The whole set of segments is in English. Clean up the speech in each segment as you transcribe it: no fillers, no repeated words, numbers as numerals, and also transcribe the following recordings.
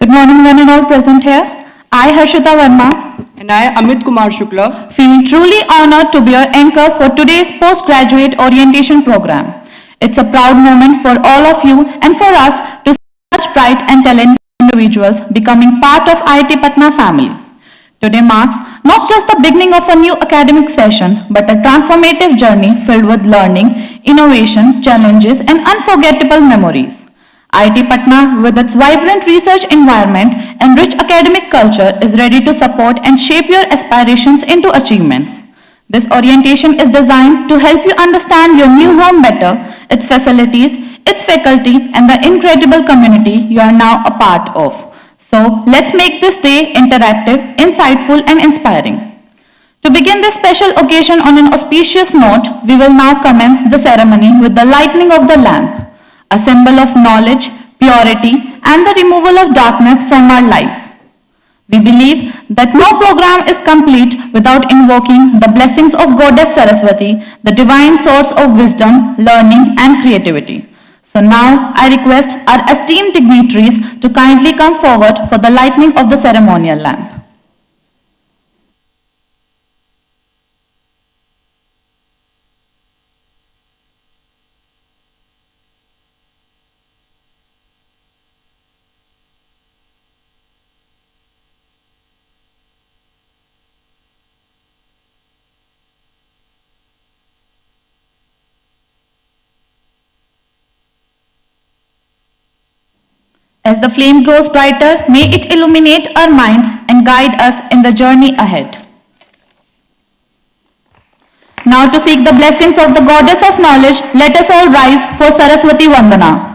Good morning, one and all present here. I, Harshita Verma, And I, Amit Kumar Shukla, feel truly honored to be your anchor for today's postgraduate orientation program. It's a proud moment for all of you and for us to see such bright and talented individuals becoming part of IIT Patna family. Today marks not just the beginning of a new academic session, but a transformative journey filled with learning, innovation, challenges, and unforgettable memories. IIT Patna, with its vibrant research environment and rich academic culture, is ready to support and shape your aspirations into achievements. This orientation is designed to help you understand your new home better, its facilities, its faculty, and the incredible community you are now a part of. So, let's make this day interactive, insightful, and inspiring. To begin this special occasion on an auspicious note, we will now commence the ceremony with the lighting of the lamp, a symbol of knowledge, purity, and the removal of darkness from our lives. We believe that no program is complete without invoking the blessings of Goddess Saraswati, the divine source of wisdom, learning, and creativity. So now I request our esteemed dignitaries to kindly come forward for the lighting of the ceremonial lamp. As the flame grows brighter, may it illuminate our minds and guide us in the journey ahead. Now to seek the blessings of the Goddess of Knowledge, let us all rise for Saraswati Vandana.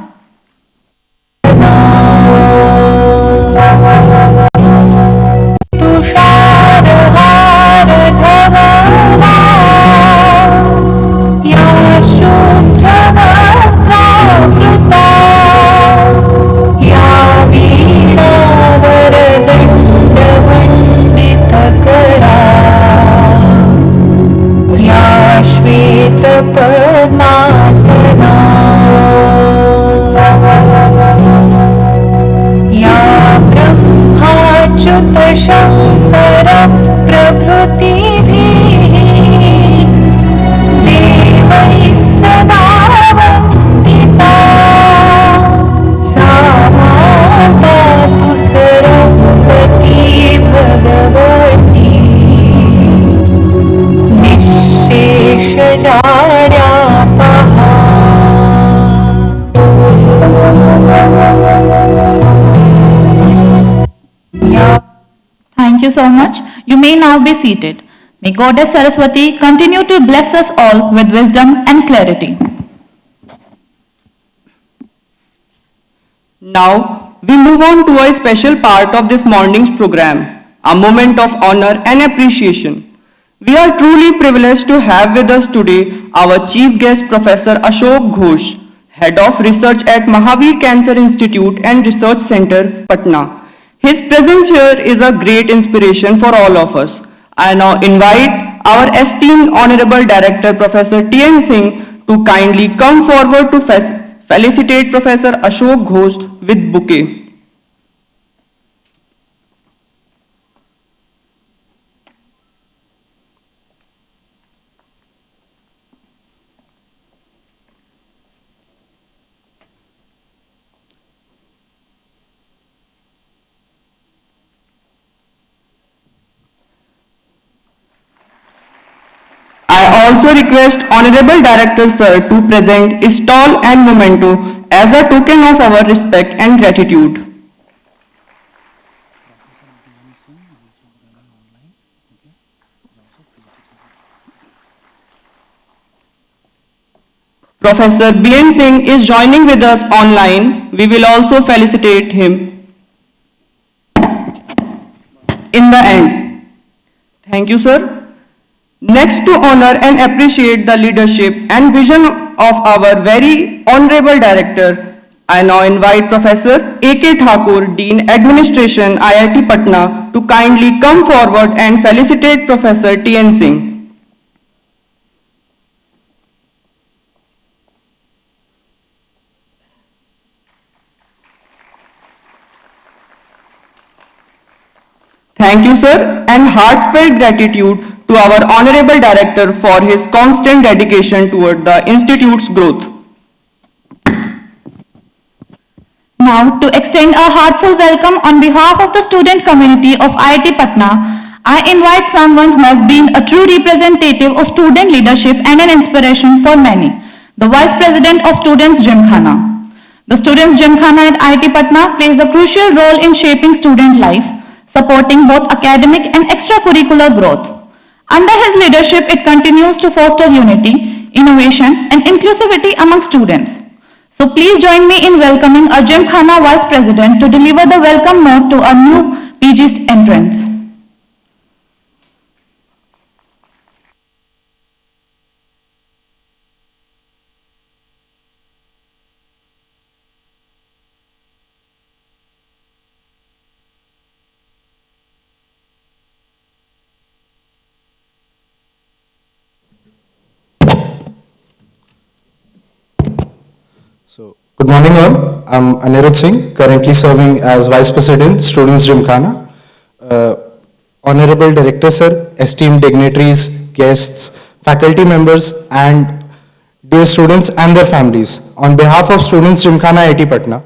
Shankar प्रभृतिभिः देवैः सदा वन्दिता सा माता तु Saraswati Bhagwati निःशेषजाड्यापहा. Thank you so much. You may now be seated. May Goddess Saraswati continue to bless us all with wisdom and clarity. now we move on to a special part of this morning's program, a moment of honor and appreciation. We are truly privileged to have with us today our chief guest Professor Ashok Ghosh, Head of Research at Mahavir Cancer Institute and Research Center, Patna. His presence here is a great inspiration for all of us. I now invite our esteemed Honorable Director Professor T.N. Singh to kindly come forward to felicitate Professor Ashok Ghosh with bouquet. I also request Honorable Director Sir to present stall and memento as a token of our respect and gratitude. Professor B.N. Singh is joining with us online. We will also felicitate him in the end. Thank you, sir. Next, to honor and appreciate the leadership and vision of our very honorable director, I now invite Professor A.K. Thakur, Dean Administration, IIT Patna, to kindly come forward and felicitate Professor T.N. Singh. Thank you, sir, and heartfelt gratitude to our Honorable Director for his constant dedication toward the Institute's growth. Now, to extend a heartfelt welcome on behalf of the student community of IIT Patna, I invite someone who has been a true representative of student leadership and an inspiration for many, the Vice President of Students' Gymkhana. The Students' Gymkhana at IIT Patna plays a crucial role in shaping student life, supporting both academic and extracurricular growth. Under his leadership, it continues to foster unity, innovation, and inclusivity among students. So please join me in welcoming our Gymkhana Vice President to deliver the welcome note to our new PG entrants. So, good morning all. I'm Anirudh Singh, currently serving as Vice President, Students Gymkhana. Honorable Director Sir, esteemed dignitaries, guests, faculty members and dear students and their families. On behalf of Students Gymkhana IIT Patna,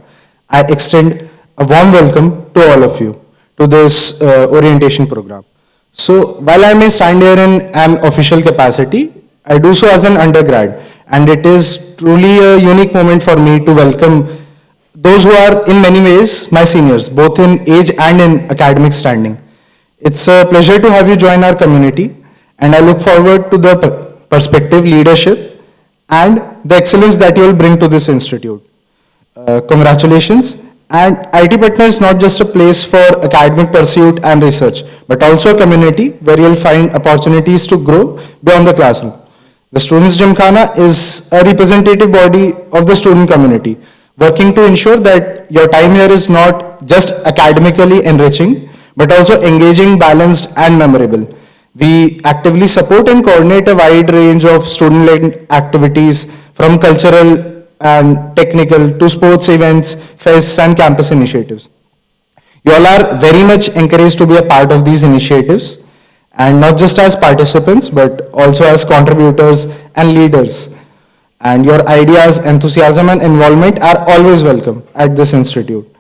I extend a warm welcome to all of you to this orientation program. So, while I may stand here in an official capacity, I do so as an undergrad, and it is truly a unique moment for me to welcome those who are in many ways my seniors, both in age and in academic standing. It's a pleasure to have you join our community, and I look forward to the perspective, leadership, and the excellence that you will bring to this institute. Congratulations. And IIT Patna is not just a place for academic pursuit and research, but also a community where you'll find opportunities to grow beyond the classroom. The Students' Gymkhana is a representative body of the student community, working to ensure that your time here is not just academically enriching, but also engaging, balanced, and memorable. We actively support and coordinate a wide range of student-led activities, from cultural and technical to sports events, fests, and campus initiatives. You all are very much encouraged to be a part of these initiatives, and not just as participants, but also as contributors and leaders. And your ideas, enthusiasm, and involvement are always welcome at this institute.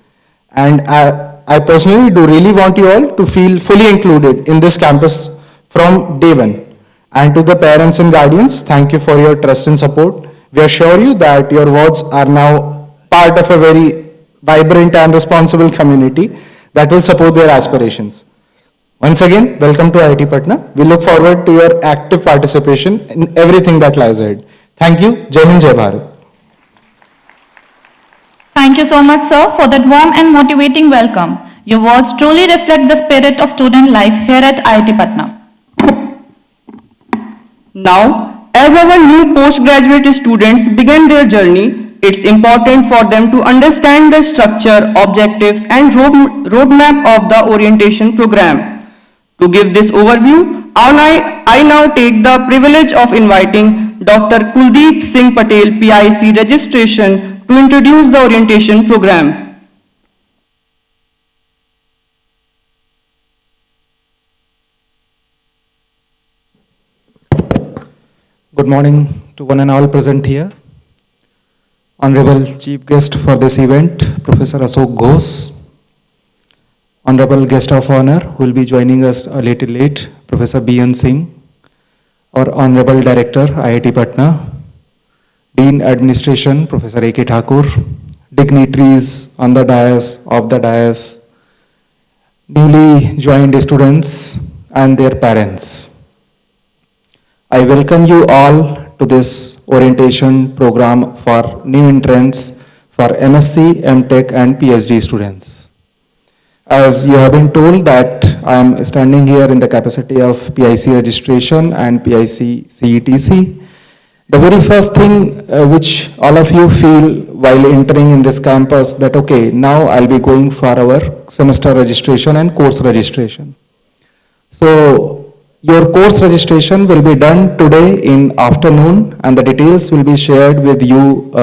And I personally do really want you all to feel fully included in this campus from day one. And to the parents and guardians, thank you for your trust and support. We assure you that your wards are now part of a very vibrant and responsible community that will support their aspirations. Once again, welcome to IIT Patna. We look forward to your active participation in everything that lies ahead. Thank you. Jai Hind, Jai Bharat. Thank you so much, sir, for that warm and motivating welcome. Your words truly reflect the spirit of student life here at IIT Patna. Now, as our new postgraduate students begin their journey, it's important for them to understand the structure, objectives, and roadmap of the orientation program. To give this overview, I now take the privilege of inviting Dr. Kuldeep Singh Patel, PIC registration, to introduce the orientation program. Good morning to one and all present here. Honorable Chief Guest for this event, Professor Ashok Ghosh. Honorable Guest of Honor, who will be joining us a little late, Professor B.N. Singh. Our Honorable Director, IIT Patna. Dean Administration, Professor A.K. Thakur. Dignitaries on the dais, of the dais. Newly joined students and their parents. I welcome you all to this orientation program for new entrants for MSc, MTech and PhD students. As you have been told that I am standing here in the capacity of PIC registration and PIC CETC. The very first thing which all of you feel while entering in this campus that okay, now I'll be going for our semester registration and course registration. So your course registration will be done today in afternoon and the details will be shared with you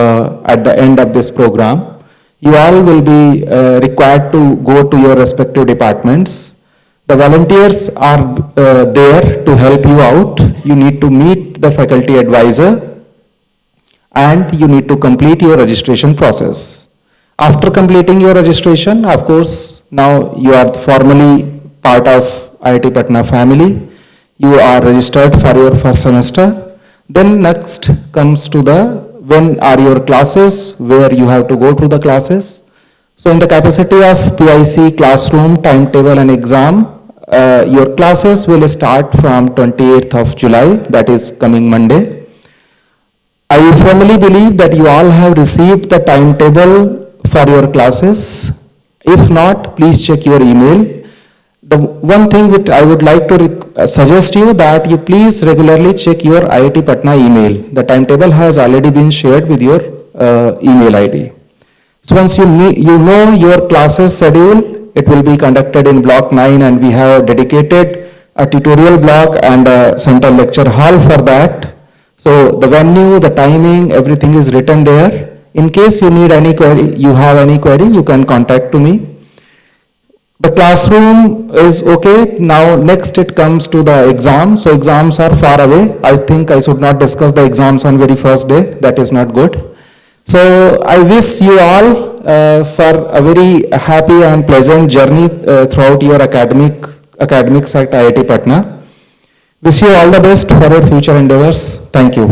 at the end of this program. You all will be required to go to your respective departments. The volunteers are there to help you out. You need to meet the faculty advisor and you need to complete your registration process. After completing your registration, of course, now you are formally part of IIT Patna family. You are registered for your first semester. Then next comes to the when are your classes, where you have to go to the classes. So in the capacity of PIC classroom, timetable and exam, your classes will start from 28th of July, that is coming Monday. I firmly believe that you all have received the timetable for your classes. If not, please check your email. The one thing which I would like to suggest you that you please regularly check your IIT Patna email. The timetable has already been shared with your email ID. So once you know your classes schedule, it will be conducted in block 9 and we have dedicated a tutorial block and a central lecture hall for that. So the venue, the timing, everything is written there. In case you need any query, you have any query, you can contact to me. The classroom is okay. Now next it comes to the exam. So exams are far away. I think I should not discuss the exams on very first day. That is not good. So I wish you all for a very happy and pleasant journey throughout your academics at IIT Patna. Wish you all the best for your future endeavors. Thank you.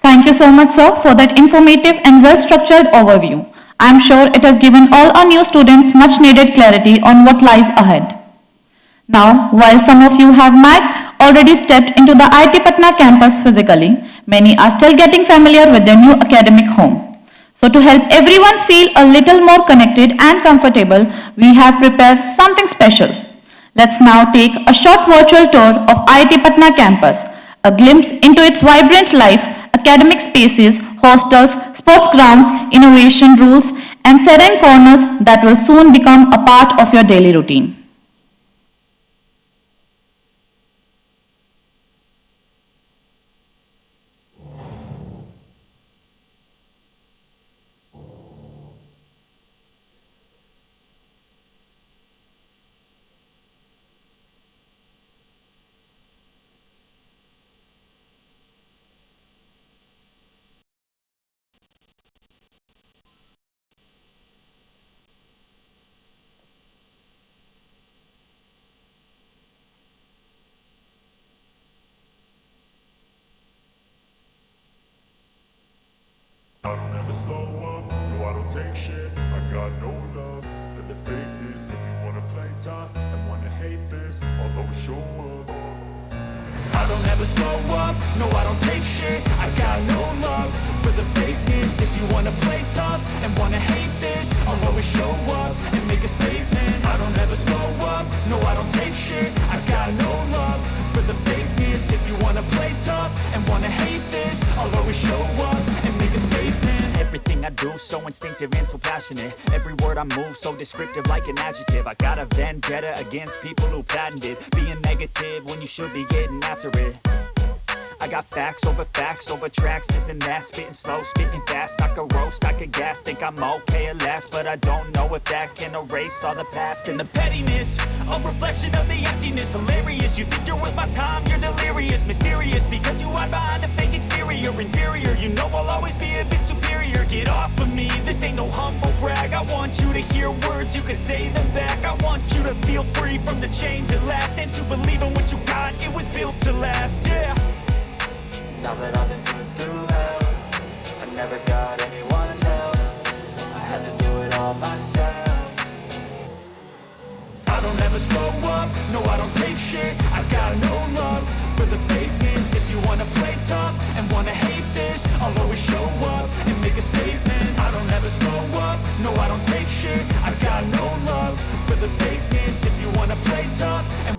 Thank you so much, sir, for that informative and well-structured overview. I am sure it has given all our new students much needed clarity on what lies ahead. Now, while some of you might already stepped into the IIT Patna campus physically, many are still getting familiar with their new academic home. So to help everyone feel a little more connected and comfortable, we have prepared something special. Let's now take a short virtual tour of IIT Patna campus, a glimpse into its vibrant life, academic spaces, hostels, sports grounds, innovation rules, and serene corners that will soon become a part of your daily routine. I don't ever slow up, no I don't take shit. I got no love for the fakeness. If you wanna play tough and wanna hate this, I'll always show up. I don't ever slow up, no I don't take shit. I got no love for the fakeness. If you wanna play tough and wanna hate this, I'll always show up and make a statement. I don't ever slow up, no I don't take shit. I got no love for the fakeness. If you wanna play tough and wanna hate this, I'll always show up and make a statement. Everything I do so instinctive and so passionate. Every word I move so descriptive like an adjective. I got a vendetta against people who patented being negative when you should be getting after it. I got facts over tracks, this and that. Spitting slow, spitting fast. I could roast, I could gas. Think I'm okay at last, but I don't know if that can erase all the past. And the pettiness, a reflection of the emptiness. Hilarious, you think you're worth my time, you're delirious. Mysterious, because you hide behind a fake exterior. Inferior, you know I'll always be a bit superior. Get off of me, this ain't no humble brag. I want you to hear words, you can say them back. I want you to feel free from the chains at last, and to believe in what you got, it was built to last, yeah. Now that I've been put through hell, I never got anyone's help. I had to do it all myself. I don't ever slow up, no I don't take shit. I got no love for the fakeness. If you wanna play tough and wanna hate this, I'll always show up and make a statement. I don't ever slow up, no I don't take shit. I got no love for the fakeness. If you wanna play tough and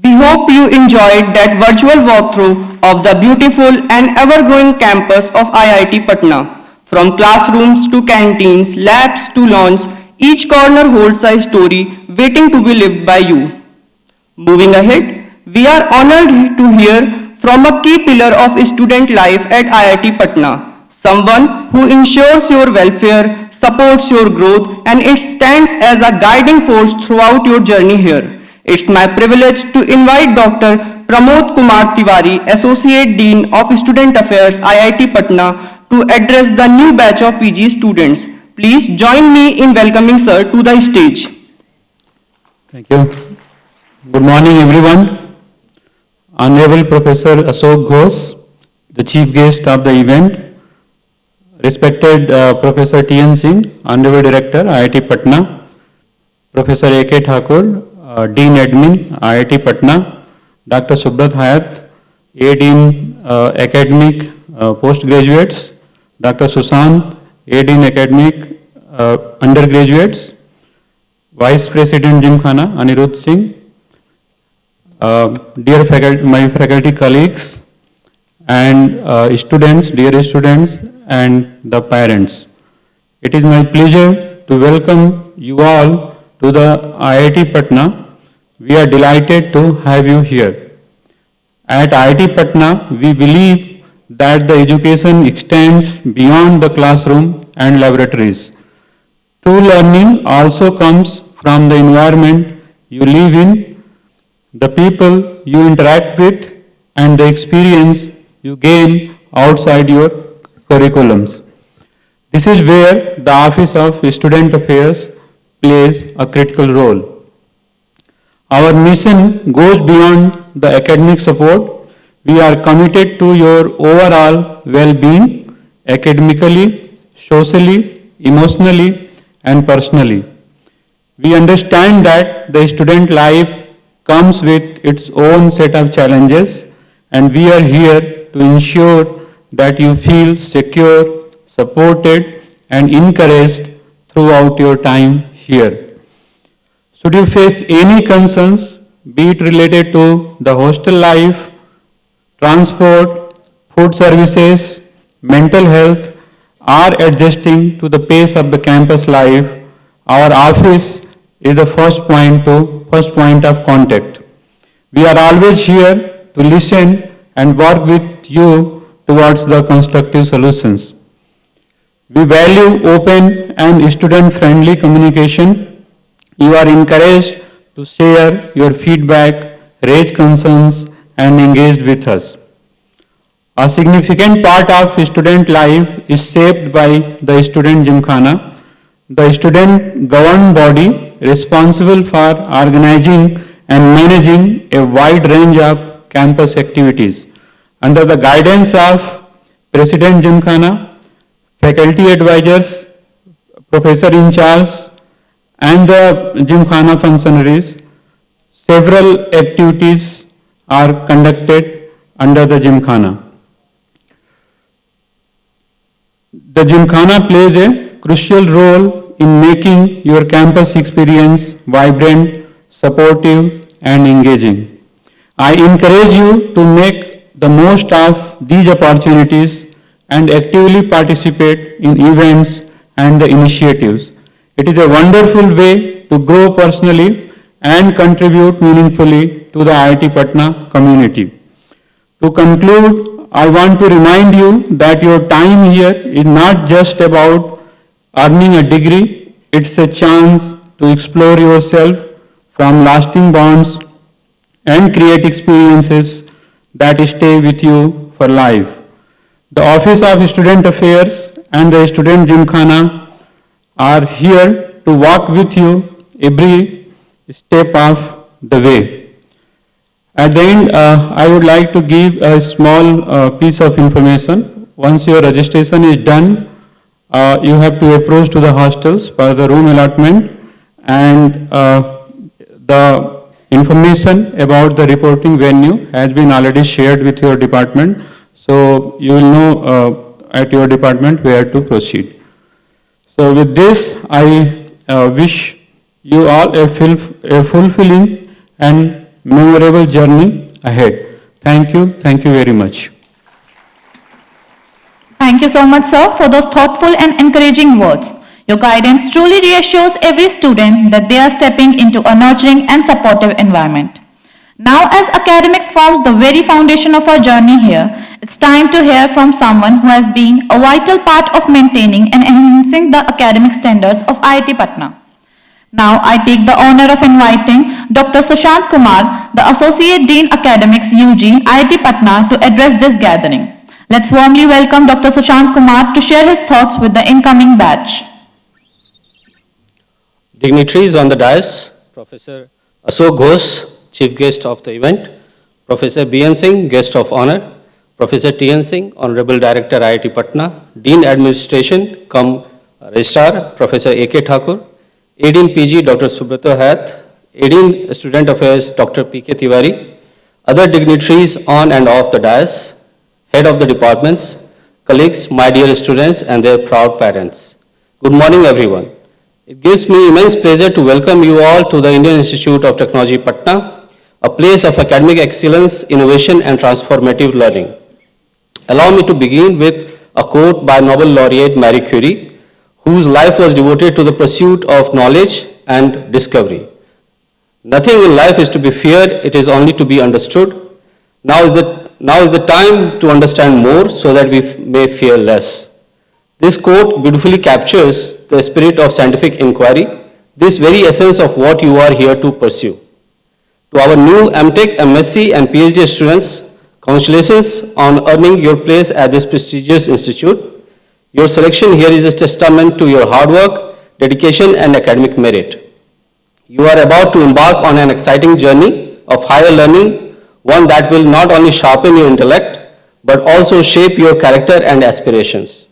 We hope you enjoyed that virtual walkthrough of the beautiful and ever-growing campus of IIT Patna. From classrooms to canteens, labs to lawns, each corner holds a story waiting to be lived by you. Moving ahead, we are honored to hear from a key pillar of student life at IIT Patna, someone who ensures your welfare, supports your growth, and it stands as a guiding force throughout your journey here. It's my privilege to invite Dr. Pramod Kumar Tiwari, Associate Dean of Student Affairs, IIT Patna, to address the new batch of PG students. Please join me in welcoming sir to the stage. Thank you. Good morning, everyone. Honorable Professor Ashok Ghosh, the chief guest of the event, respected Professor T.N. Singh, Honorable Director, IIT Patna, Professor A.K. Thakur, Dean Admin, IIT Patna, Dr. Subrat Hayat, A. Dean Academic Postgraduates, Dr. Sushant, A. Dean Academic Undergraduates, Vice President Gymkhana, Anirudh Singh, dear faculty, my faculty colleagues, and students, dear students, and the parents. It is my pleasure to welcome you all to the IIT Patna. We are delighted to have you here. At IIT Patna, we believe that the education extends beyond the classroom and laboratories. True learning also comes from the environment you live in, the people you interact with, and the experience you gain outside your curriculums. This is where the Office of Student Affairs plays a critical role. Our mission goes beyond the academic support. We are committed to your overall well-being, academically, socially, emotionally, and personally. We understand that the student life comes with its own set of challenges, and we are here to ensure that you feel secure, supported, and encouraged throughout your time here. Should you face any concerns, be it related to the hostel life, transport, food services, mental health, or adjusting to the pace of the campus life, our office is the first point of contact. We are always here to listen and work with you towards the constructive solutions. We value open and student-friendly communication. You are encouraged to share your feedback, raise concerns, and engage with us. A significant part of student life is shaped by the student gymkhana, the student governed body responsible for organizing and managing a wide range of campus activities. Under the guidance of President Gymkhana, faculty advisors, professor in charge, and the Gymkhana functionaries, several activities are conducted under the Gymkhana. The Gymkhana plays a crucial role in making your campus experience vibrant, supportive, and engaging. I encourage you to make the most of these opportunities and actively participate in events and the initiatives. It is a wonderful way to grow personally and contribute meaningfully to the IIT Patna community. To conclude, I want to remind you that your time here is not just about earning a degree, it's a chance to explore yourself, form lasting bonds, and create experiences that stay with you for life. The Office of Student Affairs and the Student Gymkhana are here to walk with you every step of the way. At the end, I would like to give a small piece of information. Once your registration is done, you have to approach to the hostels for the room allotment, and the information about the reporting venue has been already shared with your department, so you will know at your department where to proceed. So with this, I wish you all a fulfilling and memorable journey ahead. Thank you very much. Thank you so much, sir, for those thoughtful and encouraging words. Your guidance truly reassures every student that they are stepping into a nurturing and supportive environment. Now, as academics forms the very foundation of our journey here, it's time to hear from someone who has been a vital part of maintaining and enhancing the academic standards of IIT Patna. Now, I take the honor of inviting Dr. Sushant Kumar, the Associate Dean Academics UG, IIT Patna, to address this gathering. Let's warmly welcome Dr. Sushant Kumar to share his thoughts with the incoming batch. Dignitaries on the dais, Professor Ashok Ghosh, Chief Guest of the event, Professor B.N. Singh, Guest of Honor, Professor T.N. Singh, Honorable Director IIT Patna, Dean Administration, cum Registrar, Professor A.K. Thakur, ADean PG, Dr. Subrata Hath, ADean Student Affairs, Dr. P.K. Tiwari, other dignitaries on and off the dais, head of the departments, colleagues, my dear students and their proud parents. Good morning, everyone. It gives me immense pleasure to welcome you all to the Indian Institute of Technology, Patna, a place of academic excellence, innovation and transformative learning. Allow me to begin with a quote by Nobel laureate Marie Curie, whose life was devoted to the pursuit of knowledge and discovery. Nothing in life is to be feared, it is only to be understood. Now is the time to understand more so that we may fear less. This quote beautifully captures the spirit of scientific inquiry, this very essence of what you are here to pursue. To our new MTech, MSc and PhD students, congratulations on earning your place at this prestigious institute. Your selection here is a testament to your hard work, dedication and academic merit. You are about to embark on an exciting journey of higher learning, one that will not only sharpen your intellect, but also shape your character and aspirations.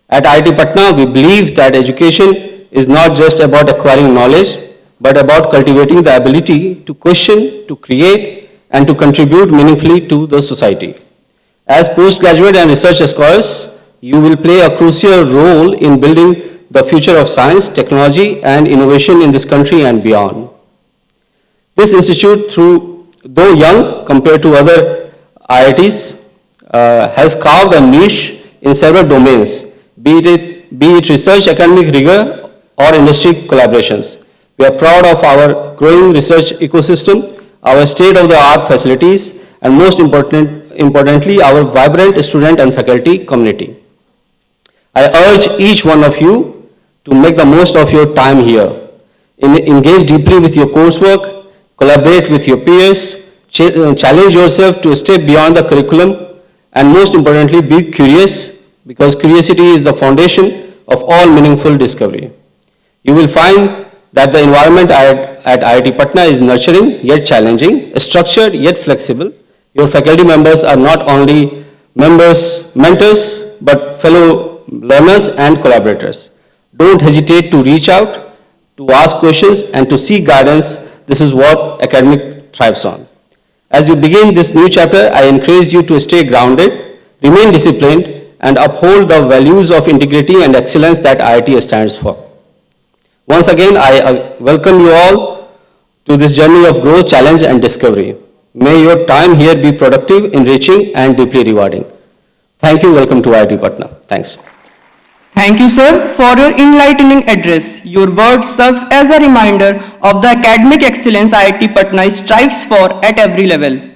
At IIT Patna, we believe that education is not just about acquiring knowledge, but about cultivating the ability to question, to create, and to contribute meaningfully to the society. As postgraduate and research scholars, you will play a crucial role in building the future of science, technology, and innovation in this country and beyond. This institute, though young compared to other IITs, has carved a niche in several domains, be it research, academic rigor, or industry collaborations. We are proud of our growing research ecosystem, our state-of-the-art facilities, and most importantly, our vibrant student and faculty community. I urge each one of you to make the most of your time here. Engage deeply with your coursework, collaborate with your peers, challenge yourself to step beyond the curriculum, and most importantly, be curious, because curiosity is the foundation of all meaningful discovery. You will find that the environment at IIT Patna is nurturing yet challenging, structured yet flexible. Your faculty members are not only mentors, but fellow learners and collaborators. Don't hesitate to reach out, to ask questions, and to seek guidance. This is what academic thrives on. As you begin this new chapter, I encourage you to stay grounded, remain disciplined, and uphold the values of integrity and excellence that IIT stands for. Once again, I welcome you all to this journey of growth, challenge, and discovery. May your time here be productive, enriching, and deeply rewarding. Thank you. Welcome to IIT Patna. Thanks. Thank you, sir, for your enlightening address. Your words serves as a reminder of the academic excellence IIT Patna strives for at every level.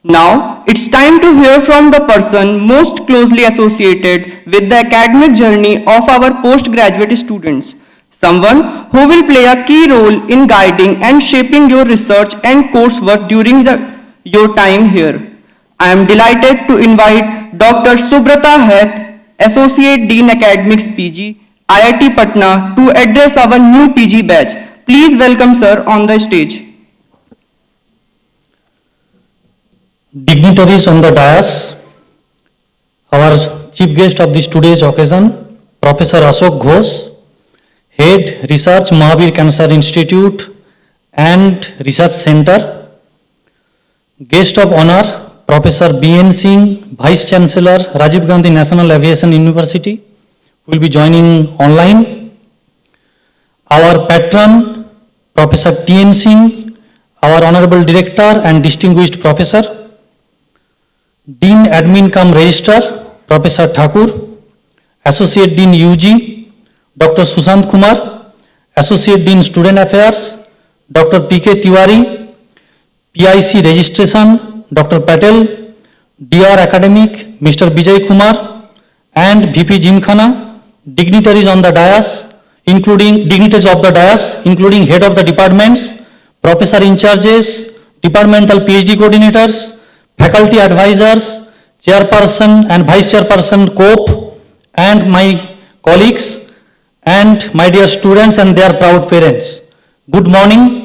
Now, it's time to hear from the person most closely associated with the academic journey of our postgraduate students, someone who will play a key role in guiding and shaping your research and coursework during your time here. I am delighted to invite Dr. Subrata Hath, Associate Dean Academics PG, IIT Patna, to address our new PG batch. Please welcome sir on the stage. Dignitaries on the dais, our chief guest of this today's occasion, Professor Ashok Ghosh, Head Research, Mahavir Cancer Institute and Research Center, Guest of Honor, Professor B.N. Singh, Vice Chancellor, Rajiv Gandhi National Aviation University, will be joining online. Our patron, Professor T.N. Singh, our Honorable Director and Distinguished Professor, Dean Admin cum Registrar, Professor Thakur, Associate Dean UG, Dr. Sushant Kumar, Associate Dean Student Affairs, Dr. P.K. Tiwari, PIC registration, Dr. Patel, DR Academic, Mr. Vijay Kumar, and VP Jimkhana, dignitaries on the dais, including dignitaries of the dais, including head of the departments, professor in charges, departmental PhD coordinators, faculty advisors, chairperson and vice chairperson COPE, and my colleagues, and my dear students and their proud parents. Good morning.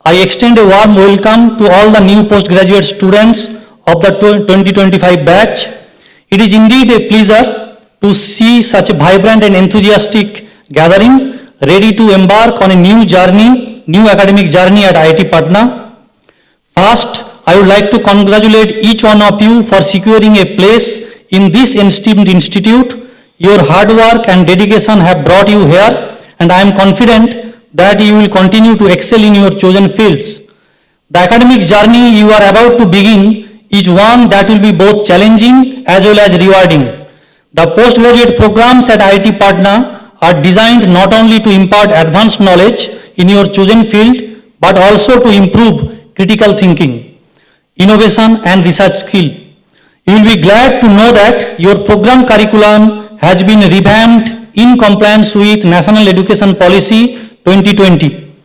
I extend a warm welcome to all the new postgraduate students of the 2025 batch. It is indeed a pleasure to see such a vibrant and enthusiastic gathering ready to embark on a new academic journey at IIT Patna. First, I would like to congratulate each one of you for securing a place in this esteemed institute. Your hard work and dedication have brought you here, and I am confident that you will continue to excel in your chosen fields. The academic journey you are about to begin is one that will be both challenging as well as rewarding. The postgraduate programs at IIT Patna are designed not only to impart advanced knowledge in your chosen field, but also to improve critical thinking, innovation and research skill. You will be glad to know that your program curriculum has been revamped in compliance with National Education Policy 2020.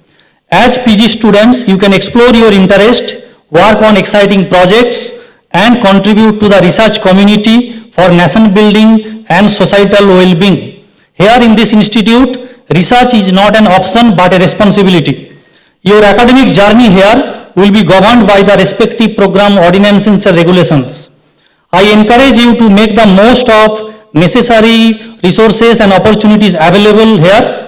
As PG students, you can explore your interest, work on exciting projects, and contribute to the research community for nation building and societal well-being. Here in this institute, research is not an option but a responsibility. Your academic journey here will be governed by the respective program ordinances and regulations. I encourage you to make the most of necessary resources and opportunities available here.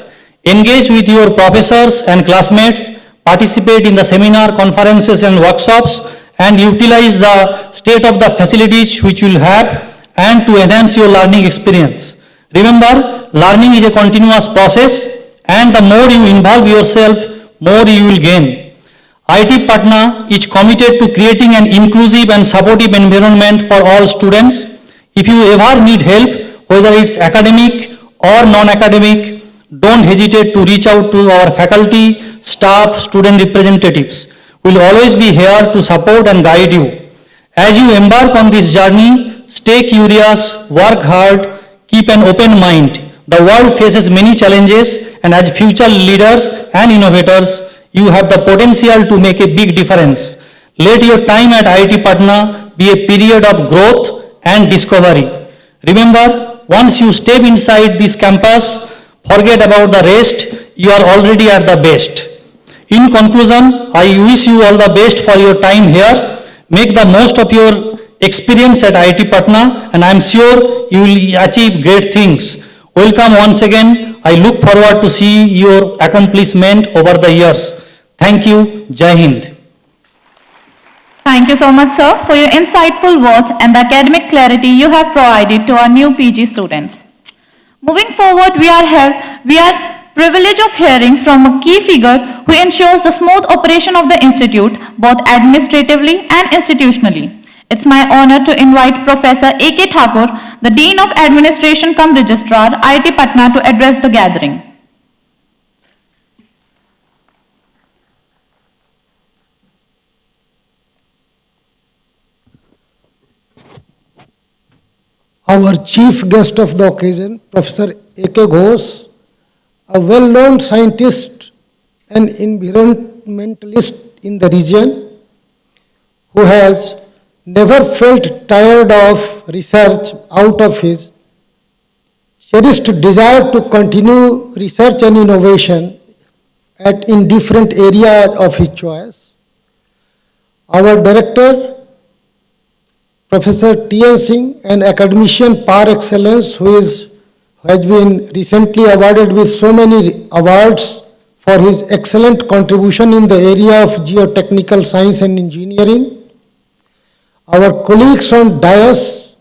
Engage with your professors and classmates, participate in the seminar, conferences and workshops, and utilize the state of the facilities which you will have and to enhance your learning experience. Remember, learning is a continuous process, and the more you involve yourself, more you will gain. IIT Patna is committed to creating an inclusive and supportive environment for all students. If you ever need help, whether it's academic or non-academic, don't hesitate to reach out to our faculty, staff, student representatives. We will always be here to support and guide you. As you embark on this journey, stay curious, work hard, keep an open mind. The world faces many challenges, and as future leaders and innovators, you have the potential to make a big difference. Let your time at IIT Patna be a period of growth and discovery. Remember, once you step inside this campus, forget about the rest, you are already at the best. In conclusion, I wish you all the best for your time here. Make the most of your experience at IIT Patna, and I am sure you will achieve great things. Welcome once again. I look forward to see your accomplishment over the years. Thank you. Jai Hind. Thank you so much, sir, for your insightful words and the academic clarity you have provided to our new PG students. Moving forward, we are privileged of hearing from a key figure who ensures the smooth operation of the institute, both administratively and institutionally. It's my honor to invite Professor A.K. Thakur, the Dean of Administration cum Registrar, IIT Patna, to address the gathering. Our chief guest of the occasion, Professor A.K. Ghosh, a well-known scientist and environmentalist in the region, who has never felt tired of research out of his cherished desire to continue research and innovation in different areas of his choice. Our director, Professor T.N. Singh, an academician par excellence who has been recently awarded with so many awards for his excellent contribution in the area of geotechnical science and engineering. Our colleagues on dais,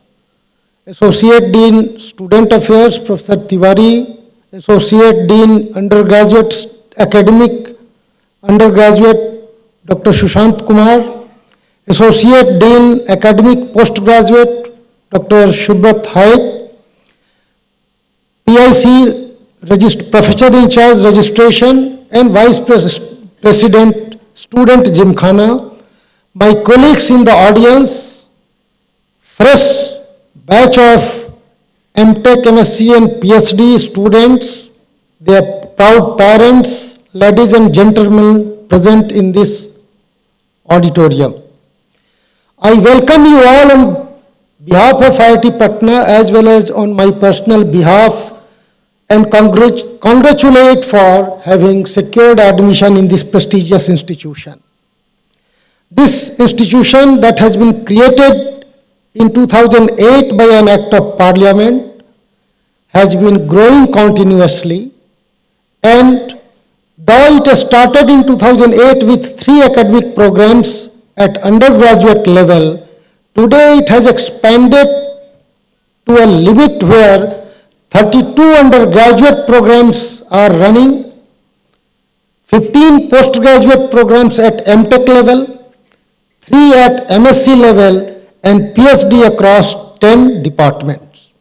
Associate Dean Student Affairs, Professor Tiwari, Associate Dean Undergraduate Academic, Undergraduate Dr. Sushant Kumar, Associate Dean Academic Postgraduate Dr. Shubhat Haid, PIC Professor in Charge Registration and Vice President Student Jimkhana, my colleagues in the audience, fresh batch of MTech, MSc and PhD students, their proud parents, ladies and gentlemen present in this auditorium. I welcome you all on behalf of IIT Patna as well as on my personal behalf and congratulate for having secured admission in this prestigious institution. This institution that has been created in 2008 by an act of parliament has been growing continuously, and though it has started in 2008 with 3 academic programs at undergraduate level, today it has expanded to a limit where 32 undergraduate programs are running, 15 postgraduate programs at MTech level, 3 at MSc level, and PhD across 10 departments.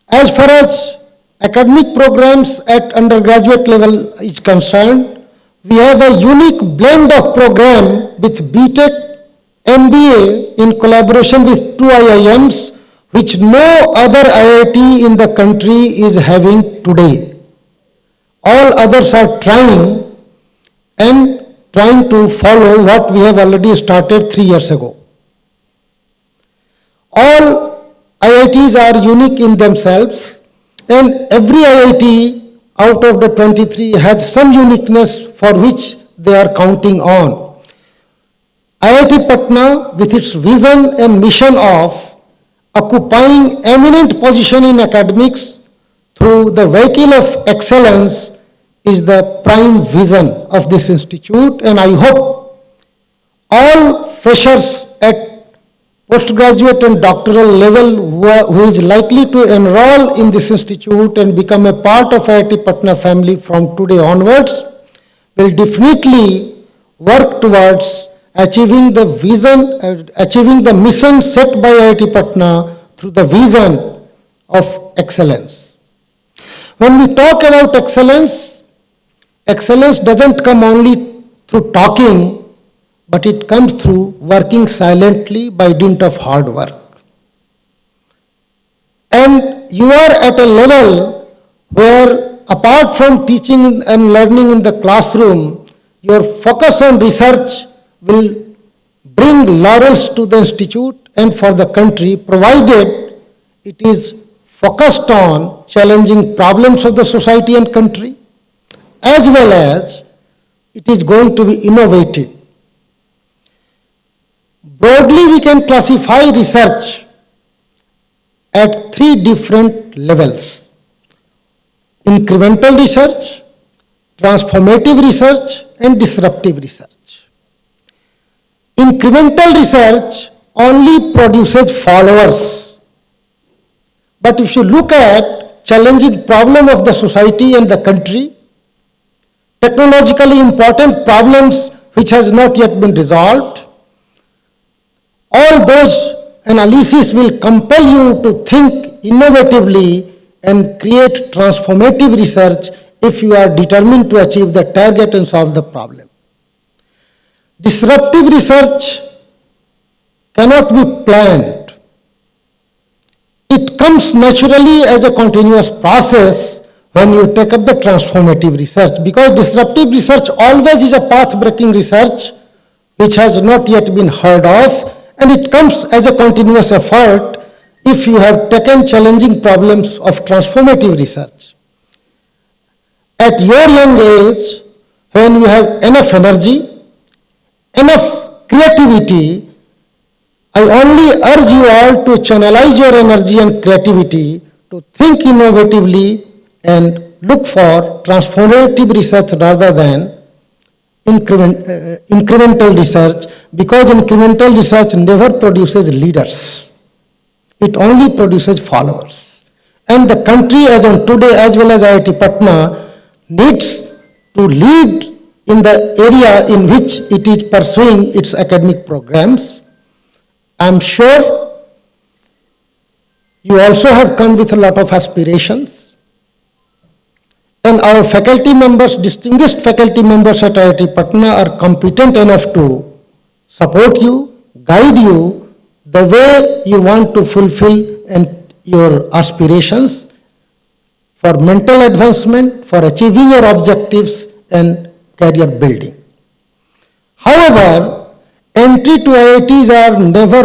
As far as academic programs at undergraduate level is concerned, we have a unique blend of program with BTech, MBA in collaboration with 2 IIMs, which no other IIT in the country is having today. All others are trying to follow what we have already started 3 years ago. All IITs are unique in themselves, and every IIT out of the 23 has some uniqueness for which they are counting on. IIT Patna, with its vision and mission of occupying eminent position in academics through the vehicle of excellence, is the prime vision of this institute, and I hope all freshers at postgraduate and doctoral level who is likely to enroll in this institute and become a part of IIT Patna family from today onwards will definitely work towards achieving the vision, achieving the mission set by IIT Patna through the vision of excellence. When we talk about excellence, excellence doesn't come only through talking, but it comes through working silently by dint of hard work. And you are at a level where, apart from teaching and learning in the classroom, your focus on research will bring laurels to the institute and for the country, provided it is focused on challenging problems of the society and country, as well as it is going to be innovative. Broadly, we can classify research at 3 different levels: incremental research, transformative research, and disruptive research. Incremental research only produces followers. But if you look at challenging problem of the society and the country, technologically important problems which has not yet been resolved, all those analyses will compel you to think innovatively and create transformative research if you are determined to achieve the target and solve the problem. Disruptive research cannot be planned. It comes naturally as a continuous process when you take up the transformative research, because disruptive research always is a path-breaking research which has not yet been heard of, and it comes as a continuous effort if you have taken challenging problems of transformative research. At your young age, when you have enough energy, enough creativity, I only urge you all to channelize your energy and creativity to think innovatively and look for transformative research rather than incremental research, because incremental research never produces leaders. It only produces followers. And the country as on today, as well as IIT Patna, needs to lead in the area in which it is pursuing its academic programs. I am sure you also have come with a lot of aspirations. And our faculty members, distinguished faculty members at IIT Patna, are competent enough to support you, guide you the way you want to fulfill and your aspirations for mental advancement, for achieving your objectives and career building. However, entry to IITs are never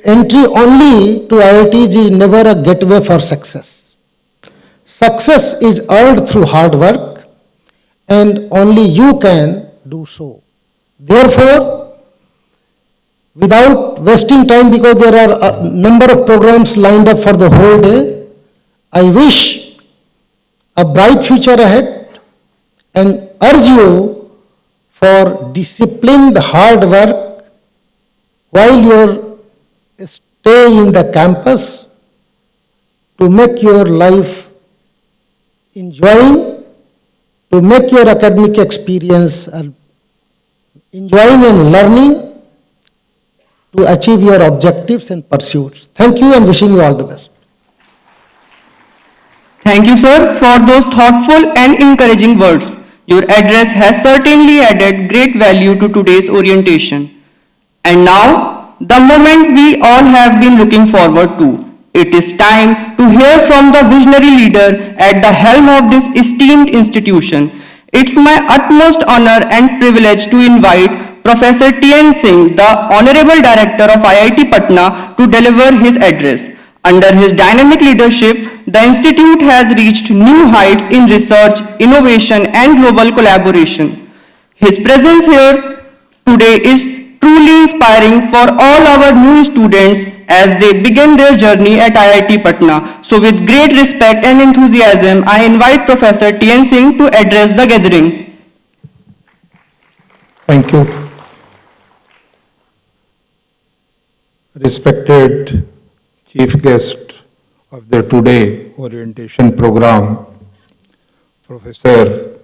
entry only to IITs is never a gateway for success. Success is earned through hard work and only you can do so. Therefore, without wasting time, because there are a number of programs lined up for the whole day, I wish a bright future ahead and urge you for disciplined hard work while you stay in the campus to make your life enjoying, to make your academic experience enjoying and learning, to achieve your objectives and pursuits. Thank you and wishing you all the best. Thank you, sir, for those thoughtful and encouraging words. Your address has certainly added great value to today's orientation. And now, the moment we all have been looking forward to. It is time to hear from the visionary leader at the helm of this esteemed institution. It's my utmost honor and privilege to invite Professor T.N. Singh, the Honorable Director of IIT Patna, to deliver his address. Under his dynamic leadership, the institute has reached new heights in research, innovation, and global collaboration. His presence here today is truly inspiring for all our new students as they begin their journey at IIT Patna. So with great respect and enthusiasm, I invite Professor T.N. Singh to address the gathering. Thank you. Respected Chief Guest of the today orientation program, Professor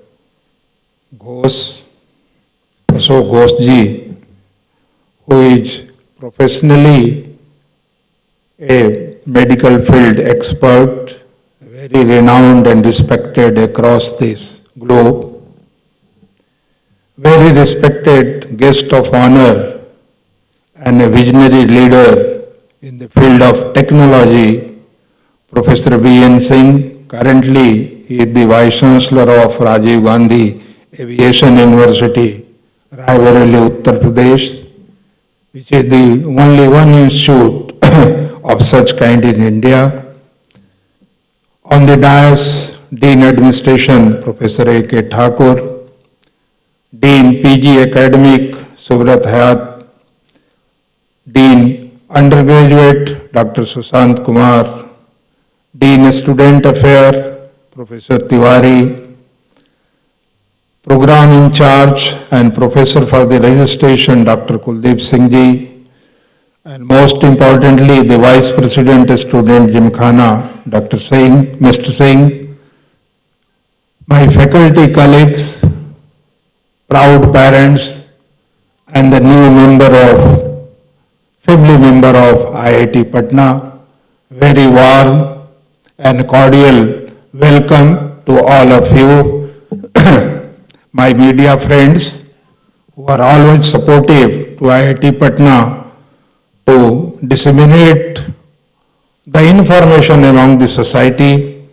Ashok Ghosh ji, who is professionally a medical field expert, very renowned and respected across this globe, very respected guest of honor and a visionary leader in the field of technology, Professor B.N. Singh. Currently, he is the Vice Chancellor of Rajiv Gandhi Aviation University, Raebareli, Uttar Pradesh, which is the only one institute of such kind in India. On the dais, Dean Administration, Professor A.K. Thakur, Dean PG Academic, Subrat Hayat, Dean Undergraduate, Dr. Sushant Kumar, Dean Student Affairs, Professor Tiwari, Program in Charge and Professor for the Registration, Dr. Kuldeep Singh ji, and most importantly, the Vice President Student Gymkhana, Dr. Singh, Mr. Singh, my faculty colleagues, proud parents, and the new family member of IIT Patna, very warm and cordial welcome to all of you. My media friends who are always supportive to IIT Patna to disseminate the information among the society.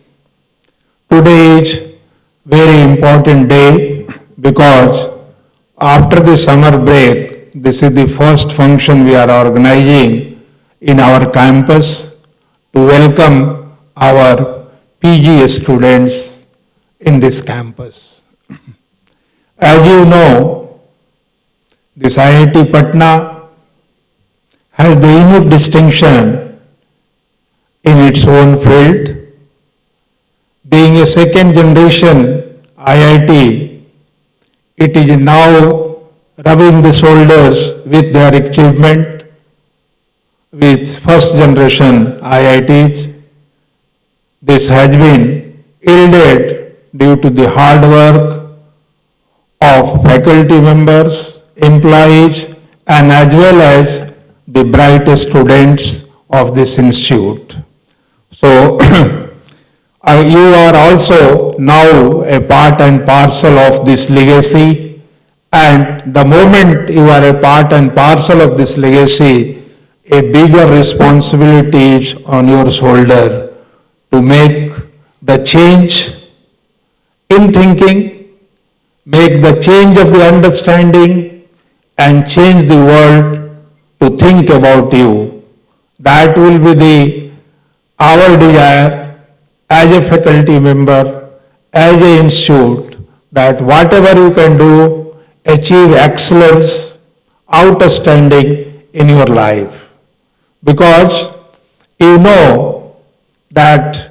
Today is very important day because after the summer break, this is the first function we are organizing in our campus to welcome our PG students in this campus. As you know, this IIT Patna has the unique distinction in its own field. Being a second generation IIT, it is now rubbing the shoulders with their achievement with first generation IITs. This has been yielded due to the hard work of faculty members, employees, and as well as the bright students of this institute. So, you are also now a part and parcel of this legacy, And the moment you are a part and parcel of this legacy, a bigger responsibility is on your shoulder to make the change in thinking, make the change of the understanding, and change the world to think about you. That will be our desire as a faculty member, as an institute, that whatever you can do, achieve excellence, outstanding in your life. Because you know that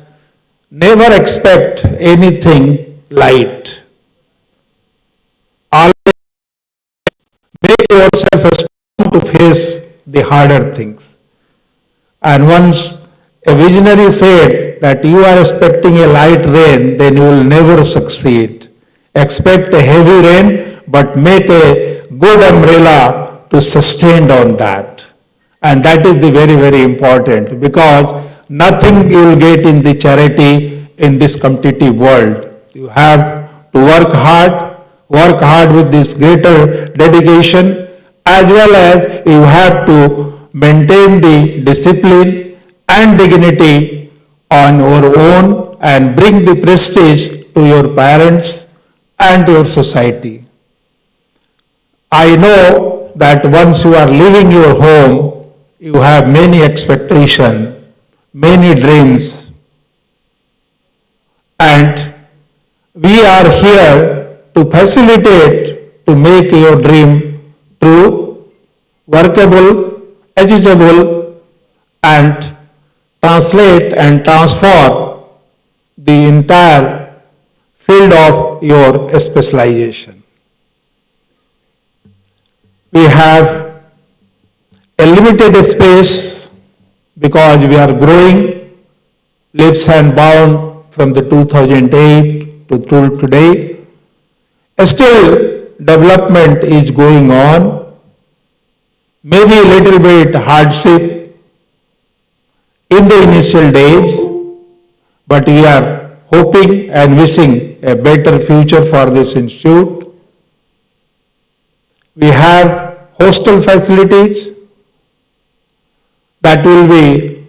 never expect anything light. Always make yourself strong to face the harder things. And once a visionary said that you are expecting a light rain, then you will never succeed. Expect a heavy rain, but make a good umbrella to sustain on that. And that is the very, very important, because nothing you will get in the charity in this competitive world. You have to work hard with this greater dedication, as well as you have to maintain the discipline and dignity on your own and bring the prestige to your parents and to your society. I know that once you are leaving your home, you have many expectations, many dreams, and we are here to facilitate to make your dream true, workable, achievable, and translate and transform the entire field of your specialization. We have a limited space because we are growing leaps and bounds from the 2008 to today. Still, development is going on. Maybe a little bit hardship in the initial days, but we are hoping and wishing a better future for this institute. We have hostel facilities that will be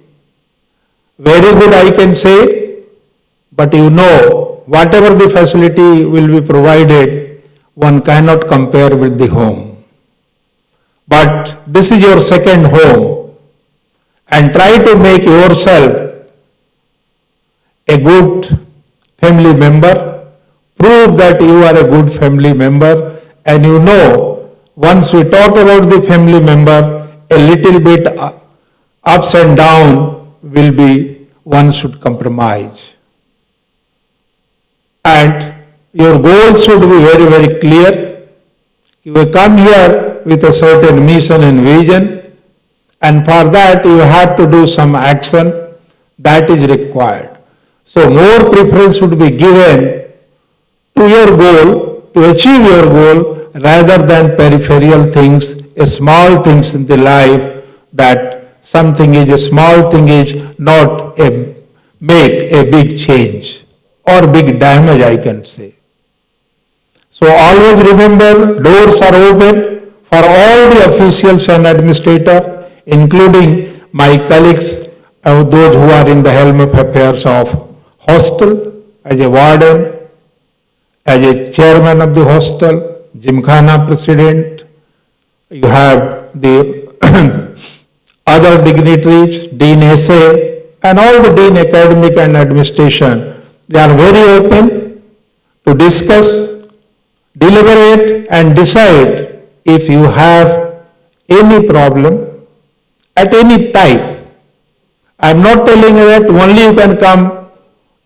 very good, I can say, but you know, whatever the facility will be provided, one cannot compare with the home. But this is your second home, and try to make yourself a good family member, prove that you are a good family member, and you know, once we talk about the family member, a little bit ups and down will be, one should compromise. And your goals should be very, very clear. You will come here with a certain mission and vision, and for that you have to do some action that is required. So more preference should be given to your goal, to achieve your goal, rather than peripheral things, small things in the life, that something is a small thing is not make a big change or big damage, I can say. So always remember, doors are open for all the officials and administrators, including my colleagues, those who are in the helm of affairs of hostel, as a warden, as a chairman of the hostel, Gymkhana president. You have the other dignitaries, Dean SA, and all the Dean Academic and Administration. They are very open to discuss, deliberate, and decide if you have any problem at any time. I am not telling you that only you can come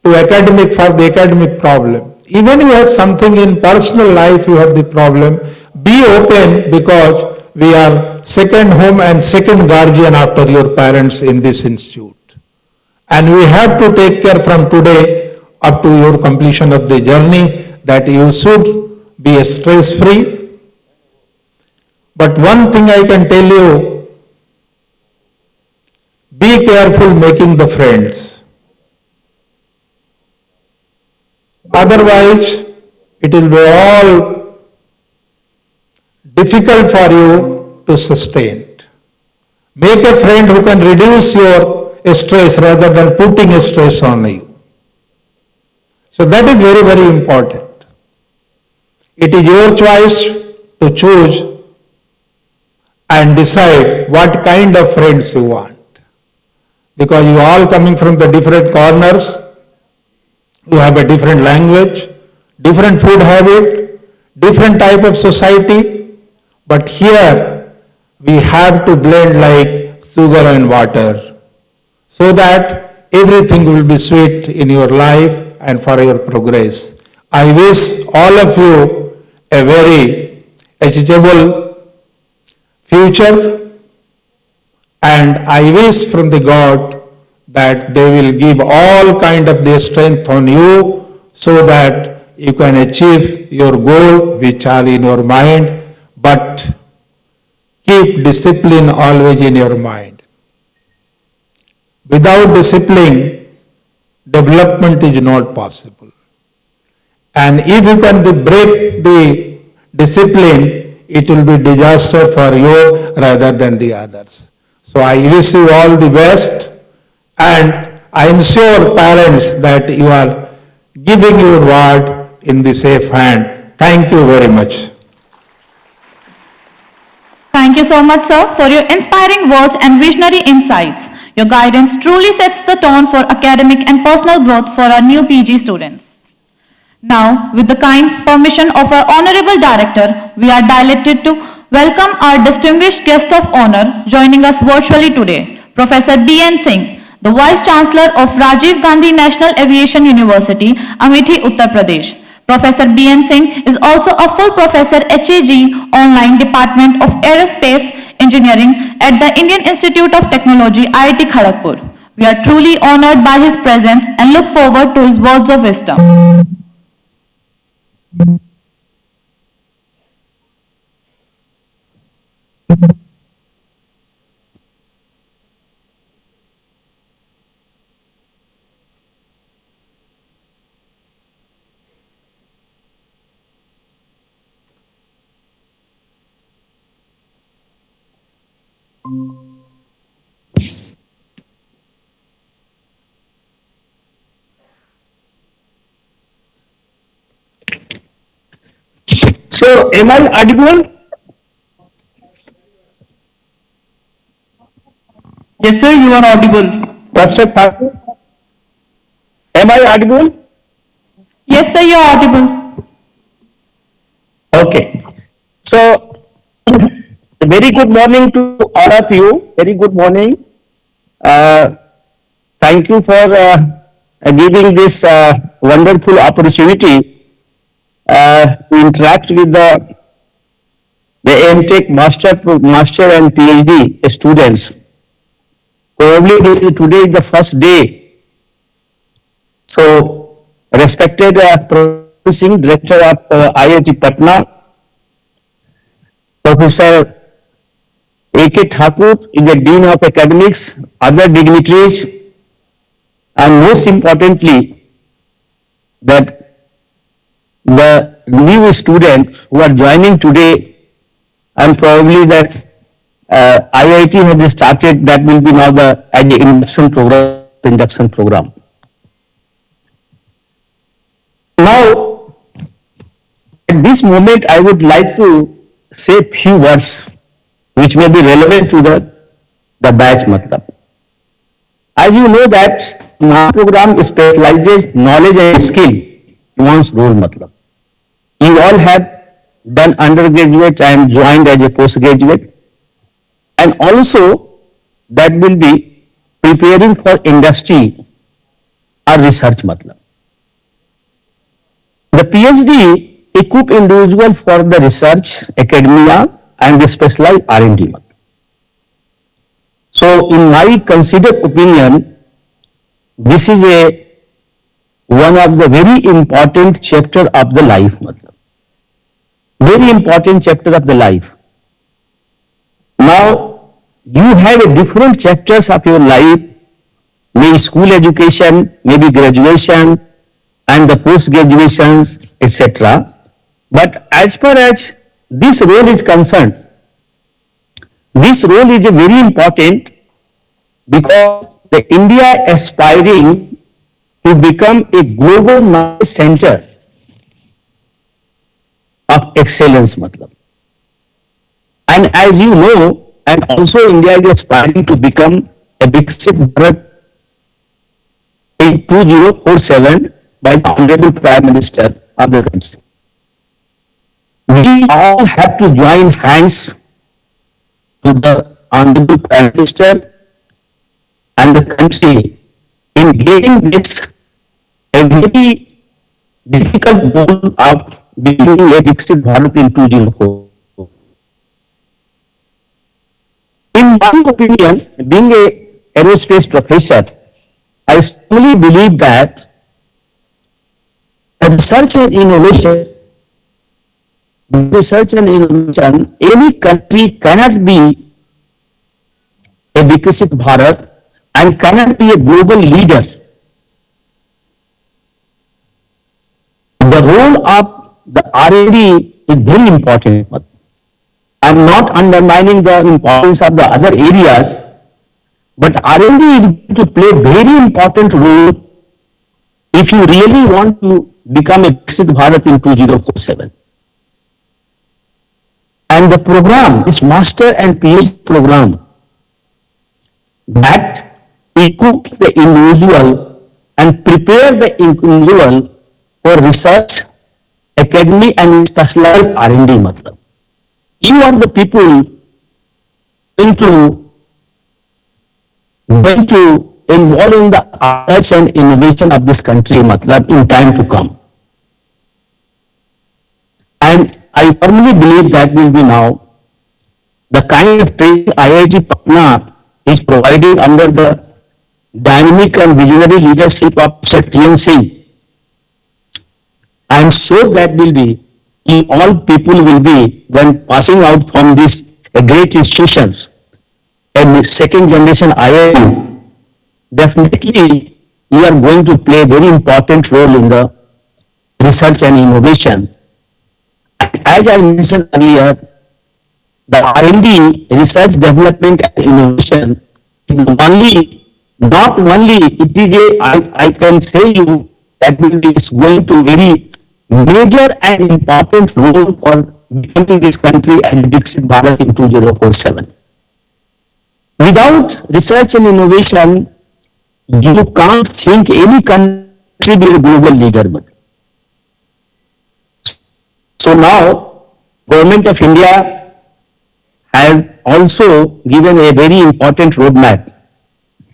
to academic for the academic problem. Even you have something in personal life, you have the problem, be open, because we are second home and second guardian after your parents in this institute. And we have to take care from today up to your completion of the journey that you should be stress-free. But one thing I can tell you, be careful making the friends. Otherwise, it will be all difficult for you to sustain it. Make a friend who can reduce your stress rather than putting stress on you. So that is very, very important. It is your choice to choose and decide what kind of friends you want. Because you all coming from the different corners, you have a different language, different food habit, different type of society, but here we have to blend like sugar and water so that everything will be sweet in your life and for your progress. I wish all of you a very achievable future, and I wish from the God that they will give all kind of their strength on you so that you can achieve your goal which are in your mind, but keep discipline always in your mind. Without discipline, development is not possible. And if you can break the discipline, it will be disaster for you rather than the others. So I wish you all the best, and I ensure parents that you are giving your word in the safe hand. Thank you very much. Thank you so much, sir, for your inspiring words and visionary insights. Your guidance truly sets the tone for academic and personal growth for our new PG students. Now, with the kind permission of our Honorable Director, we are delighted to welcome our distinguished guest of honor joining us virtually today, Professor B.N. Singh, the Vice Chancellor of Rajiv Gandhi National Aviation University, Amethi, Uttar Pradesh. Professor B.N. Singh is also a full professor HAG Online Department of Aerospace Engineering at the Indian Institute of Technology, IIT Kharagpur. We are truly honored by his presence and look forward to his words of wisdom. So, am I audible? Yes, sir, you are audible. Professor Thakur? Am I audible? Yes, sir, you are audible. Okay. So, very good morning to all of you. Very good morning. Thank you for giving this wonderful opportunity to interact with the MTech master and PhD students. Probably today is the first day. So, respected Professor Director of IIT Patna, Professor A.K. Thakur is the Dean of Academics, other dignitaries, and most importantly, that the new students who are joining today, and probably that IIT has started, that will be now the induction program. Now, at this moment, I would like to say few words which may be relevant to the batch matlab. As you know that my program specializes knowledge and skill in one's role matlab. You all have done undergraduate and joined as a postgraduate, and also that will be preparing for industry or research matlab. The PhD equip individual for the research, academia, and the specialized R&D matlab. So, in my considered opinion, this is one of the very important chapter of the life matlab. Very important chapter of the life. Now, you have a different chapters of your life, maybe school education, maybe graduation, and the post graduations, etc. But as far as this role is concerned, this role is very important because the India aspiring to become a global knowledge center of excellence matlab. And as you know, and also India is aspiring to become a Viksit Bharat in 2047 by the Honorable Prime Minister of the country. We all have to join hands to the Honorable Prime Minister and the country in getting this a very difficult goal of becoming a Viksit Bharat in 2004. In my opinion, being a aerospace professor, I strongly believe that research and innovation, any country cannot be a Viksit Bharat and cannot be a global leader. The role of the R&D is very important. I am not undermining the importance of the other areas, but R&D is going to play a very important role if you really want to become a Viksit Bharat in 2047. And the program, this master and PhD program, that equips the individual and prepare the individual for research, academy and specialized R&D matlab. You are the people going to involve in the research and innovation of this country matlab in time to come. And I firmly believe that will be now the kind of training IIT Patna is providing under the dynamic and visionary leadership of Sir T.N. Singh. I am sure that will be, all people will be, when passing out from these great institutions and second generation IIT, definitely you are going to play a very important role in the research and innovation. And as I mentioned earlier, the R&D, research, development and innovation, not only it is I can say you that will be going to very major and important role for becoming this country and Viksit Bharat in 2047. Without research and innovation, you can't think any country be a global leader. So now, Government of India has also given a very important roadmap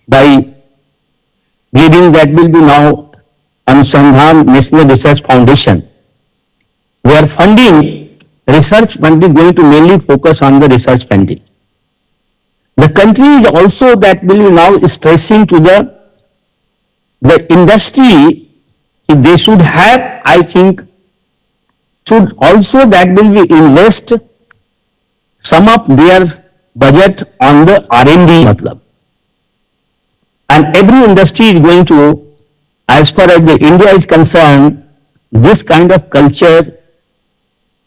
by giving that will be now Anusandhan National Research Foundation, where funding research funding going to mainly focus on the research funding. The country is also that will be now stressing to the industry, they should have, I think, should also that will be invest some of their budget on the R&D matlab. And every industry is going to, as far as the India is concerned, this kind of culture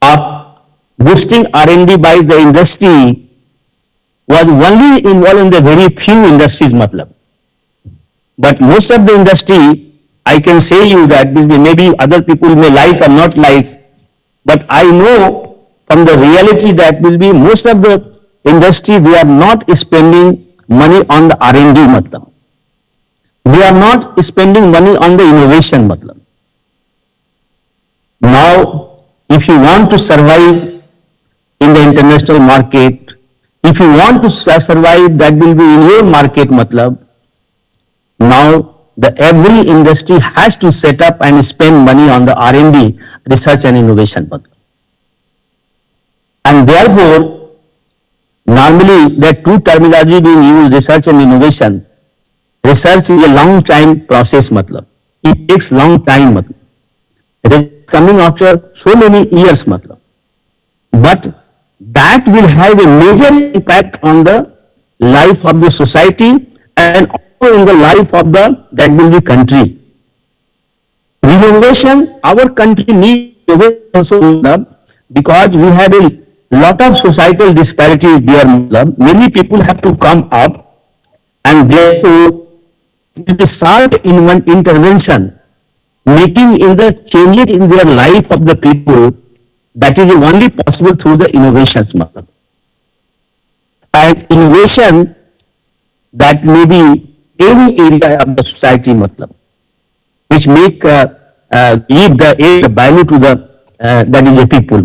of boosting R&D by the industry was only involved in the very few industries matlab. But most of the industry, I can say you that will be, maybe other people may like or not like, but I know from the reality that will be most of the industry, they are not spending money on the R&D matlab. They are not spending money on the innovation matlab. Now, if you want to survive in the international market, if you want to survive, that will be in your market matlab. Now, every industry has to set up and spend money on the R&D, research and innovation matlab. And therefore, normally there are two terminology being used, research and innovation. Research is a long time process matlab. It takes long time matlab. It is coming after so many years matlab. But that will have a major impact on the life of the society and also in the life of that will be country. Innovation, our country needs also because we have a lot of societal disparities there. Many people have to come up, and therefore it will be sharp in one intervention, making in the changes in their life of the people. That is only possible through the innovations. And innovation that may be any area of the society, which make give the value to the that is the people.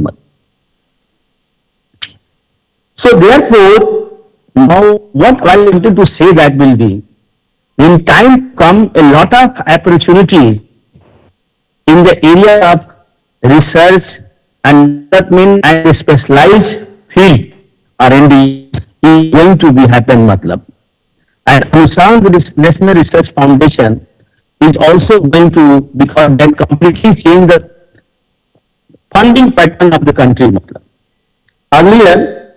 So therefore, now what I wanted to say that will be, in time come a lot of opportunities in the area of research and development and a specialized field R&D is going to be happen. And the National Research Foundation is also going to, because that completely change the funding pattern of the country. Earlier,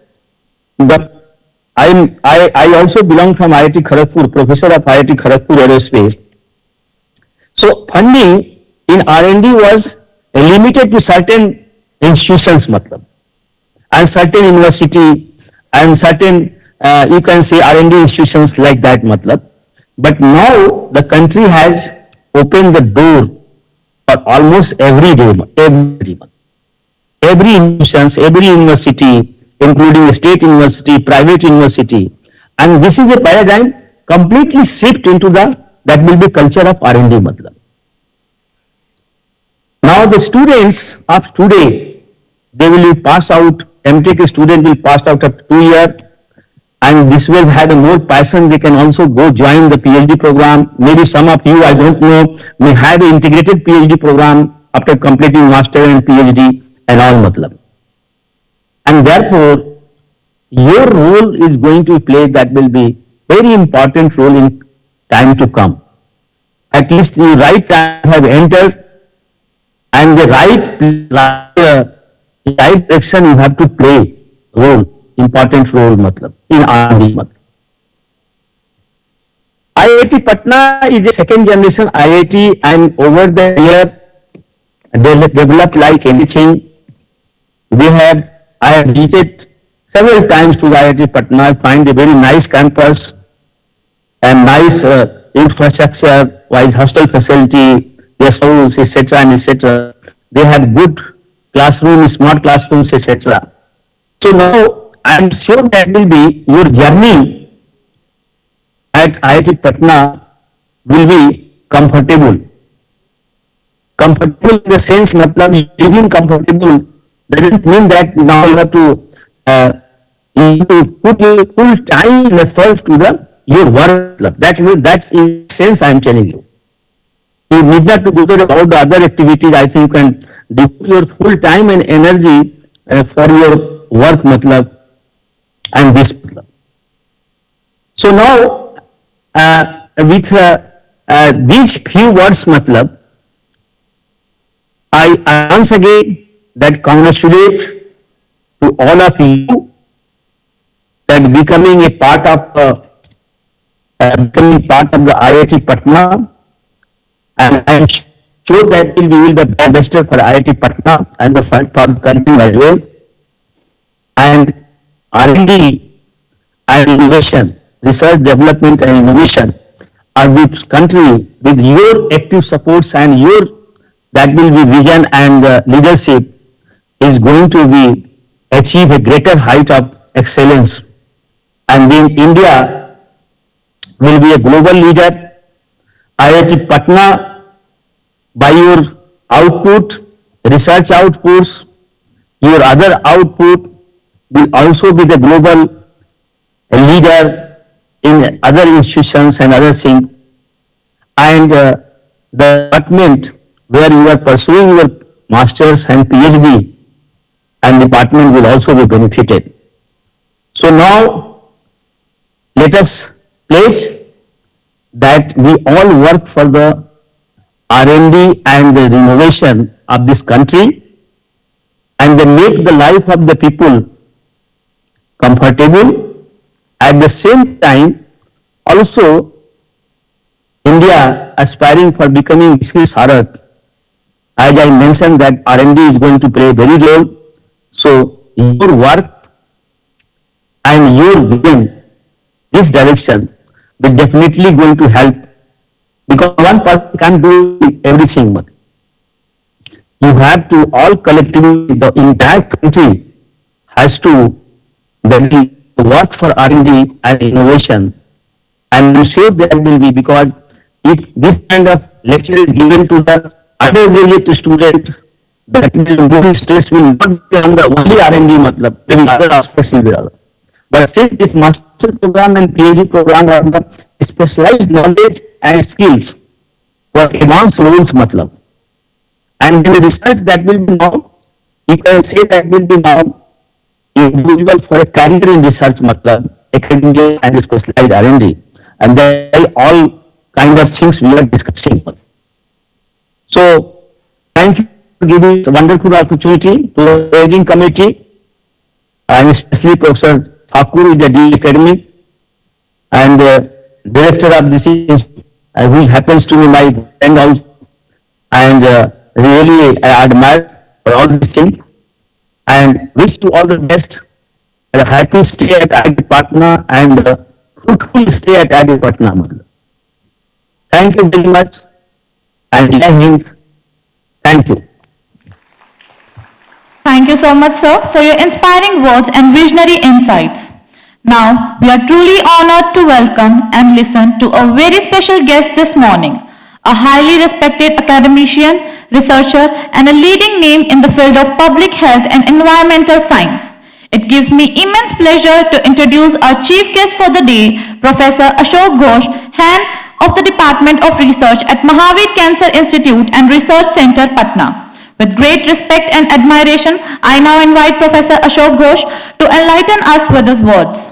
I also belong from IIT Kharagpur, professor of IIT Kharagpur Aerospace. So funding in R&D was limited to certain institutions, and certain university and certain you can say R&D institutions like that. But now the country has opened the door for almost every institutions, every university, including state university, private university, and this is a paradigm completely shift into that will be culture of R&D. Now the students of today, they will pass out, MTech student will pass out after 2 years, and this will have a more passion. They can also go join the PhD program. Maybe some of you, I don't know, may have an integrated PhD program after completing master and PhD and all. And therefore, your role is going to play that will be very important role in time to come. At least the right time have entered, and the right direction you have to play role, important role in R&D. IIT Patna is a second generation IIT, and over the year developed like anything. I have visited several times to the IIT Patna. I find a very nice campus and nice infrastructure, wise hostel facility, guest house, etc. and etc. They have good classrooms, smart classrooms, etc. So now I am sure that will be your journey at IIT Patna will be comfortable. Comfortable in the sense, living comfortable doesn't mean that now you have to put your full time and effort to your work. That in sense I am telling you. You need not to go through all the other activities. I think you can devote your full time and energy for your work, and this. So now, with these few words, I once again that congratulate to all of you that becoming a part of the IIT Patna. And I am sure that we will be the ambassador for IIT Patna and for the country as well. And R&D and innovation, research, development and innovation are with country with your active supports and your that will be vision and leadership is going to be achieve a greater height of excellence. And then India will be a global leader. IIT Patna, by your output, research outputs, your other output will also be the global leader in other institutions and other things. And the department where you are pursuing your masters and PhD and department will also be benefited. So now let us place that we all work for the R&D and the renovation of this country, and they make the life of the people comfortable. At the same time, also India aspiring for becoming Viksit Bharat. As I mentioned that R&D is going to play a very role, So your work and your vision, this direction will definitely going to help, because one person can't do everything. But you have to all collectively, the entire country has to that work for R&D and innovation. And I'm sure there will be, because if this kind of lecture is given to the undergraduate student, that will more stress will not be on the only R&D, matlab, maybe other aspects will be other. But since this master program and PhD program are the specialized knowledge and skills for advanced roles, matlab, and then the research that will be now, you can say that will be now individual for a career in research, matlab, academia and specialized R&D, and then all kind of things we are discussing. So thank you for giving this wonderful opportunity to the arranging committee, and especially Professor Thakur is the Dean Academic and Director of this institute, who happens to be my friend also, and really I admire for all these things, and wish to all the best, a happy stay at IIT Patna and fruitful stay at IIT Patna. Thank you very much, and Jai Hind. Thank you. Thank you so much, sir, for your inspiring words and visionary insights. Now, we are truly honored to welcome and listen to a very special guest this morning, a highly respected academician, researcher, and a leading name in the field of public health and environmental science. It gives me immense pleasure to introduce our chief guest for the day, Professor Ashok Ghosh, Head of the Department of Research at Mahavir Cancer Institute and Research Center, Patna. With great respect and admiration, I now invite Professor Ashok Ghosh to enlighten us with his words.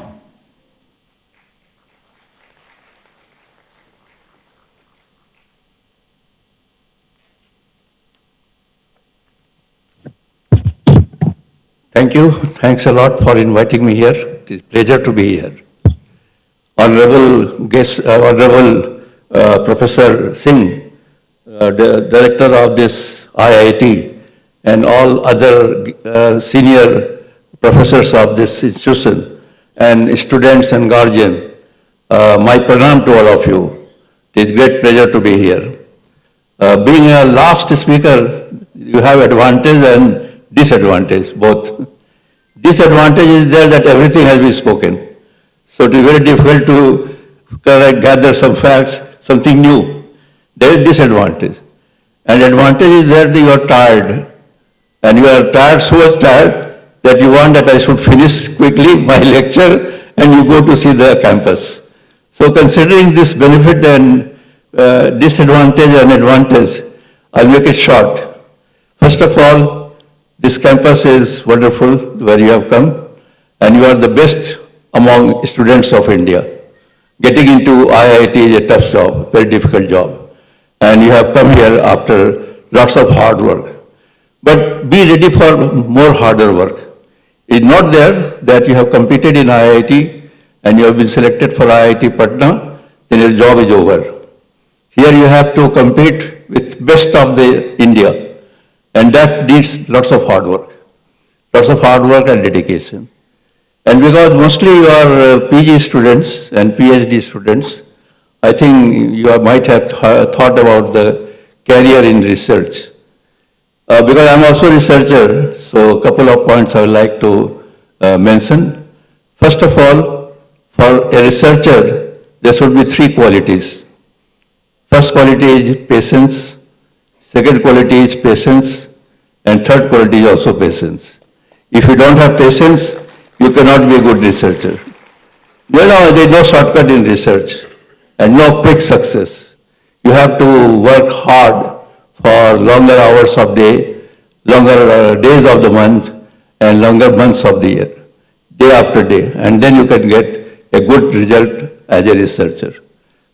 Thank you. Thanks a lot for inviting me here. It is a pleasure to be here. Honorable guest, Honorable Professor Singh, the Director of this IIT, and all other senior professors of this institution, and students and guardians, my pranam to all of you. It is a great pleasure to be here. Being a last speaker, you have advantage and disadvantage, both. Disadvantage is there that everything has been spoken. So it is very difficult to gather some facts, something new. There is disadvantage. And advantage is that you are tired. And you are tired, so much tired, that you want that I should finish quickly my lecture and you go to see the campus. So considering this benefit and disadvantage and advantage, I'll make it short. First of all, this campus is wonderful where you have come, and you are the best among students of India. Getting into IIT is a tough job, very difficult job. And you have come here after lots of hard work. But be ready for more harder work. It's not there that you have competed in IIT and you have been selected for IIT Patna, then your job is over. Here you have to compete with best of the India. And that needs lots of hard work and dedication. And because mostly you are PG students and PhD students, I think you might have thought about the career in research. Because I'm also a researcher, so a couple of points I would like to mention. First of all, for a researcher, there should be three qualities. First quality is patience, second quality is patience, and third quality is also patience. If you don't have patience, you cannot be a good researcher. There is no shortcut in research and no quick success. You have to work hard for longer hours of day, longer days of the month, and longer months of the year, day after day, and then you can get a good result as a researcher.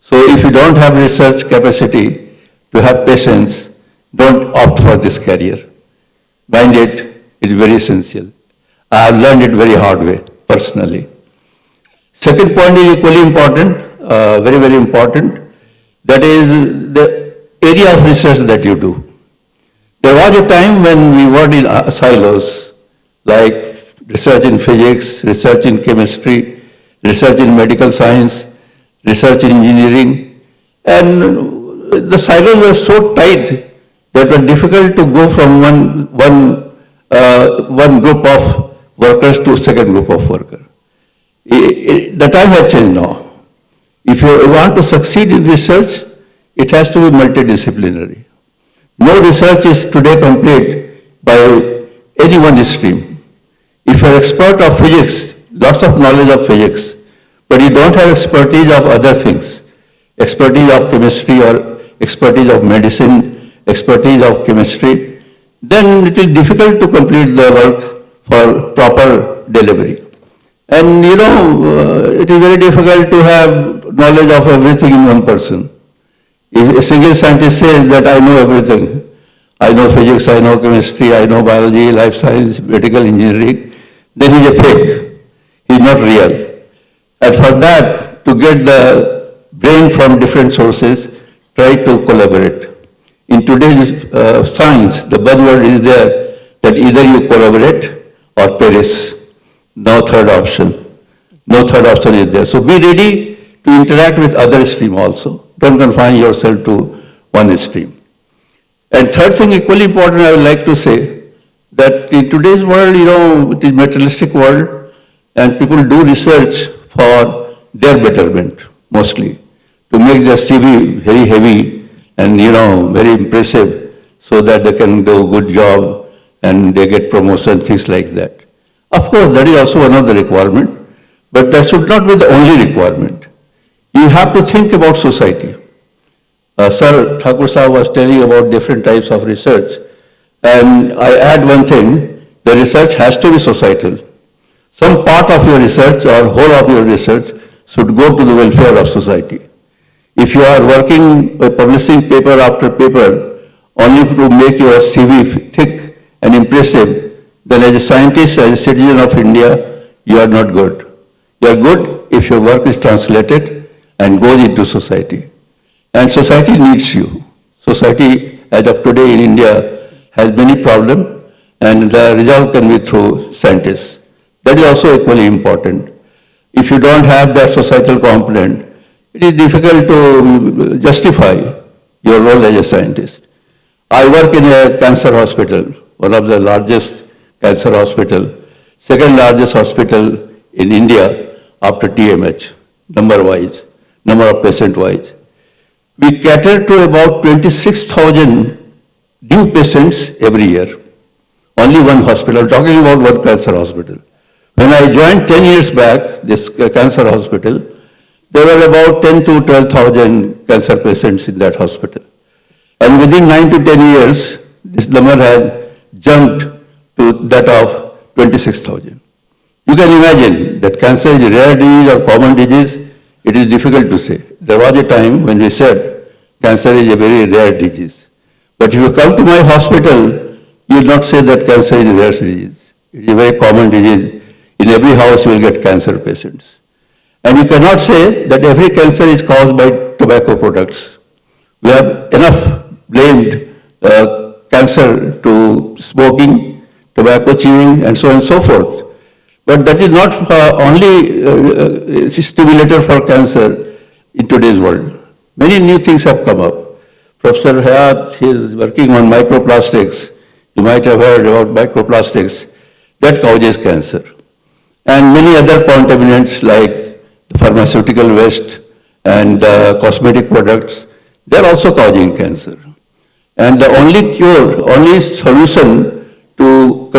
So if you don't have research capacity to have patience, don't opt for this career. Mind it, it's very essential. I have learned it very hard way, personally. Second point is equally important, very, very important. That is the area of research that you do. There was a time when we were in silos, like research in physics, research in chemistry, research in medical science, research in engineering. And the silos were so tight that it was difficult to go from one group of workers to second group of workers. The time has changed now. If you want to succeed in research, it has to be multidisciplinary. No research is today complete by any one stream. If you are expert of physics, lots of knowledge of physics, but you don't have expertise of other things, expertise of chemistry or expertise of medicine, expertise of chemistry, then it is difficult to complete the work for proper delivery. And it is very difficult to have knowledge of everything in one person. If a single scientist says that I know everything, I know physics, I know chemistry, I know biology, life science, medical engineering, then he is a fake. He is not real. And for that, to get the brain from different sources, try to collaborate. In today's science, the buzzword is there that either you collaborate or perish. No third option. No third option is there. So be ready to interact with other stream also. Don't confine yourself to one stream. And third thing, equally important, I would like to say that in today's world, it is materialistic world, and people do research for their betterment, mostly, to make their CV very heavy and, very impressive, so that they can do a good job and they get promotion, things like that. Of course, that is also one of the requirements, but that should not be the only requirement. You have to think about society. Sir Thakur Sahab was telling about different types of research, and I add one thing, the research has to be societal. Some part of your research or whole of your research should go to the welfare of society. If you are working, publishing paper after paper, only to make your CV thick and impressive, then as a scientist, as a citizen of India, you are not good. You are good if your work is translated and goes into society. And society needs you. Society, as of today in India, has many problems, and the result can be through scientists. That is also equally important. If you don't have that societal component, it is difficult to justify your role as a scientist. I work in a cancer hospital, one of the largest cancer hospital, second largest hospital in India after TMH, number-wise, number of patient-wise. We cater to about 26,000 new patients every year. Only one hospital, talking about one cancer hospital. When I joined 10 years back, this cancer hospital, there were about 10 to 12,000 cancer patients in that hospital. And within 9 to 10 years, this number has jumped to that of 26,000. You can imagine that cancer is a rare disease or common disease. It is difficult to say. There was a time when we said cancer is a very rare disease. But if you come to my hospital, you will not say that cancer is a rare disease. It is a very common disease. In every house you will get cancer patients. And you cannot say that every cancer is caused by tobacco products. We have enough blamed cancer to smoking, tobacco chewing, and so on and so forth. But that is not only stimulator for cancer in today's world. Many new things have come up. Professor Hayat, he is working on microplastics. You might have heard about microplastics. That causes cancer. And many other contaminants like pharmaceutical waste and cosmetic products, they are also causing cancer. And the only cure, only solution to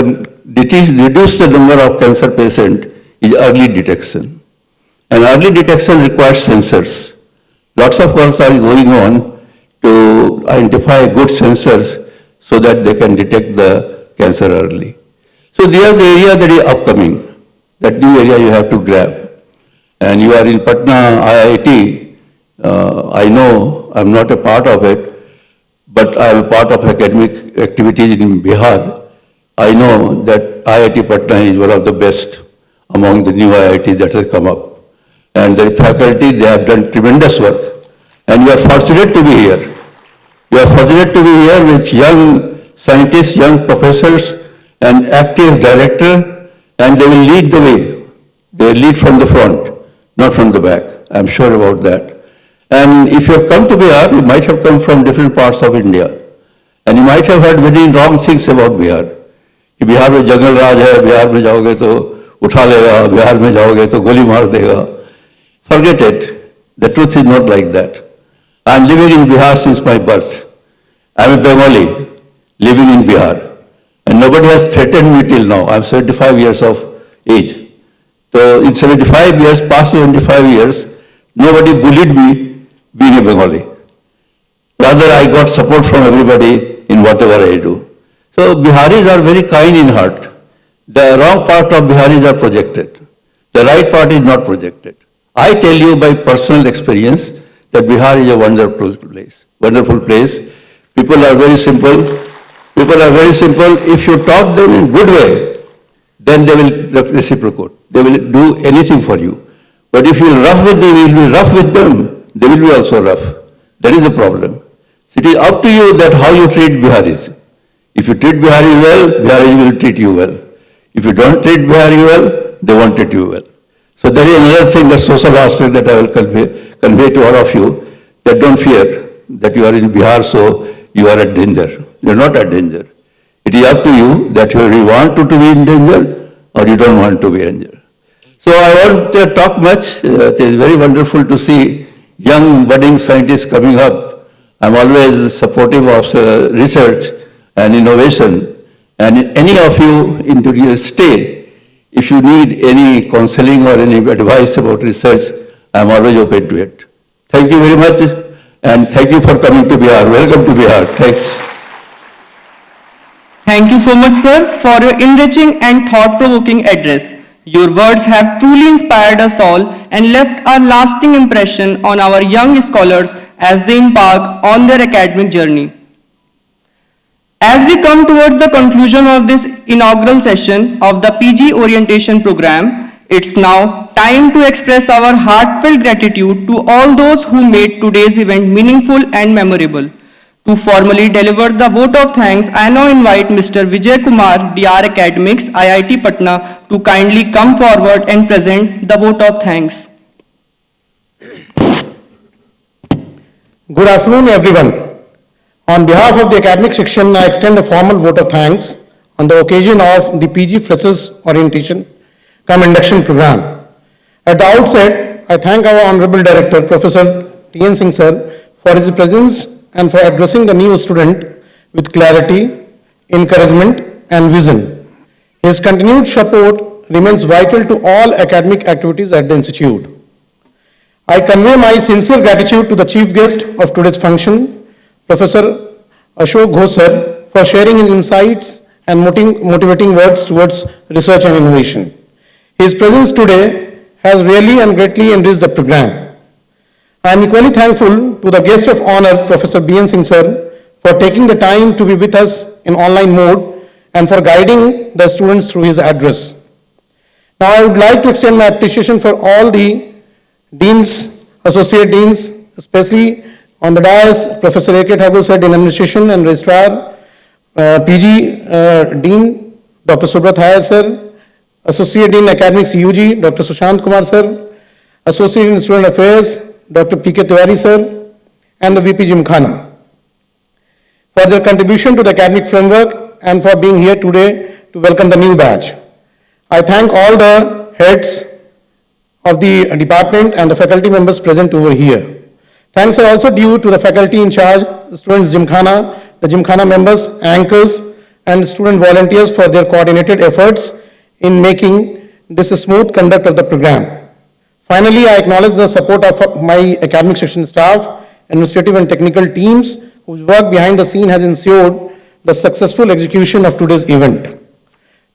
reduce the number of cancer patients is early detection. And early detection requires sensors. Lots of works are going on to identify good sensors so that they can detect the cancer early. So they are the area that is upcoming. That new area you have to grab. And you are in Patna, IIT. I know I'm not a part of it, but I am a part of academic activities in Bihar. I know that IIT Patna is one of the best among the new IITs that have come up. And the faculty, they have done tremendous work. And you are fortunate to be here. You are fortunate to be here with young scientists, young professors, an active director, and they will lead the way. They will lead from the front, not from the back. I'm sure about that. And if you have come to Bihar, you might have come from different parts of India. And you might have heard very wrong things about Bihar. कि बिहार में जंगल राज है, बिहार में जाओगे तो उठा लेगा, बिहार में जाओगे तो गोली मार देगा. Forget it. The truth is not like that. I am living in Bihar since my birth. I am a Bengali living in Bihar. And nobody has threatened me till now. I am 75 years of age. So in 75 years, past 75 years, nobody bullied me being a Bengali. Rather, I got support from everybody in whatever I do. So Biharis are very kind in heart. The wrong part of Biharis are projected. The right part is not projected. I tell you by personal experience that Bihar is a wonderful place. Wonderful place. People are very simple. People are very simple. If you talk them in good way, then they will reciprocate. They will do anything for you. But if you are rough with them, you will be rough with them, they will be also rough. That is the problem. So it is up to you that how you treat Biharis. If you treat Biharis well, Biharis will treat you well. If you don't treat Bihari well, they won't treat you well. So there is another thing, the social aspect that I will convey to all of you, that don't fear that you are in Bihar, so you are at danger. You are not at danger. It is up to you that you want to be in danger or you don't want to be in danger. So I won't talk much. It is very wonderful to see young budding scientists coming up. I'm always supportive of research and innovation. And any of you into your stay, if you need any counseling or any advice about research, I'm always open to it. Thank you very much, and thank you for coming to Bihar. Welcome to Bihar. Thanks. Thank you so much, sir, for your enriching and thought-provoking address. Your words have truly inspired us all and left a lasting impression on our young scholars as they embark on their academic journey. As we come towards the conclusion of this inaugural session of the PG orientation program, it's now time to express our heartfelt gratitude to all those who made today's event meaningful and memorable. To formally deliver the vote of thanks, I now invite Mr. Vijay Kumar, DR Academics, IIT Patna, to kindly come forward and present the vote of thanks. Good afternoon, everyone. On behalf of the academic section, I extend a formal vote of thanks on the occasion of the PG Freshers Orientation cum Induction Program. At the outset, I thank our Honorable Director, Professor T.N. Singh Sir, for his presence and for addressing the new student with clarity, encouragement, and vision. His continued support remains vital to all academic activities at the Institute. I convey my sincere gratitude to the chief guest of today's function, Professor Ashok Ghosh Sir, for sharing his insights and motivating words towards research and innovation. His presence today has really and greatly enriched the program. I am equally thankful to the guest of honor, Professor B.N. Singh Sir, for taking the time to be with us in online mode and for guiding the students through his address. Now I would like to extend my appreciation for all the deans, associate deans, especially on the dais, Professor A.K. Thakur Sir, Dean Administration and Registrar, PG Dean, Dr. Subrat Hayar Sir, Associate Dean Academics UG, Dr. Sushant Kumar Sir, Associate Dean Student Affairs, Dr. P.K. Tiwari Sir, and the VP Gymkhana, for their contribution to the academic framework and for being here today to welcome the new batch. I thank all the heads of the department and the faculty members present over here. Thanks are also due to the faculty in charge, the students Gymkhana, the Gymkhana members, anchors, and student volunteers for their coordinated efforts in making this a smooth conduct of the program. Finally, I acknowledge the support of my academic section staff, administrative and technical teams whose work behind the scene has ensured the successful execution of today's event.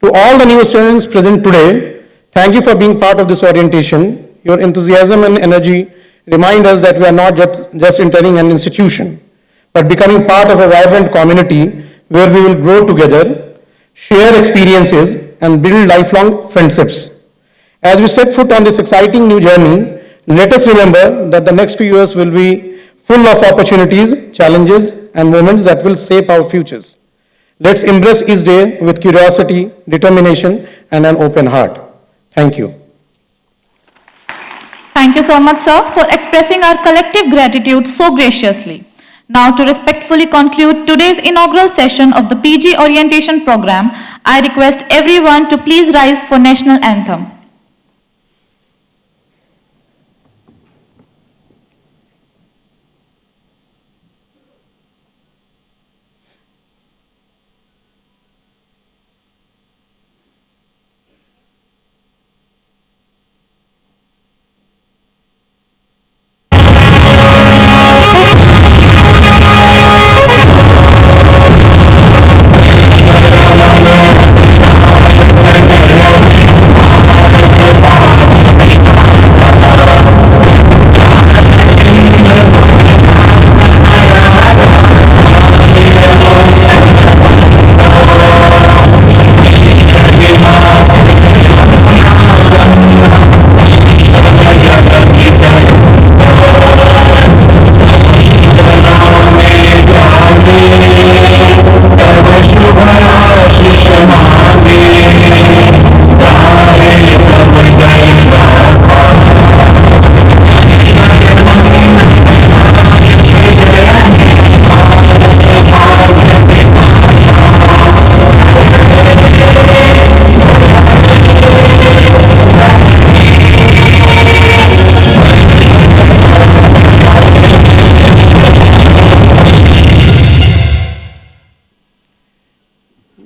To all the new students present today, thank you for being part of this orientation. Your enthusiasm and energy remind us that we are not just entering an institution, but becoming part of a vibrant community where we will grow together, share experiences, and build lifelong friendships. As we set foot on this exciting new journey, let us remember that the next few years will be full of opportunities, challenges, and moments that will shape our futures. Let's embrace each day with curiosity, determination, and an open heart. Thank you. Thank you so much, sir, for expressing our collective gratitude so graciously. Now, to respectfully conclude today's inaugural session of the PG Orientation Program, I request everyone to please rise for National Anthem.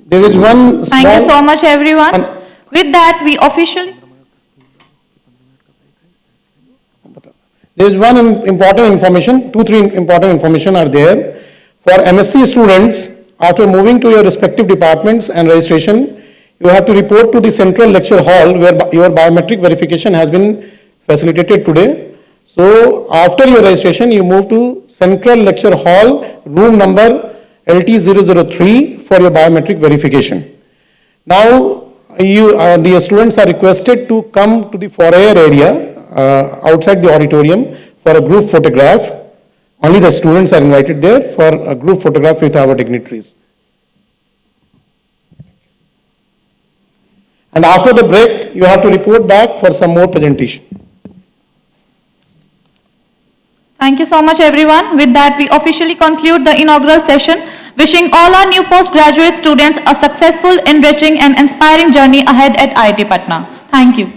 There is one Thank you so small, much, everyone. With that, we officially... there is one important information, three important information are there. For MSc students, after moving to your respective departments and registration, you have to report to the central lecture hall where your biometric verification has been facilitated today. So after your registration, you move to central lecture hall, room number LT003 for your biometric verification. Now, the students are requested to come to the foyer area outside the auditorium for a group photograph. Only the students are invited there for a group photograph with our dignitaries. And after the break, you have to report back for some more presentation. Thank you so much, everyone. With that, we officially conclude the inaugural session, wishing all our new postgraduate students a successful, enriching, and inspiring journey ahead at IIT Patna. Thank you.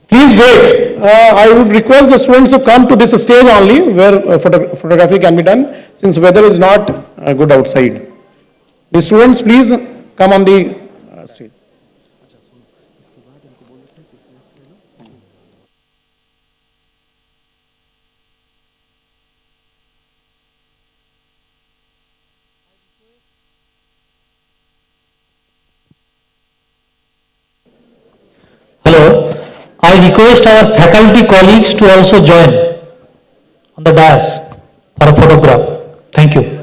Please wait. I would request the students to come to this stage only where photography can be done since weather is not good outside. The students, please come on the stage. Hello. I request our faculty colleagues to also join on the dais for a photograph. Thank you.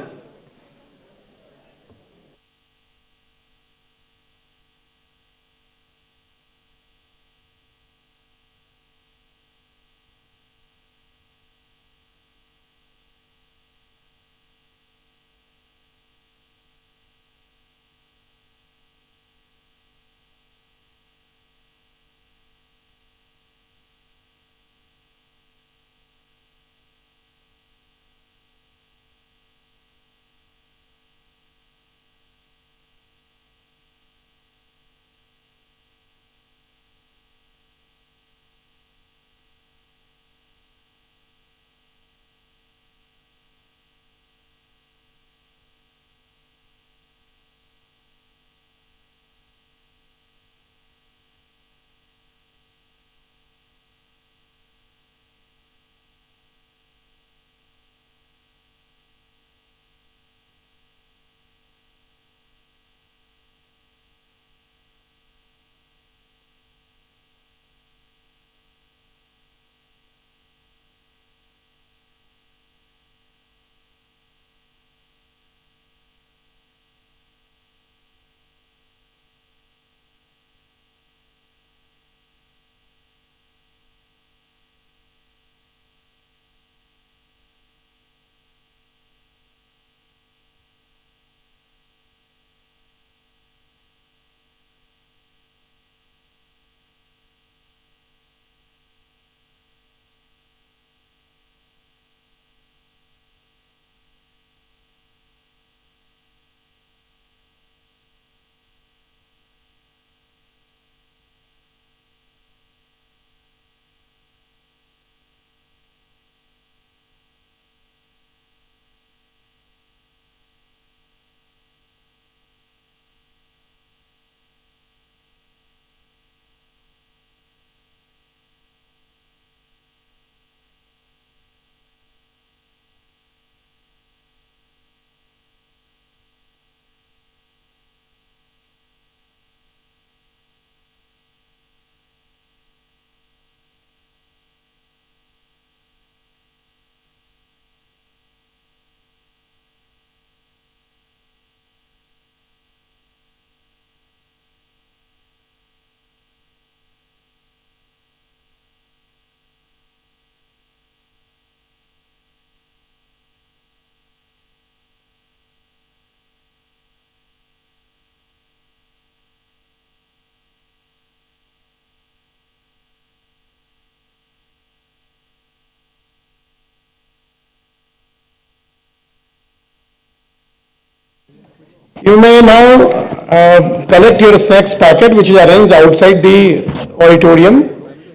You may now collect your snacks packet, which is arranged outside the auditorium.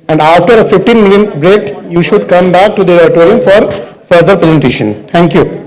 And after a 15-minute break, you should come back to the auditorium for further presentation. Thank you.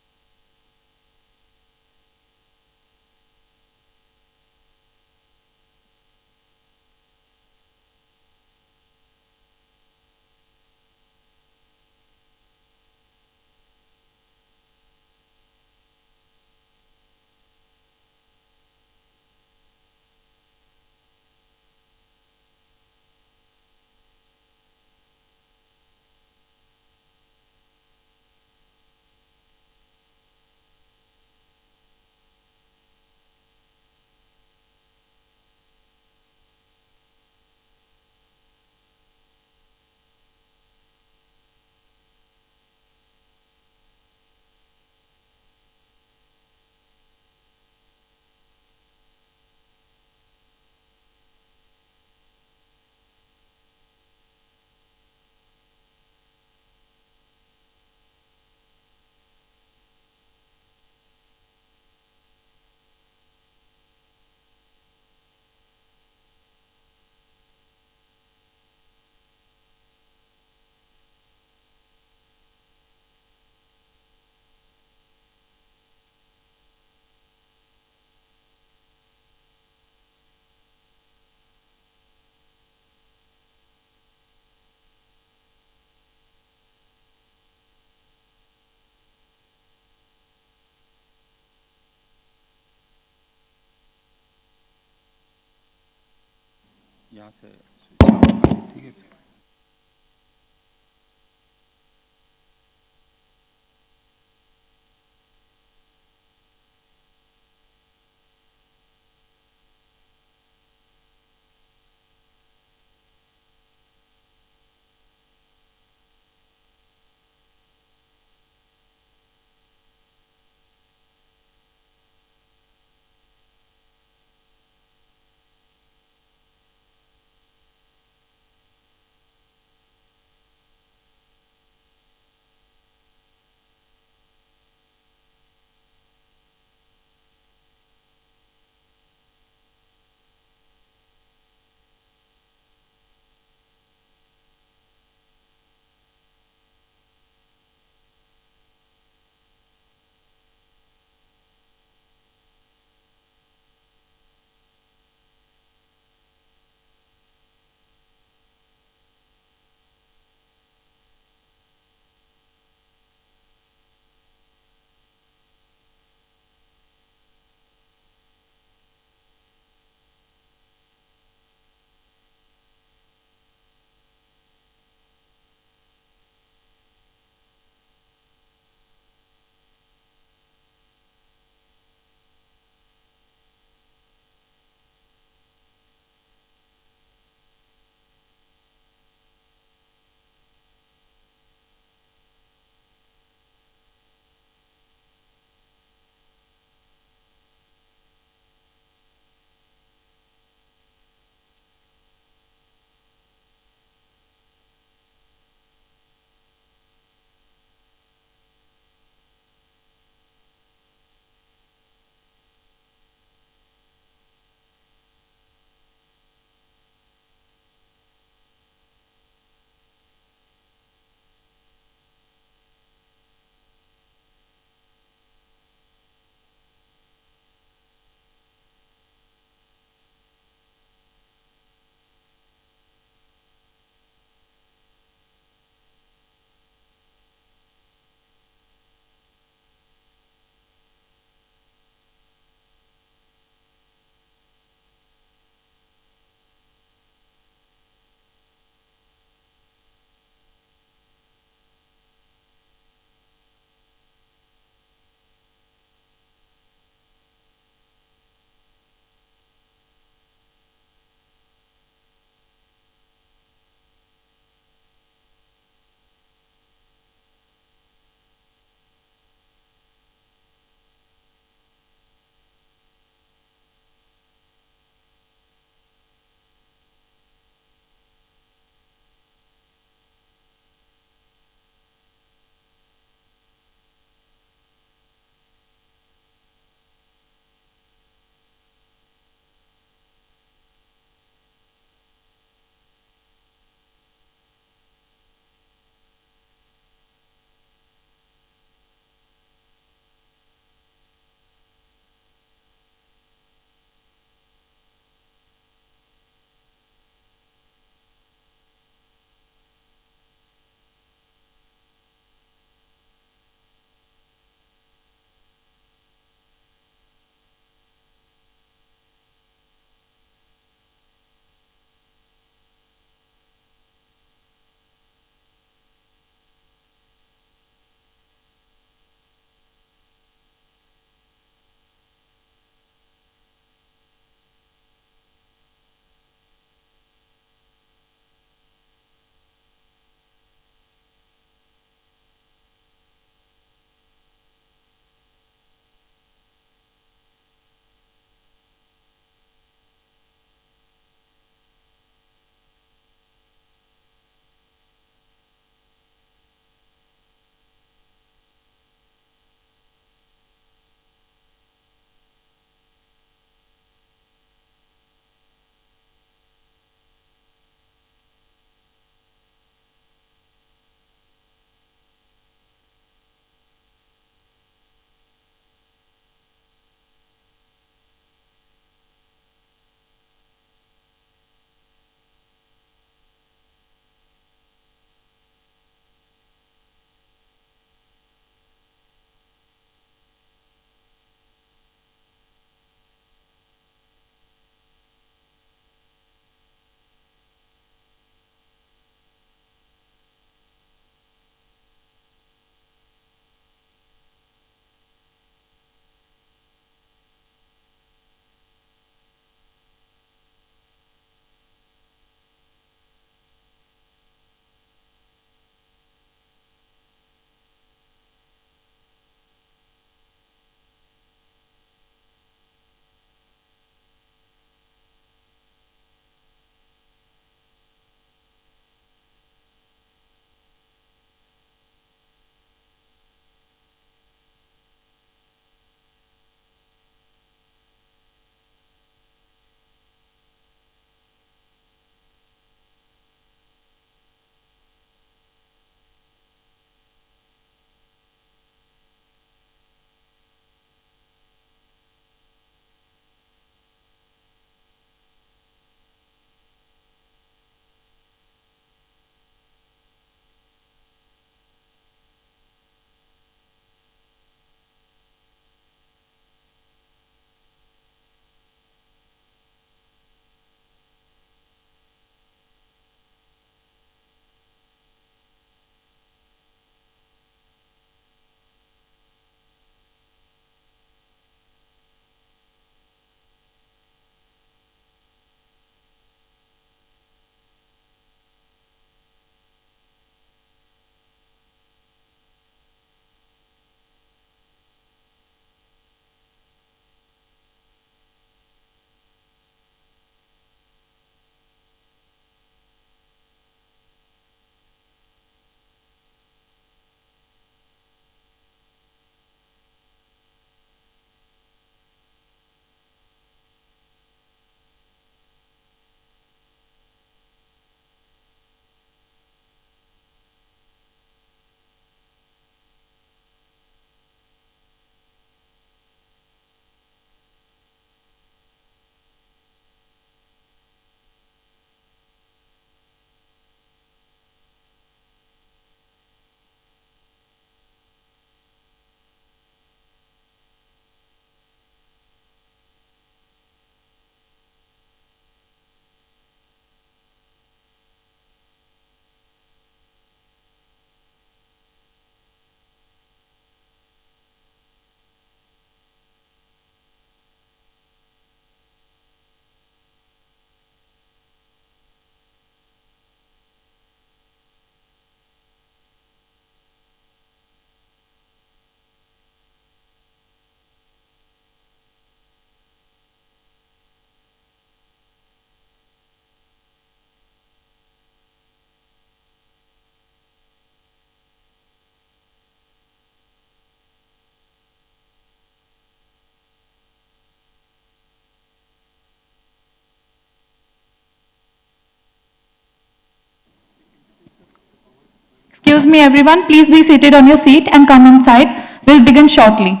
Excuse me everyone, please be seated on your seat and come inside. We'll begin shortly.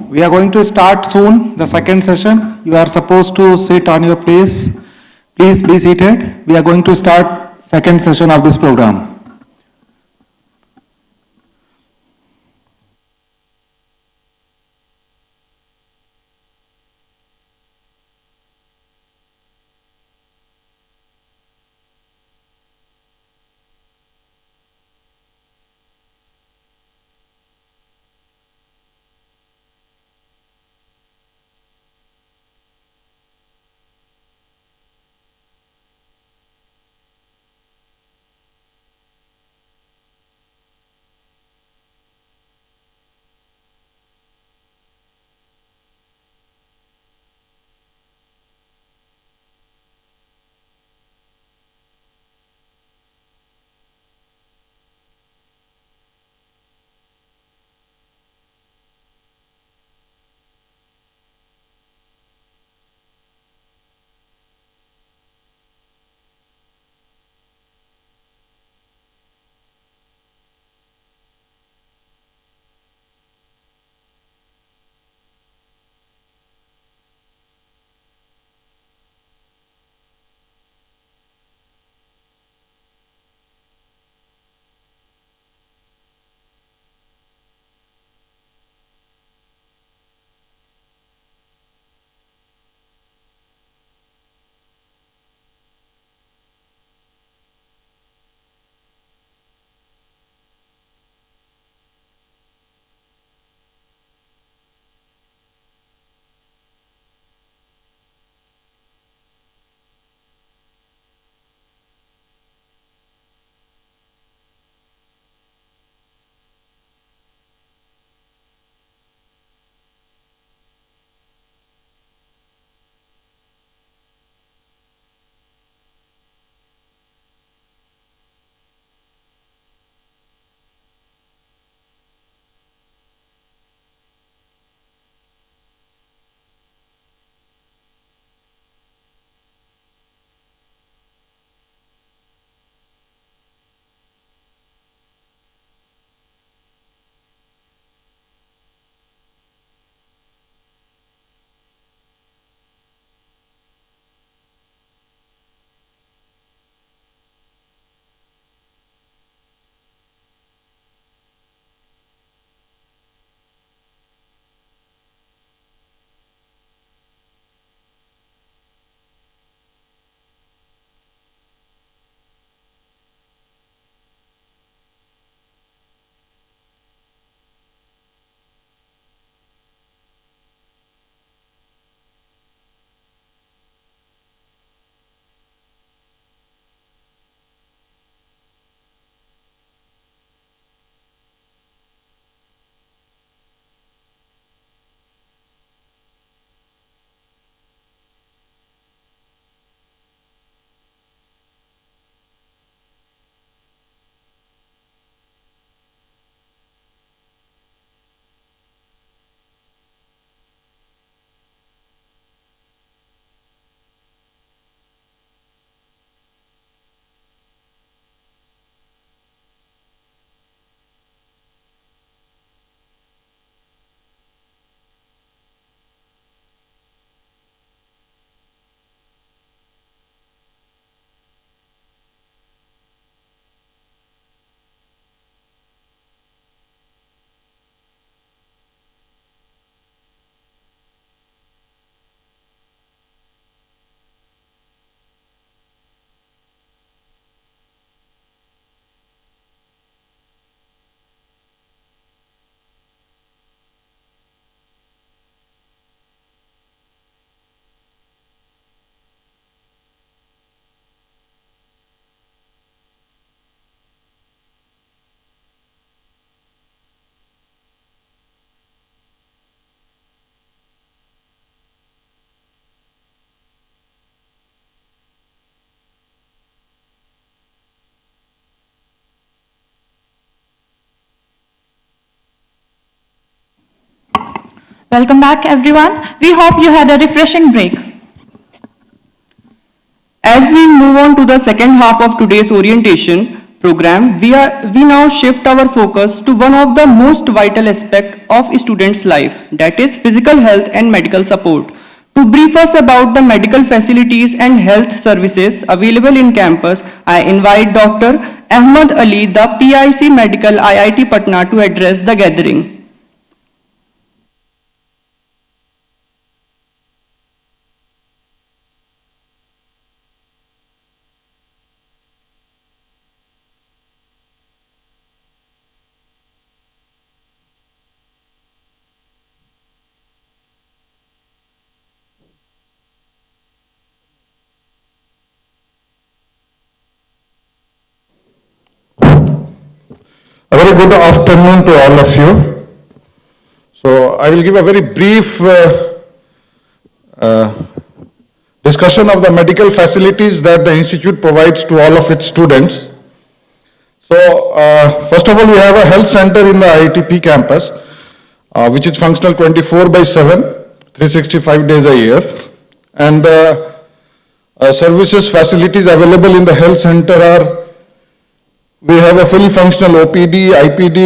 We are going to start soon the second session. You are supposed to sit on your place. Please be seated. We are going to start second session of this program. Welcome back, everyone. We hope you had a refreshing break. As we move on to the second half of today's orientation program, we now shift our focus to one of the most vital aspects of a student's life, that is physical health and medical support. To brief us about the medical facilities and health services available in campus, I invite Dr. Ahmad Ali, the PIC Medical IIT Patna, to address the gathering. A very good afternoon to all of you. So I will give a very brief discussion of the medical facilities that the institute provides to all of its students. So first of all, we have a health center in the IITP campus, which is functional 24/7, 365 days a year. And services facilities available in the health center are, we have a fully functional OPD, IPD,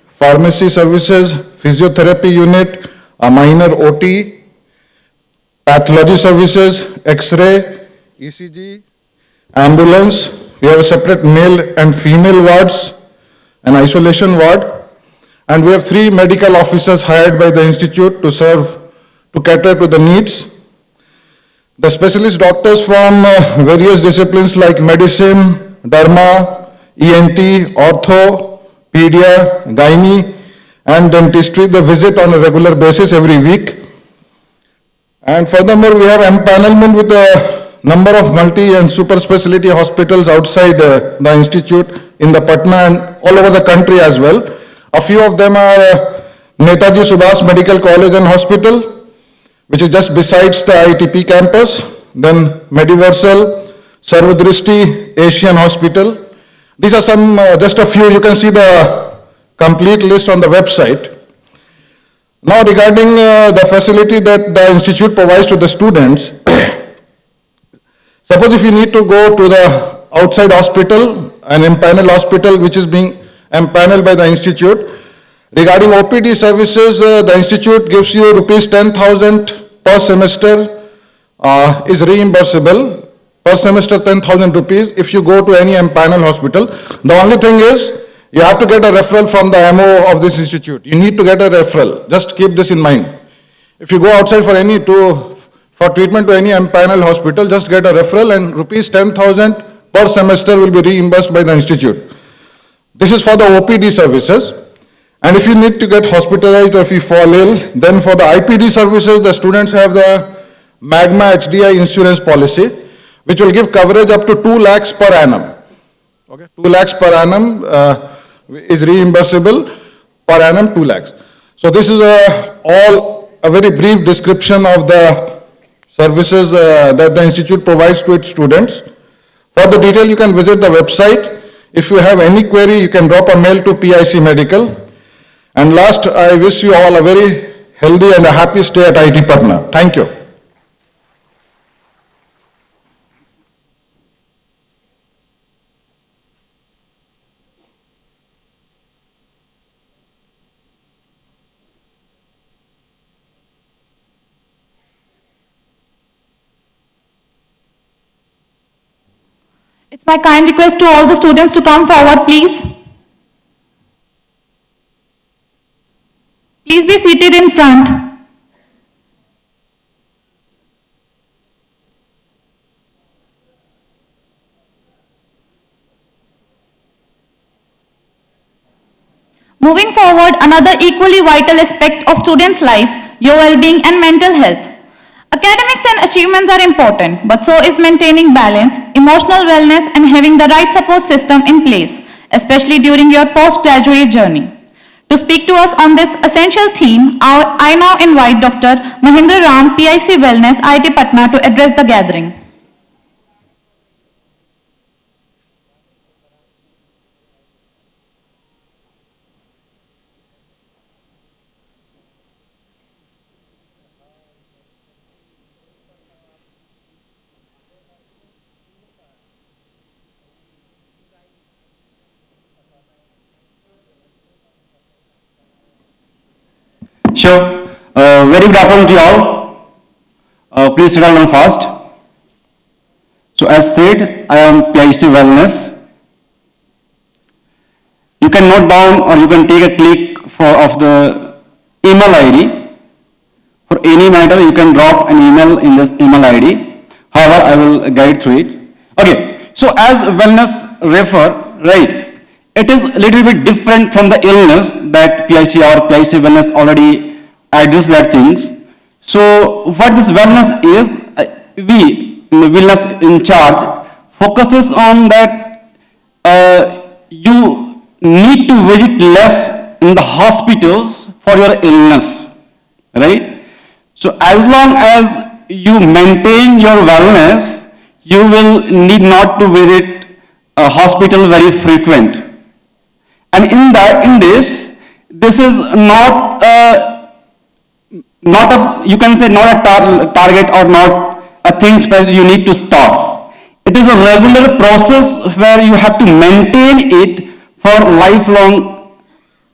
pharmacy services, physiotherapy unit, a minor OT, pathology services, X-ray, ECG, ambulance. We have a separate male and female wards, an isolation ward, and we have 3 medical officers hired by the institute to cater to the needs. The specialist doctors from various disciplines like medicine, derma, ENT, ortho, pedia, gynae, and dentistry, they visit on a regular basis every week. And furthermore, we have empanelment with a number of multi and super specialty hospitals outside the institute in the Patna and all over the country as well. A few of them are Netaji Subhas Medical College and Hospital, which is just besides the IITP campus. Then Mediversal, Sarvadrishti Asian Hospital. These are some, just a few. You can see the complete list on the website. Now regarding the facility that the institute provides to the students, suppose if you need to go to the outside hospital, an empaneled hospital which is being empaneled by the institute, regarding OPD services, the institute gives you rupees 10,000 per semester, is reimbursable. Per semester 10,000 rupees if you go to any empaneled hospital. The only thing is, you have to get a referral from the MO of this institute. You need to get a referral. Just keep this in mind. If you go outside for treatment to any empaneled hospital, just get a referral and rupees 10,000 per semester will be reimbursed by the institute. This is for the OPD services. And if you need to get hospitalized or if you fall ill, then for the IPD services, the students have the Magma HDI insurance policy, which will give coverage up to 2 lakhs per annum. Okay, 2 lakhs per annum is reimbursable, per annum 2 lakhs. So this is all a very brief description of the services that the institute provides to its students. For the detail, you can visit the website. If you have any query, you can drop a mail to PIC Medical. And last, I wish you all a very healthy and a happy stay at IIT Patna. Thank you. It's my kind request to all the students to come forward, please. Please be seated in front. Moving forward, another equally vital aspect of students' life, your well-being and mental health. Academics and achievements are important, but so is maintaining balance, emotional wellness, and having the right support system in place, especially during your postgraduate journey. To speak to us on this essential theme, I now invite Dr. Mahendra Ram, PIC Wellness, IIT Patna, to address the gathering. Sure. Very good afternoon to you all. Please sit down fast. So as said, I am PhD Wellness. You can note down or you can take a click of the email ID. For any matter, you can drop an email in this email ID. However, I will guide through it. Okay, so as wellness refer, right, it is a little bit different from the illness that PhD or PhD wellness already address that things. So what this wellness is, we, wellness in charge, focuses on that you need to visit less in the hospitals for your illness, right? So as long as you maintain your wellness, you will need not to visit a hospital very frequent. And in this is not you can say not a target or not a thing where you need to stop. It is a regular process where you have to maintain it for lifelong,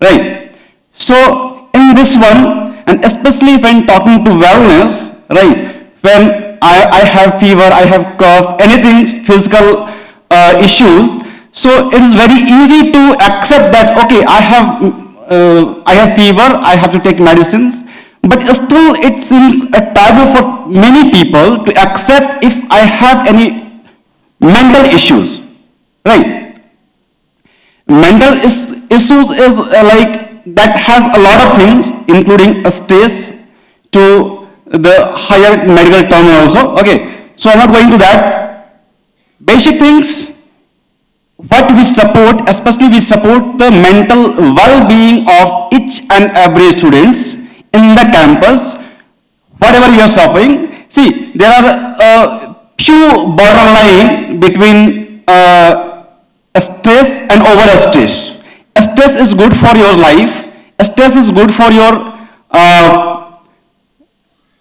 right? So in this one, and especially when talking to wellness, right, when I have fever, I have cough, anything physical issues, so it is very easy to accept that, okay, I have fever, I have to take medicines, but still it seems a taboo for many people to accept if I have any mental issues, right? Mental issues is like that has a lot of things, including a stress to the higher medical term also. Okay, so I'm not going to that. Basic things, what we support, especially we support the mental well-being of each and every students in the campus, whatever you are suffering. See, there are a few borderline between stress and over-stress. Stress is good for your life. Stress is good for your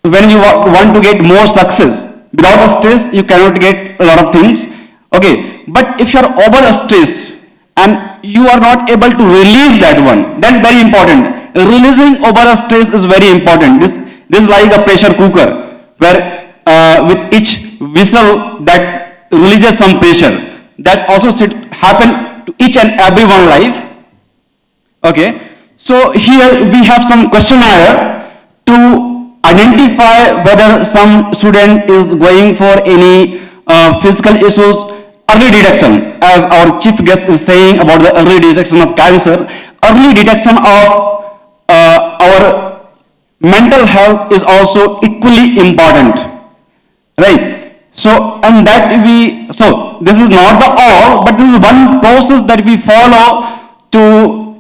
when you want to get more success. Without stress, you cannot get a lot of things. Okay, but if you are over-stressed and you are not able to release that one, that's very important. Releasing over-stress is very important. This is like a pressure cooker where with each whistle that releases some pressure. That also should happen to each and every one life. Okay, so here we have some questionnaire to identify whether some student is going for any physical issues. Early detection, as our chief guest is saying about the early detection of cancer, early detection of our mental health is also equally important, right? So, and that so this is not the all, but this is one process that we follow to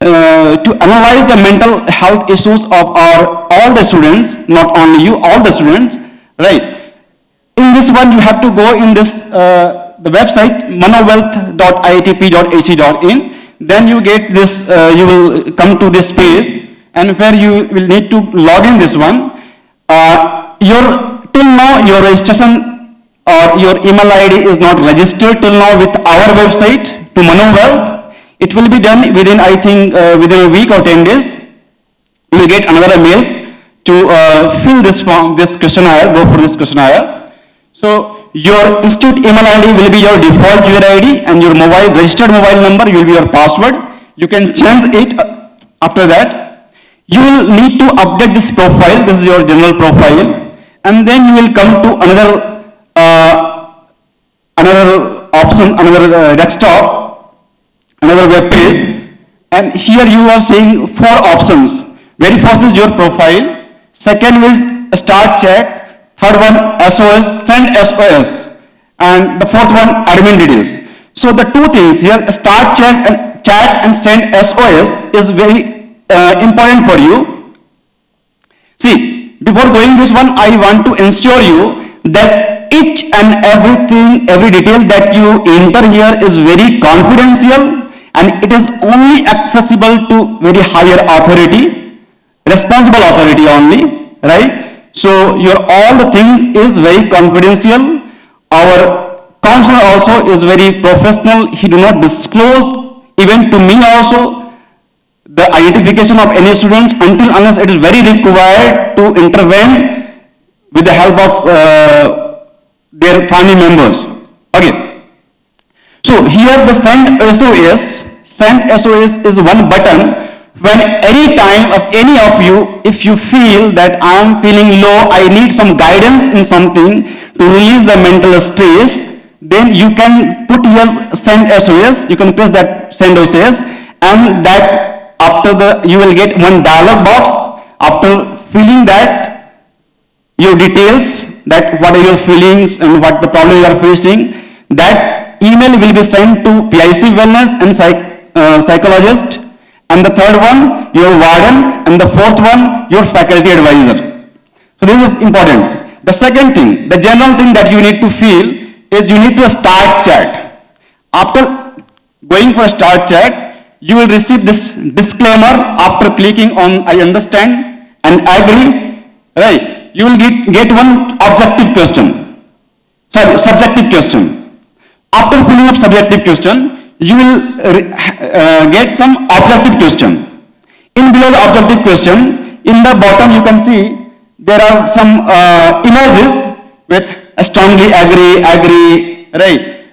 analyze the mental health issues of all the students, not only you, all the students, right? In this one, you have to go in this the website manowealth.iitp.ac.in. Then you get this. You will come to this page, and where you will need to log in this one. Till now your registration or your email ID is not registered till now with our website to ManoWealth. It will be done within, I think, within a week or 10 days. You will get another mail to fill this form, this questionnaire, go for this questionnaire. So your institute email ID will be your default user ID, and your registered mobile number will be your password. You can change it after that. You will need to update this profile. This is your general profile, and then you will come to another option, another desktop, another web page, and here you are seeing 4 options. Very first is your profile. Second is start chat. Third one, SOS, send SOS. And the fourth one, admin details. So the two things here, start chat and send SOS is very important for you. See, before going this one, I want to ensure you that each and everything, every detail that you enter here is very confidential, and it is only accessible to very higher authority, responsible authority only, right? So all the things is very confidential. Our counselor also is very professional. He do not disclose even to me also the identification of any students until unless it is very required to intervene with the help of their family members. Okay. So here the send SOS is one button when any time of any of you, if you feel that I am feeling low, I need some guidance in something to release the mental stress, then you can put your send SOS, you can press that send SOS, and that after you will get one dialog box. After filling that, your details, that what are your feelings and what the problem you are facing, that email will be sent to PIC wellness and psychologist, and the third one your warden, and the fourth one your faculty advisor. So this is important. The second thing, the general thing that you need to feel is you need to start chat. After going for start chat, you will receive this disclaimer after clicking on I understand and agree, right? You will get one objective question, sorry, subjective question. After filling up subjective question, you will get some objective question. In below the objective question, in the bottom you can see there are some images with strongly agree, right?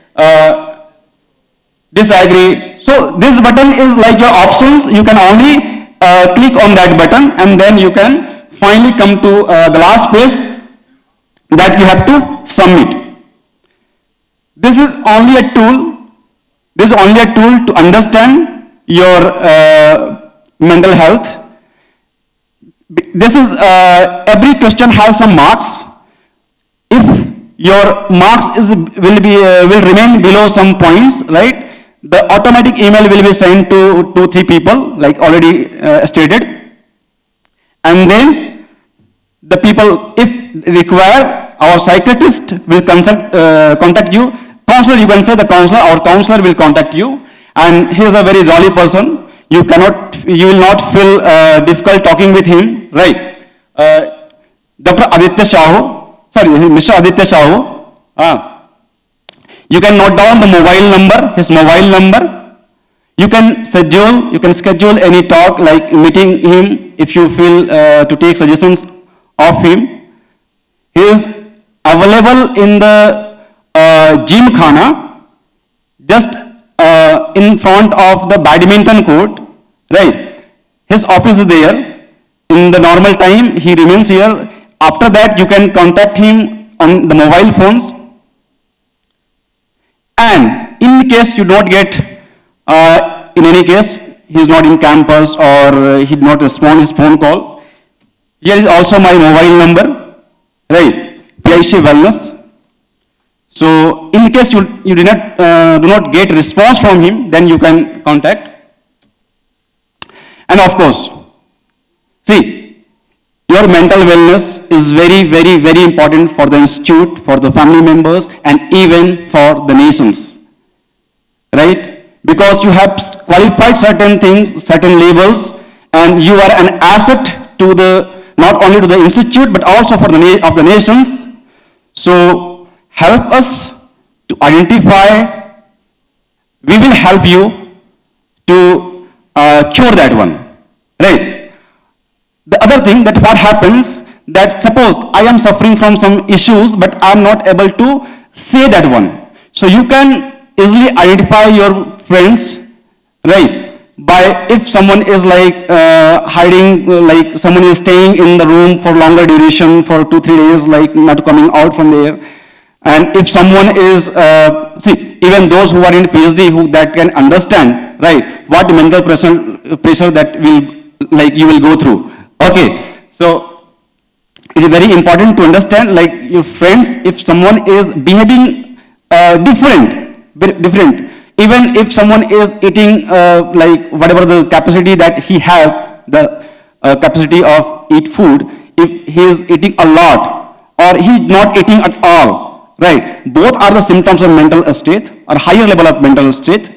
Disagree. So this button is like your options. You can only click on that button, and then you can finally come to the last page that you have to submit. This is only a tool. This is only a tool to understand your mental health. This is every question has some marks. If your marks will remain below some points, right? The automatic email will be sent to 2-3 people, like already stated, and then the people, if require, our psychiatrist will contact you. Counselor, you can say the counselor, our counselor will contact you, and he is a very jolly person. You will not feel difficult talking with him, right? Dr. Aditya Shahu, sorry, Mr. Aditya Shahu, you can note down the mobile number, his mobile number. You can schedule any talk, like meeting him if you feel to take suggestions of him. He is available in the gym khana, just in front of the badminton court, right? His office is there. In the normal time, he remains here. After that, you can contact him on the mobile phones. And in case you don't get, in any case, he is not in campus or he did not respond his phone call, here is also my mobile number, right? PIC Wellness. So in case you do not get response from him, then you can contact. And of course, see, your mental wellness is very, very, very important for the institute, for the family members, and even for the nations, right? Because you have qualified certain things, certain labels, and you are an asset to not only to the institute, but also for the nations. So help us to identify. We will help you to cure that one, right? The other thing, that what happens, that suppose I am suffering from some issues, but I am not able to say that one. So you can easily identify your friends, right? By if someone is like hiding, like someone is staying in the room for longer duration, for 2-3 days, like not coming out from there. And if someone is, see, even those who are in PhD who that can understand, right, what mental pressure that you will go through. Okay, so it is very important to understand, like your friends, if someone is behaving different, even if someone is eating like whatever the capacity that he has, the capacity of eat food, if he is eating a lot or he is not eating at all, right, both are the symptoms of mental state or higher level of mental state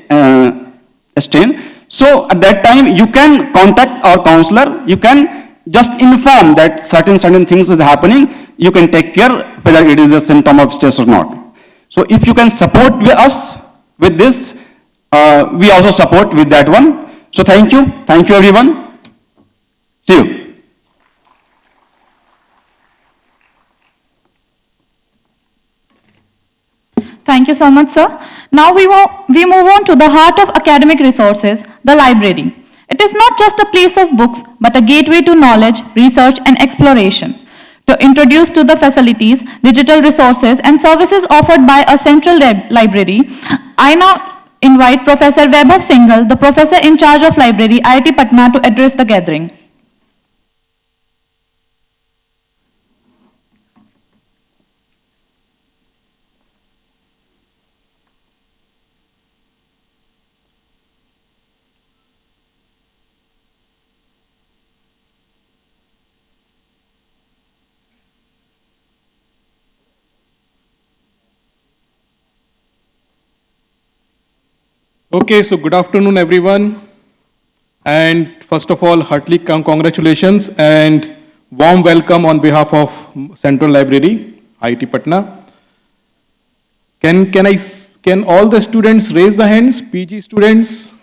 strain. So at that time you can contact our counselor, you can just inform that certain things is happening, you can take care whether it is a symptom of stress or not. So if you can support us with this, we also support with that one. So thank you everyone. See you. Thank you so much, sir. Now we move on to the heart of academic resources, the library. It is not just a place of books, but a gateway to knowledge, research, and exploration. To introduce to the facilities, digital resources, and services offered by a central library, I now invite Professor Vaibhav Singhal, the professor in charge of library, IIT Patna, to address the gathering. Okay, so good afternoon, everyone. And first of all, heartily congratulations and warm welcome on behalf of Central Library, IIT Patna. Can all the students raise the hands? PG students?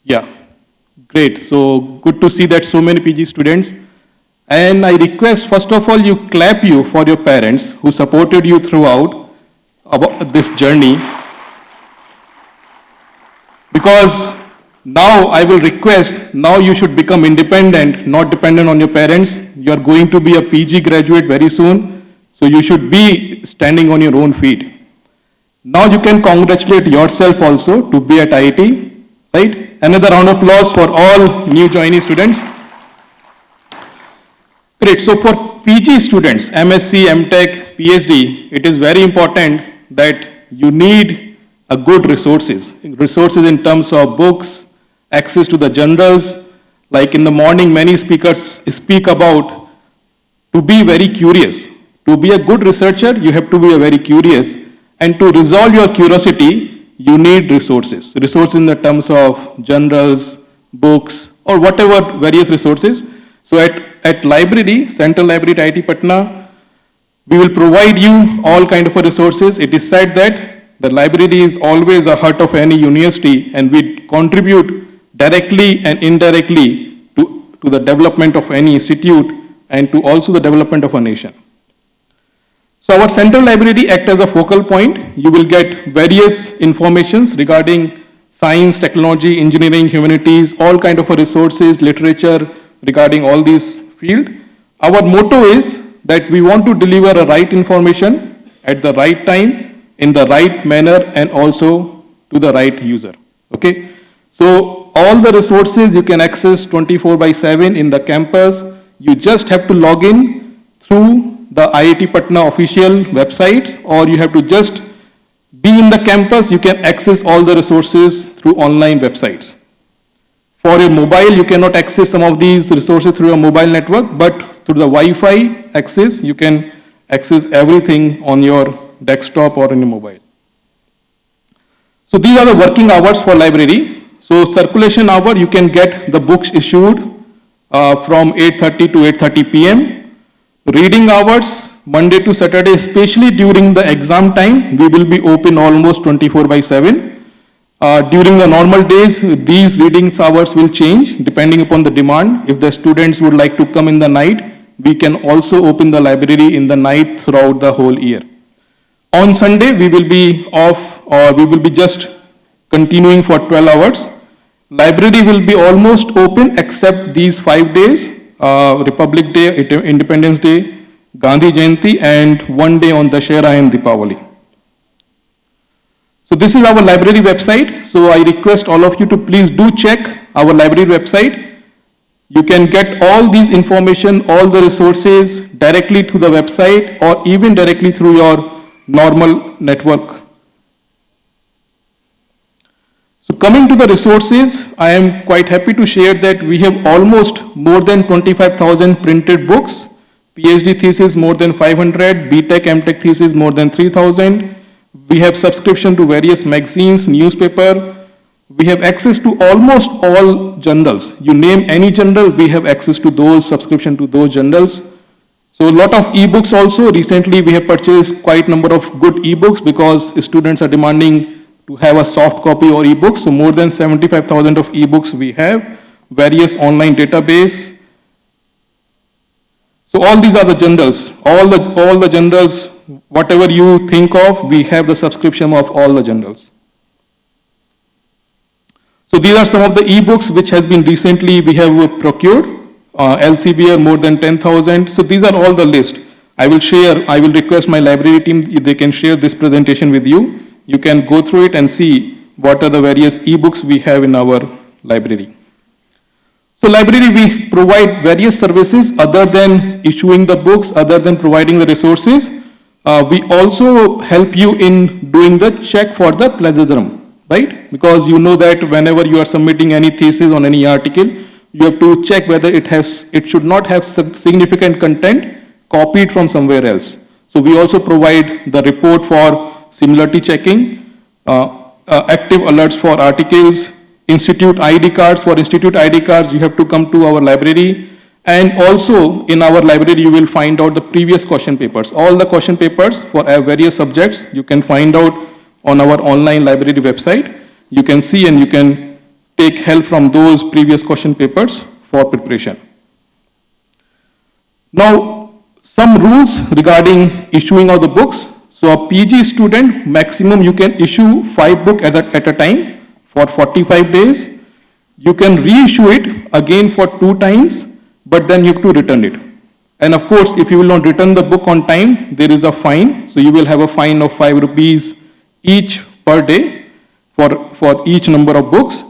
Yeah, great. So good to see that so many PG students. And I request, first of all, you clap you for your parents who supported you throughout this journey. Because now I will request, now you should become independent, not dependent on your parents. You are going to be a PG graduate very soon, so you should be standing on your own feet. Now you can congratulate yourself also to be at IIT, right? Another round of applause for all new joining students. Great, so for PG students, MSc, MTech, PhD, it is very important that you need a good resources in terms of books, access to the journals. Like in the morning, many speakers speak about to be very curious. To be a good researcher, you have to be very curious. And to resolve your curiosity, you need resources. Resources in the terms of journals, books, or whatever various resources. So at library, Central Library at IIT Patna, we will provide you all kind of resources. It is said that the library is always the heart of any university, and we contribute directly and indirectly to the development of any institute and to also the development of a nation. So our central library acts as a focal point. You will get various informations regarding science, technology, engineering, humanities, all kind of resources, literature regarding all these fields. Our motto is that we want to deliver a right information at the right time, in the right manner, and also to the right user. Okay? So all the resources you can access 24/7 in the campus. You just have to log in through the IIT Patna official websites, or you have to just be in the campus. You can access all the resources through online websites. For your mobile, you cannot access some of these resources through your mobile network, but through the Wi-Fi access, you can access everything on your desktop or in a mobile. So these are the working hours for library. So circulation hour, you can get the books issued from 8:30 to 8:30 p.m. Reading hours, Monday to Saturday, especially during the exam time, we will be open almost 24/7. During the normal days, these reading hours will change depending upon the demand. If the students would like to come in the night, we can also open the library in the night throughout the whole year. On Sunday, we will be off, or we will be just continuing for 12 hours. Library will be almost open except these 5 days, Republic Day, Independence Day, Gandhi Jayanti, and one day on Dashera and Deepavali. So this is our library website. So I request all of you to please do check our library website. You can get all these information, all the resources directly through the website, or even directly through your normal network. So coming to the resources, I am quite happy to share that we have almost more than 25,000 printed books, PhD thesis more than 500, BTech, MTech thesis more than 3,000. We have subscription to various magazines, newspaper. We have access to almost all journals. You name any journal, we have access to those, subscription to those journals. So a lot of ebooks also. Recently we have purchased quite a number of good ebooks because students are demanding to have a soft copy or ebook. So more than 75,000 of ebooks we have, various online database. So all these are the journals. All the journals, whatever you think of, we have the subscription of all the journals. So these are some of the ebooks which has been recently we have procured. LCBR more than 10,000. So these are all the list. I will request my library team if they can share this presentation with you. You can go through it and see what are the various ebooks we have in our library. So library, we provide various services other than issuing the books, other than providing the resources. We also help you in doing the check for the plagiarism, right? Because you know that whenever you are submitting any thesis on any article, you have to check whether it should not have significant content copied from somewhere else. So we also provide the report for similarity checking, active alerts for articles, institute ID cards. For institute ID cards, you have to come to our library. And also in our library, you will find out the previous question papers. All the question papers for various subjects, you can find out on our online library website. You can see and you can take help from those previous question papers for preparation. Now, some rules regarding issuing of the books. So a PG student, maximum you can issue 5 books at a time for 45 days. You can reissue it again for 2 times, but then you have to return it. And of course, if you will not return the book on time, there is a fine. So you will have a fine of 5 rupees each per day for each number of books.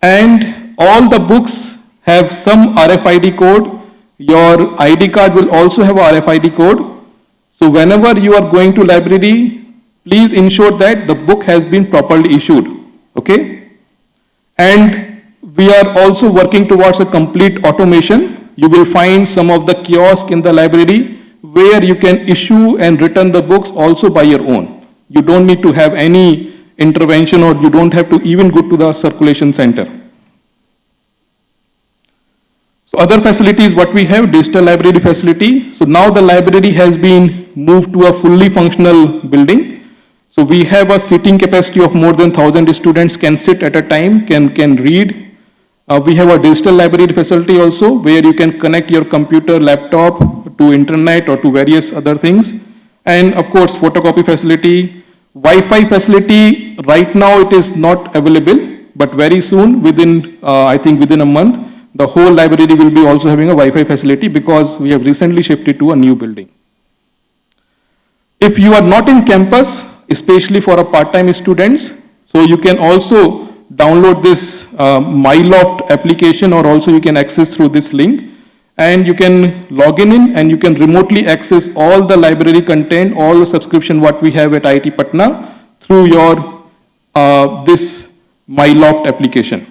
And all the books have some RFID code. Your ID card will also have a RFID code. So whenever you are going to library, please ensure that the book has been properly issued, okay? And we are also working towards a complete automation. You will find some of the kiosks in the library where you can issue and return the books also by your own. You don't need to have any intervention, or you don't have to even go to the circulation center. So other facilities what we have, digital library facility. So now the library has been moved to a fully functional building. So we have a seating capacity of more than 1,000 students can sit at a time, can read. We have a digital library facility also where you can connect your computer, laptop to internet or to various other things. And of course, photocopy facility. Wi-Fi facility, right now it is not available, but very soon, I think within a month, the whole library will be also having a Wi-Fi facility because we have recently shifted to a new building. If you are not in campus, especially for a part-time students, so you can also download this MyLoft application, or also you can access through this link, and you can log in and you can remotely access all the library content, all the subscription what we have at IIT Patna through your this MyLoft application.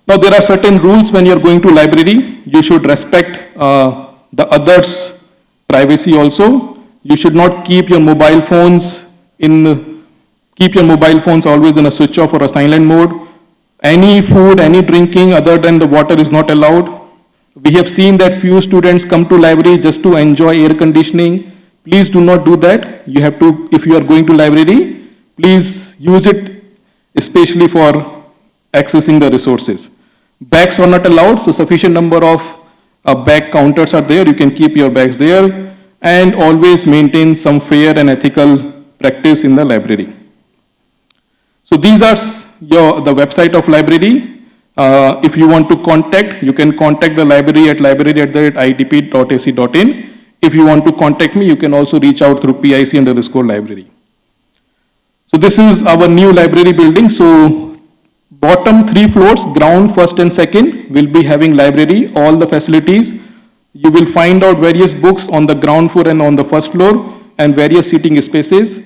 Now there are certain rules when you are going to library. You should respect the others' privacy also. You should not keep your mobile phones always in a switch off or a silent mode. Any food, any drinking other than the water is not allowed. We have seen that few students come to library just to enjoy air conditioning. Please do not do that. You have to, if you are going to library, please use it especially for accessing the resources. Bags are not allowed, so sufficient number of bag counters are there. You can keep your bags there, and always maintain some fair and ethical practice in the library. So these are the website of library. If you want to contact, you can contact the library at library@itp.ac.in. If you want to contact me, you can also reach out through PIC_library. So this is our new library building. So bottom 3 floors, ground, first and second, will be having library, all the facilities. You will find out various books on the ground floor and on the first floor, and various seating spaces.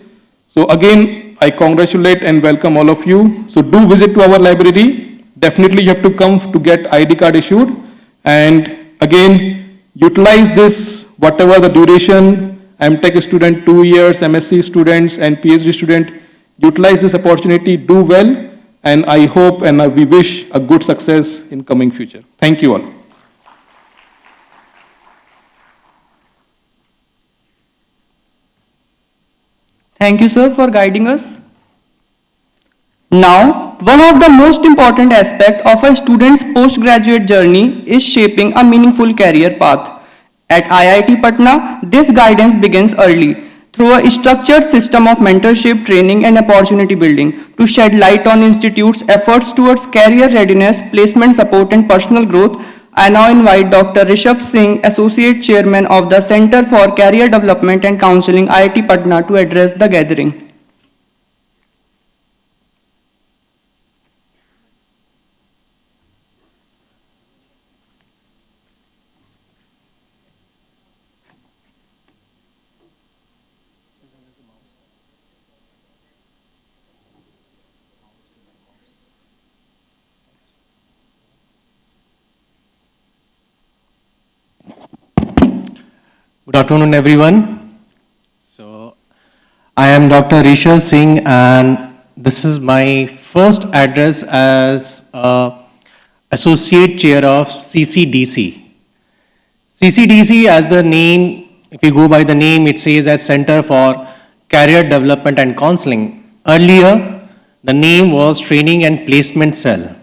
So again, I congratulate and welcome all of you. So do visit to our library. Definitely you have to come to get ID card issued. And again, utilize this, whatever the duration, MTech student 2 years, MSc students and PhD student, utilize this opportunity, do well. And I hope and we wish a good success in coming future. Thank you all. Thank you, sir, for guiding us. Now, one of the most important aspects of a student's postgraduate journey is shaping a meaningful career path. At IIT Patna, this guidance begins early through a structured system of mentorship, training, and opportunity building to shed light on institute's efforts towards career readiness, placement support, and personal growth. I now invite Dr. Rishabh Singh, Associate Chairman of the Center for Career Development and Counseling, IIT Patna, to address the gathering. Good afternoon, everyone. So, I am Dr. Rishabh Singh, and this is my first address as Associate Chair of CCDC. CCDC, as the name, if you go by the name, it says as Center for Career Development and Counseling. Earlier, the name was Training and Placement Cell.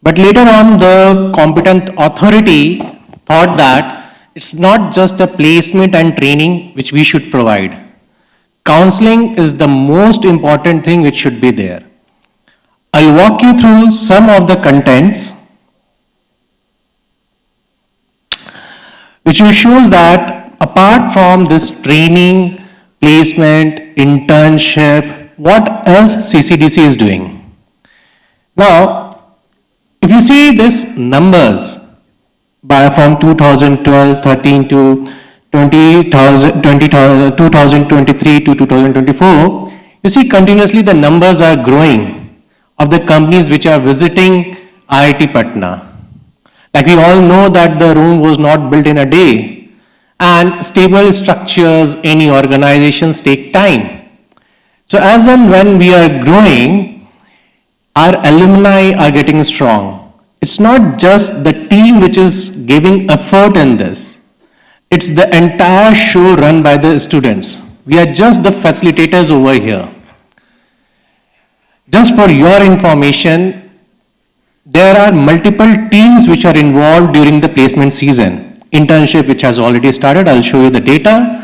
But later on, the competent authority thought that it's not just a placement and training which we should provide. Counseling is the most important thing which should be there. I'll walk you through some of the contents which shows that apart from this training, placement, internship, what else CCDC is doing. Now, if you see these numbers, from 2012, 13 to 2023 to 2024, you see continuously the numbers are growing of the companies which are visiting IIT Patna. Like we all know that the Rome was not built in a day, and stable structures, any organizations take time. So as and when we are growing, our alumni are getting strong. It's not just the team which is giving effort in this. It's the entire show run by the students. We are just the facilitators over here. Just for your information, there are multiple teams which are involved during the placement season. Internship which has already started, I'll show you the data.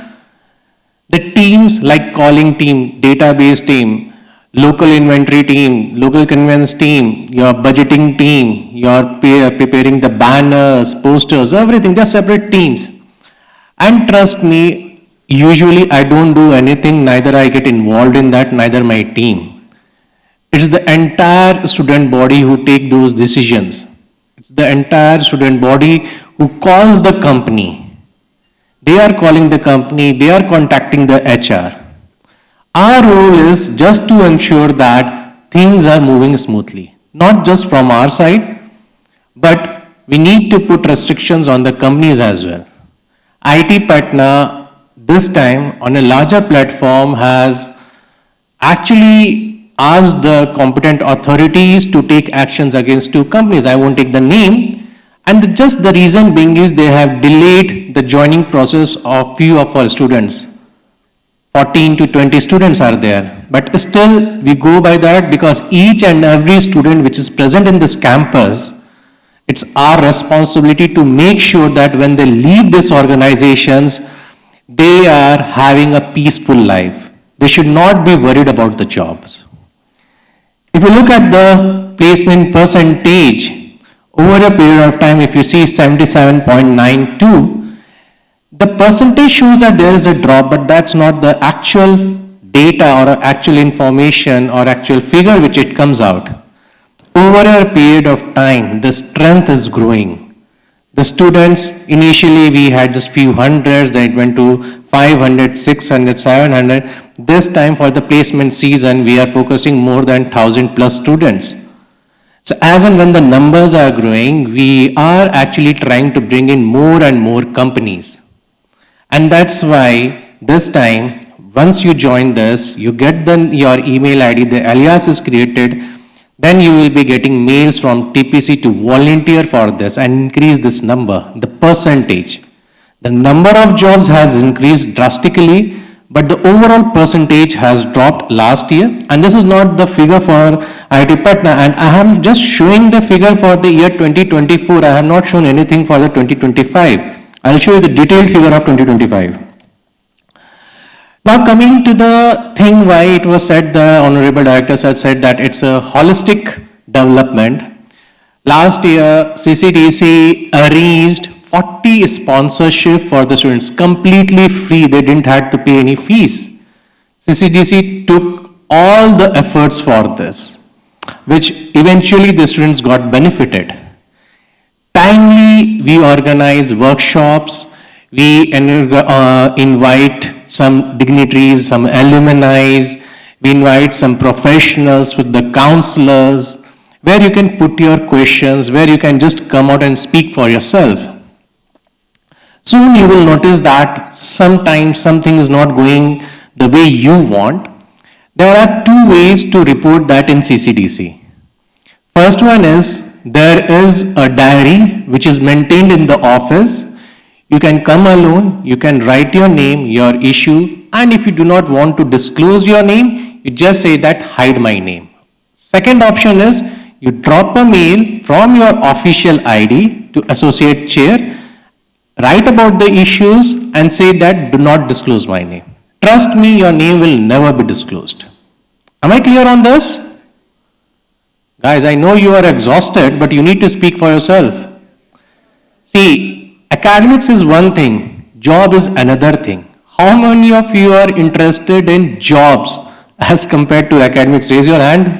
The teams like calling team, database team, local inventory team, local conveyance team, your budgeting team, your preparing the banners, posters, everything, just separate teams. And trust me, usually I don't do anything, neither I get involved in that, neither my team. It's the entire student body who take those decisions. It's the entire student body who calls the company. They are calling the company, they are contacting the HR. Our role is just to ensure that things are moving smoothly, not just from our side, but we need to put restrictions on the companies as well. IIT Patna, this time on a larger platform, has actually asked the competent authorities to take actions against two companies. I won't take the name, and just the reason being is they have delayed the joining process of few of our students. 14 to 20 students are there, but still we go by that because each and every student which is present in this campus, it's our responsibility to make sure that when they leave these organizations, they are having a peaceful life. They should not be worried about the jobs. If you look at the placement percentage, over a period of time, if you see 77.92, the percentage shows that there is a drop, but that's not the actual data or actual information or actual figure which it comes out. Over a period of time, the strength is growing. The students, initially we had just few hundreds, then it went to 500, 600, 700. This time for the placement season, we are focusing more than 1,000 plus students. So as and when the numbers are growing, we are actually trying to bring in more and more companies. And that's why this time, once you join this, you get your email ID, the alias is created, then you will be getting mails from TPC to volunteer for this and increase this number, the percentage. The number of jobs has increased drastically, but the overall percentage has dropped last year, and this is not the figure for IIT Patna, and I am just showing the figure for the year 2024. I have not shown anything for the 2025. I'll show you the detailed figure of 2025. Now coming to the thing why it was said, the Honorable Directors had said that it's a holistic development. Last year, CCDC arranged 40 sponsorship for the students, completely free, they didn't have to pay any fees. CCDC took all the efforts for this, which eventually the students got benefited. Timely, we organize workshops, we invite some dignitaries, some alumni, we invite some professionals with the counselors, where you can put your questions, where you can just come out and speak for yourself. Soon you will notice that sometimes something is not going the way you want. There are two ways to report that in CCDC. First one is, there is a diary which is maintained in the office. You can come alone, you can write your name, your issue, and if you do not want to disclose your name, you just say that hide my name. Second option is, you drop a mail from your official ID to associate chair, write about the issues and say that do not disclose my name. Trust me, your name will never be disclosed. Am I clear on this? Guys, I know you are exhausted, but you need to speak for yourself. See, academics is one thing, job is another thing. How many of you are interested in jobs as compared to academics? Raise your hand.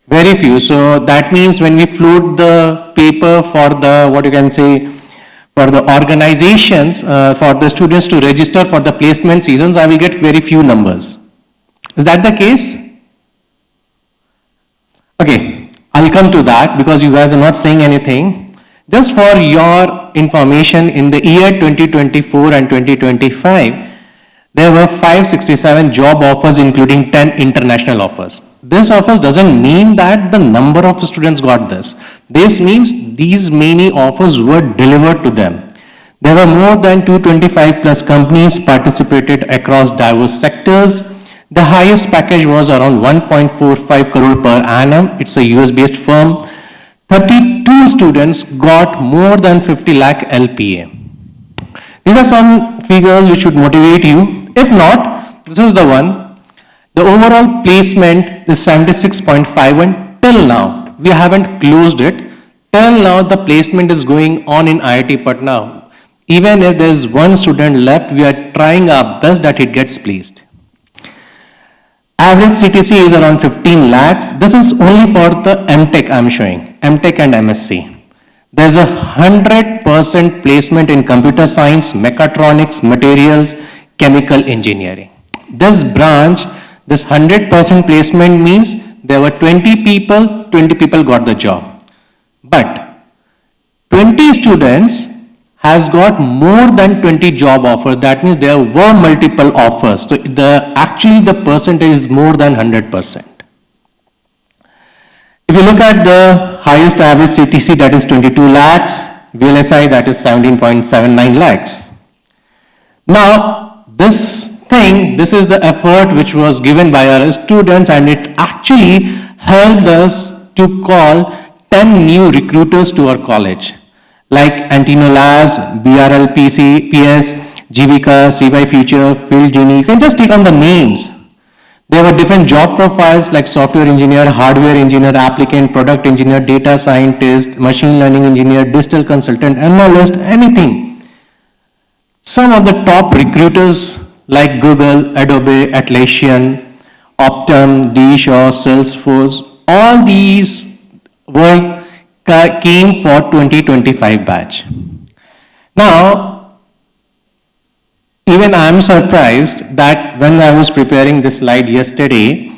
Very few. So that means when we float the paper for the, what you can say, for the organizations, for the students to register for the placement seasons, I will get very few numbers. Is that the case? Okay, I'll come to that because you guys are not saying anything. Just for your information, in the year 2024 and 2025, there were 567 job offers including 10 international offers. This offers doesn't mean that the number of students got this. This means these many offers were delivered to them. There were more than 225 plus companies participated across diverse sectors. The highest package was around 1.45 crore per annum. It's a US based firm. 32 students got more than 50 lakh LPA. These are some figures which should motivate you. If not, this is the one. The overall placement is 76.51 till now. We haven't closed it. Till now, the placement is going on in IIT Patna. Even if there is one student left, we are trying our best that it gets placed. Average CTC is around 15 lakhs. This is only for the MTech I'm showing, MTech and MSc. There's a 100% placement in computer science, mechatronics, materials, chemical engineering. This branch, this 100% placement means there were 20 people got the job. But 20 students has got more than 20 job offers. That means there were multiple offers. So actually the percentage is more than 100%. If you look at the highest average CTC, that is 22 lakhs, VLSI, that is 17.79 lakhs. Now, this is the effort which was given by our students, and it actually helped us to call 10 new recruiters to our college, like Antino Labs, BRL, PS, GVK, CY Future, Phil Genie. You can just take on the names. There were different job profiles like software engineer, hardware engineer, applicant, product engineer, data scientist, machine learning engineer, digital consultant, analyst, anything. Some of the top recruiters like Google, Adobe, Atlassian, Optum, D-Shaw, Salesforce, all these came for 2025 batch. Now, even I am surprised that when I was preparing this slide yesterday,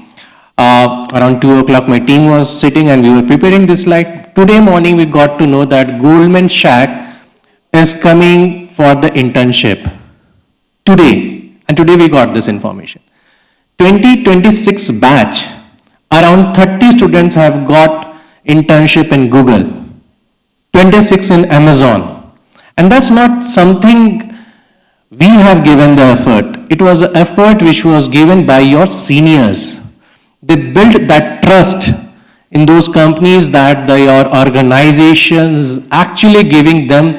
around 2 o'clock my team was sitting and we were preparing this slide. Today morning we got to know that Goldman Sachs is coming for the internship. Today, and today we got this information. 2026 batch, around 30 students have got internship in Google, 26 in Amazon. And that's not something we have given the effort. It was an effort which was given by your seniors. They built that trust in those companies that your organizations actually giving them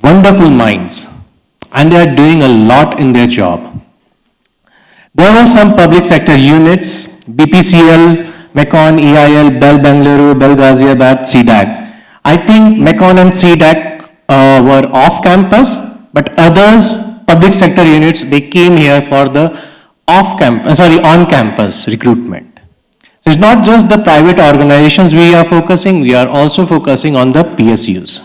wonderful minds, and they are doing a lot in their job. There were some public sector units, BPCL, Mecon, EIL, Bell Bangalore, Bell Ghaziabad, CDAC. I think Mecon and CDAC were off campus, but others, public sector units, they came here for the on campus recruitment. So it's not just the private organizations we are focusing, we are also focusing on the PSUs.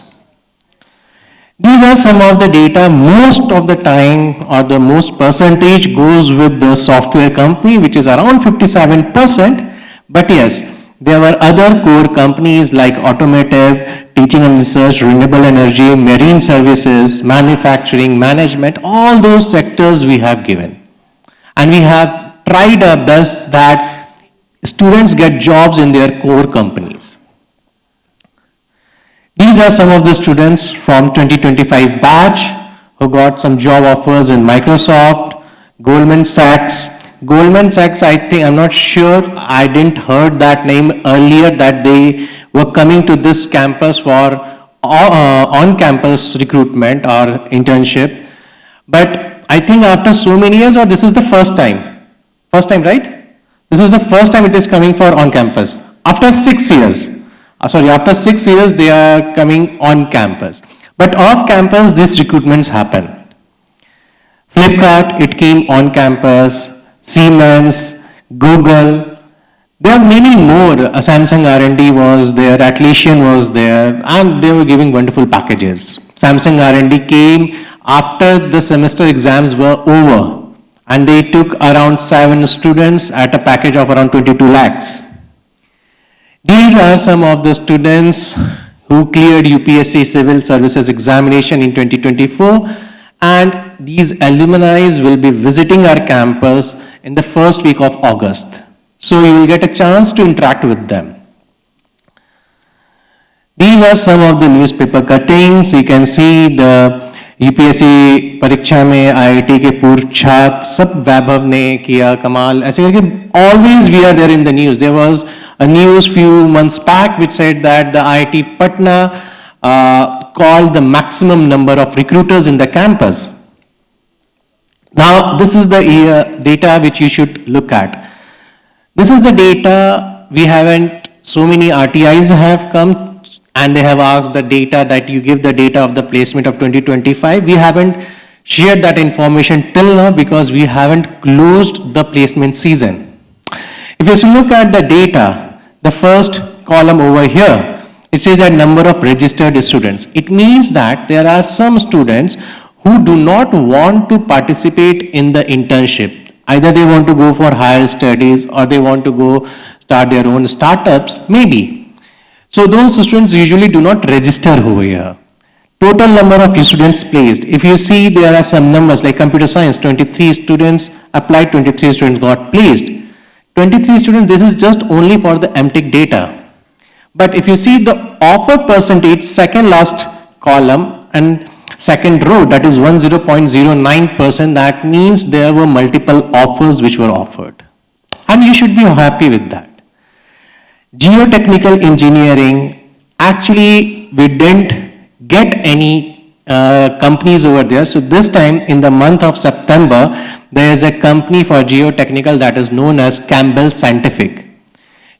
These are some of the data. Most of the time, or the most percentage goes with the software company, which is around 57%. But yes, there were other core companies like automotive, teaching and research, renewable energy, marine services, manufacturing, management, all those sectors we have given. And we have tried our best that students get jobs in their core companies. These are some of the students from 2025 batch who got some job offers in Microsoft, Goldman Sachs. Goldman Sachs, I think, I'm not sure, I didn't heard that name earlier that they were coming to this campus for on-campus recruitment or internship. But I think after so many years, or this is the first time? First time, right? This is the first time it is coming for on-campus. After 6 years. After 6 years, they are coming on campus. But off campus, these recruitments happen. Flipkart, it came on campus. Siemens, Google. There are many more. Samsung R&D was there, Atlassian was there, and they were giving wonderful packages. Samsung R&D came after the semester exams were over, and they took around 7 students at a package of around 22 lakhs. These are some of the students who cleared UPSC Civil Services examination in 2024, and these alumni will be visiting our campus in the first week of August. So you will get a chance to interact with them. These are some of the newspaper cuttings. You can see the UPSC परीक्षा में IIT के पूर्व छात्र सब वैभव ने किया कमाल ऐसे करके always we are there in the news. There was a news few months back which said that the IIT Patna called the maximum number of recruiters in the campus. Now this is the data which you should look at. This is the data. We haven't, so many RTIs have come and they have asked the data that you give the data of the placement of 2025. We haven't shared that information till now because we haven't closed the placement season. If you look at the data, the first column over here, it says that number of registered students. It means that there are some students who do not want to participate in the internship. Either they want to go for higher studies or they want to go start their own startups, maybe. So those students usually do not register over here. Total number of students placed. If you see there are some numbers like computer science, 23 students applied, 23 students got placed. 23 students, this is just only for the MTech data. But if you see the offer percentage, second last column and second row, that is 10.09%, that means there were multiple offers which were offered. And you should be happy with that. Geotechnical engineering, actually we didn't get any companies over there. So this time in the month of September, there is a company for geotechnical that is known as Campbell Scientific.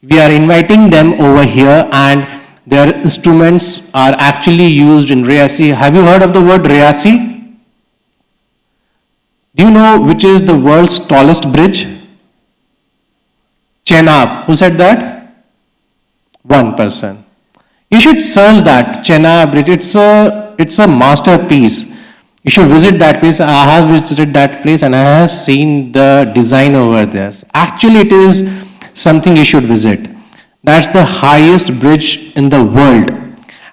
We are inviting them over here and their instruments are actually used in Reasi. Have you heard of the word Reasi? Do you know which is the world's tallest bridge? Chenab. Who said that? One person. You should search that Chenab bridge. It's a masterpiece. You should visit that place. I have visited that place and I have seen the design over there. Actually, it is something you should visit. That's the highest bridge in the world.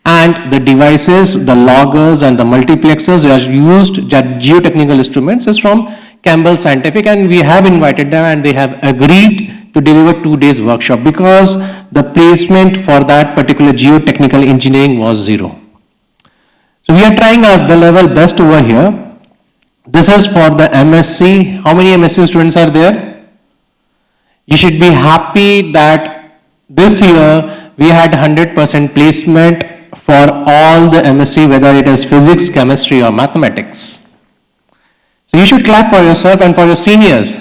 And the devices, the loggers and the multiplexers that are used, geotechnical instruments, is from Campbell Scientific, and we have invited them and they have agreed to deliver 2 days workshop because the placement for that particular geotechnical engineering was 0. So we are trying our level best over here. This is for the MSc. How many MSc students are there? You should be happy that this year we had 100% placement for all the MSc, whether it is physics, chemistry or mathematics. So you should clap for yourself and for your seniors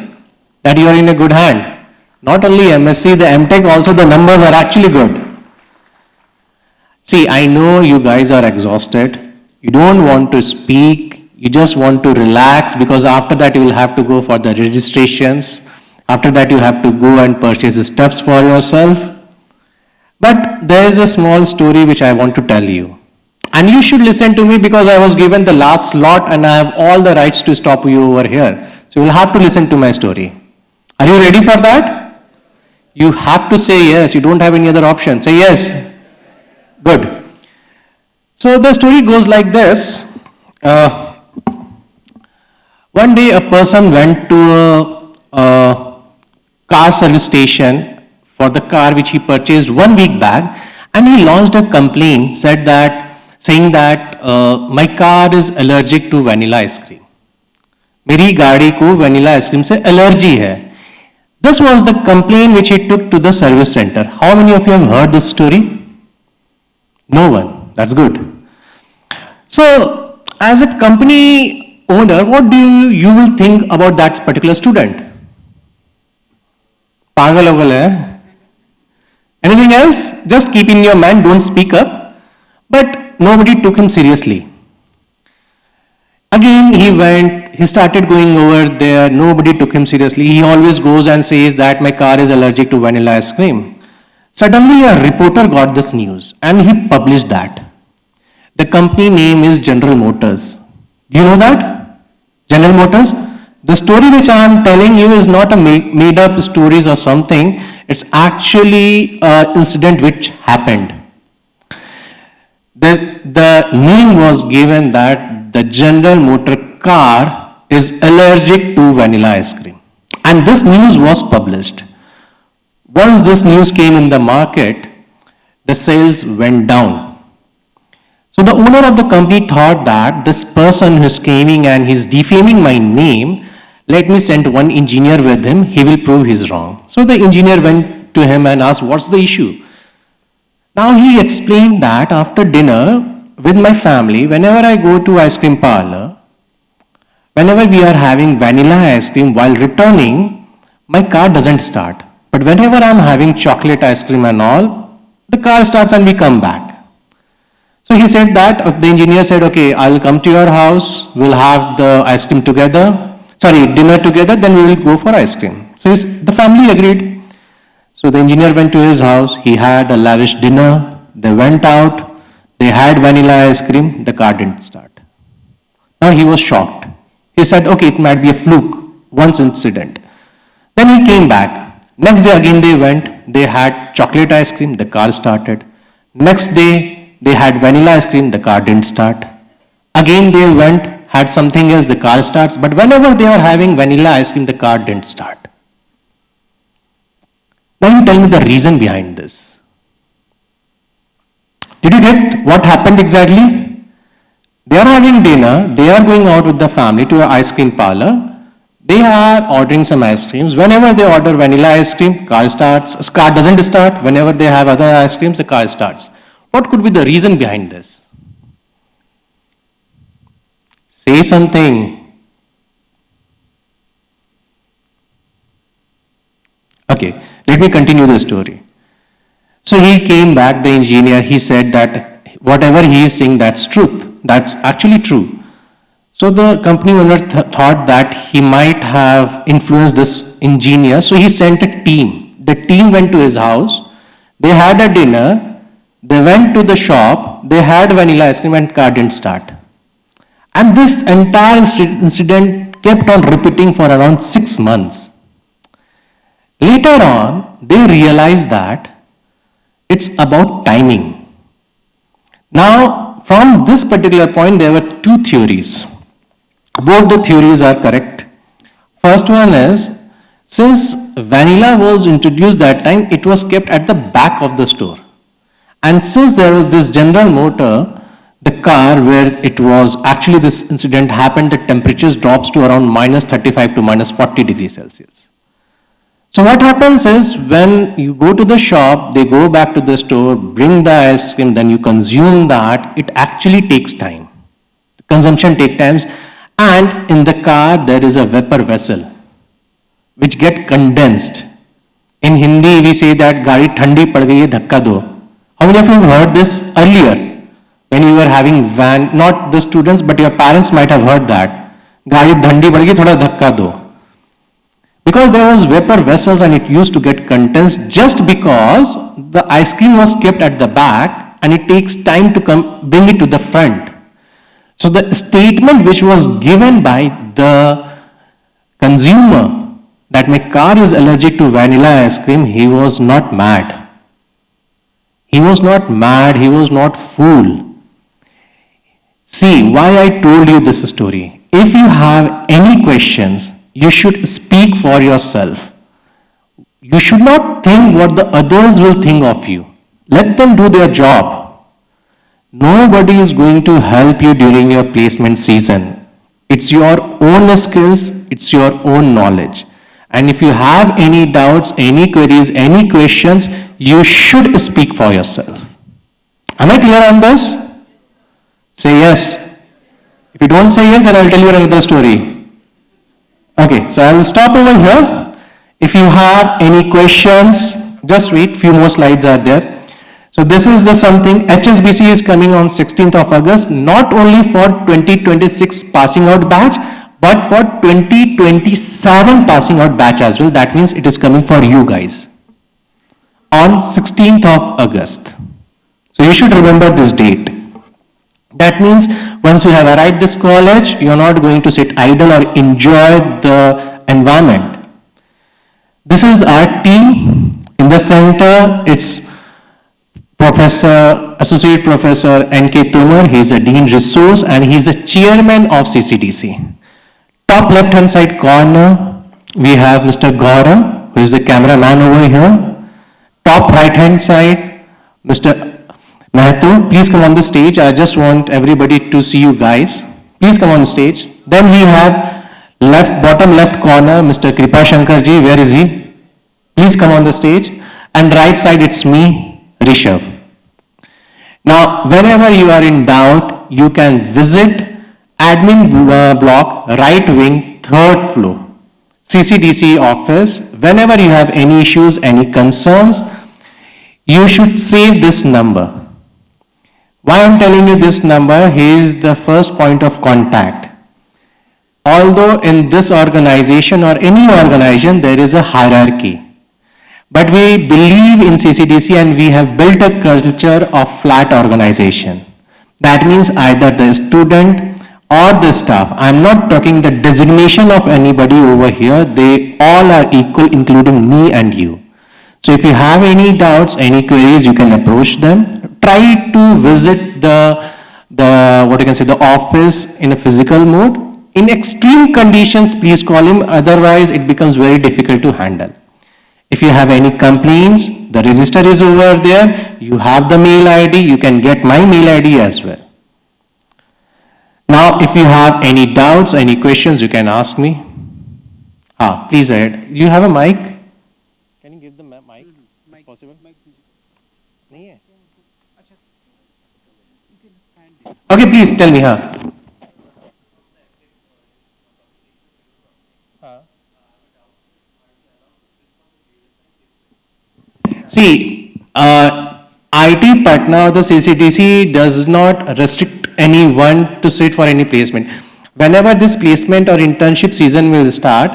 that you are in a good hand. Not only MSc, the MTech also, the numbers are actually good. See, I know you guys are exhausted. You don't want to speak. You just want to relax because after that you will have to go for the registrations. After that you have to go and purchase stuffs for yourself. But there is a small story which I want to tell you. And you should listen to me because I was given the last slot and I have all the rights to stop you over here. So you will have to listen to my story. Are you ready for that? You have to say yes. You don't have any other option. Say yes. Good. So the story goes like this. One day a person went to a car service station for the car which he purchased 1 week back, and he launched a complaint saying that my car is allergic to vanilla ice cream. मेरी गाड़ी को vanilla ice cream से allergy है. This was the complaint which he took to the service center. How many of you have heard this story? No one. That's good. So, as a company owner, what do you will think about that particular student? पागल होगल है. Anything else? Just keep in your mind, don't speak up. But nobody took him seriously. Again, he started going over there, nobody took him seriously. He always goes and says that my car is allergic to vanilla ice cream. Suddenly, a reporter got this news and he published that. The company name is General Motors. Do you know that? General Motors? The story which I am telling you is not a made up stories or something. It's actually an incident which happened. The name was given that the General Motor car is allergic to vanilla ice cream. And this news was published. Once this news came in the market, the sales went down. So the owner of the company thought that this person who is claiming and he's defaming my name, let me send one engineer with him, he will prove he's wrong. So the engineer went to him and asked, what's the issue? Now he explained that after dinner with my family, whenever I go to ice cream parlor, whenever we are having vanilla ice cream, while returning, my car doesn't start. But whenever I'm having chocolate ice cream and all, the car starts and we come back. So he said that, the engineer said, okay, I'll come to your house, we'll have the ice cream together, dinner together, then we will go for ice cream. So the family agreed. So the engineer went to his house, he had a lavish dinner, they went out, they had vanilla ice cream, the car didn't start. Now he was shocked. He said, okay, it might be a fluke, once incident. Then he came back. Next day again they went, they had chocolate ice cream, the car started. Next day they had vanilla ice cream, the car didn't start. Again they went, had something else, the car starts, but whenever they are having vanilla ice cream, the car didn't start. Now you tell me the reason behind this. Did you get what happened exactly? They are having dinner, they are going out with the family to an ice cream parlor, they are ordering some ice creams. Whenever they order vanilla ice cream, car starts, car doesn't start. Whenever they have other ice creams, the car starts. What could be the reason behind this? Say something. Okay, let me continue the story. So he came back, the engineer, he said that whatever he is saying, that's truth. That's actually true. So the company owner thought that he might have influenced this engineer. So he sent a team. The team went to his house. They had a dinner. They went to the shop. They had vanilla ice cream and car didn't start. And this entire incident kept on repeating for around 6 months. Later on, they realized that it's about timing. Now, from this particular point, there were 2 theories. Both the theories are correct. First one is, since vanilla was introduced that time, it was kept at the back of the store. And since there was this General Motor, the car where it was actually this incident happened, the temperatures drops to around minus 35 to minus 40 degrees Celsius. So what happens is when you go to the shop, they go back to the store, bring the ice cream, then you consume that, it actually takes time. Consumption takes times, and in the car there is a vapor vessel which get condensed. In Hindi we say that gaadi thandi pad gayi hai, dhakka do. How many of you have heard this earlier? When you were having van, not the students, but your parents might have heard that. Gaadi thandi pad gayi, thoda dhakka do. Because there was vapor vessels and it used to get condensed just because the ice cream was kept at the back and it takes time to bring it to the front. So the statement which was given by the consumer that my car is allergic to vanilla ice cream, he was not mad. He was not mad, he was not fool. See why I told you this story. If you have any questions, you should speak for yourself. You should not think what the others will think of you. Let them do their job. Nobody is going to help you during your placement season. It's your own skills, it's your own knowledge. And if you have any doubts, any queries, any questions, you should speak for yourself. Am I clear on this? Say yes. If you don't say yes, then I'll tell you another story. Okay, so I will stop over here. If you have any questions, just wait, few more slides are there. So this is the something, HSBC is coming on 16th of August, not only for 2026 passing out batch, but for 2027 passing out batch as well. That means it is coming for you guys on 16th of August. So you should remember this date. That means once you have arrived this college, you are not going to sit idle or enjoy the environment. This is our team. In the center, it's Associate Professor N.K. Tomar. He is a Dean Resource and he is a Chairman of CCDC. Top left hand side corner, we have Mr. Gaurav, who is the cameraman over here. Top right hand side, Mr. Mahato, please come on the stage. I just want everybody to see you guys. Please come on stage. Then we have bottom left corner, Mr. Kripa Shankar ji. Where is he? Please come on the stage. And right side, it's me, Rishabh. Now, whenever you are in doubt, you can visit admin block, right wing, third floor, CCDC office. Whenever you have any issues, any concerns, you should save this number. Why I'm telling you this number? He is the first point of contact. Although in this organization or any organization, there is a hierarchy. But we believe in CCDC and we have built a culture of flat organization. That means either the student or the staff. I'm not talking the designation of anybody over here. They all are equal, including me and you. So if you have any doubts, any queries, you can approach them. Try to visit the office in a physical mode. In extreme conditions, please call him. Otherwise, it becomes very difficult to handle. If you have any complaints, the register is over there. You have the mail ID. You can get my mail ID as well. Now, if you have any doubts, any questions, you can ask me. Please ahead. You have a mic? Can you give the mic? If possible? Okay, please tell me. See, IIT Patna or the CCDC does not restrict anyone to sit for any placement. Whenever this placement or internship season will start,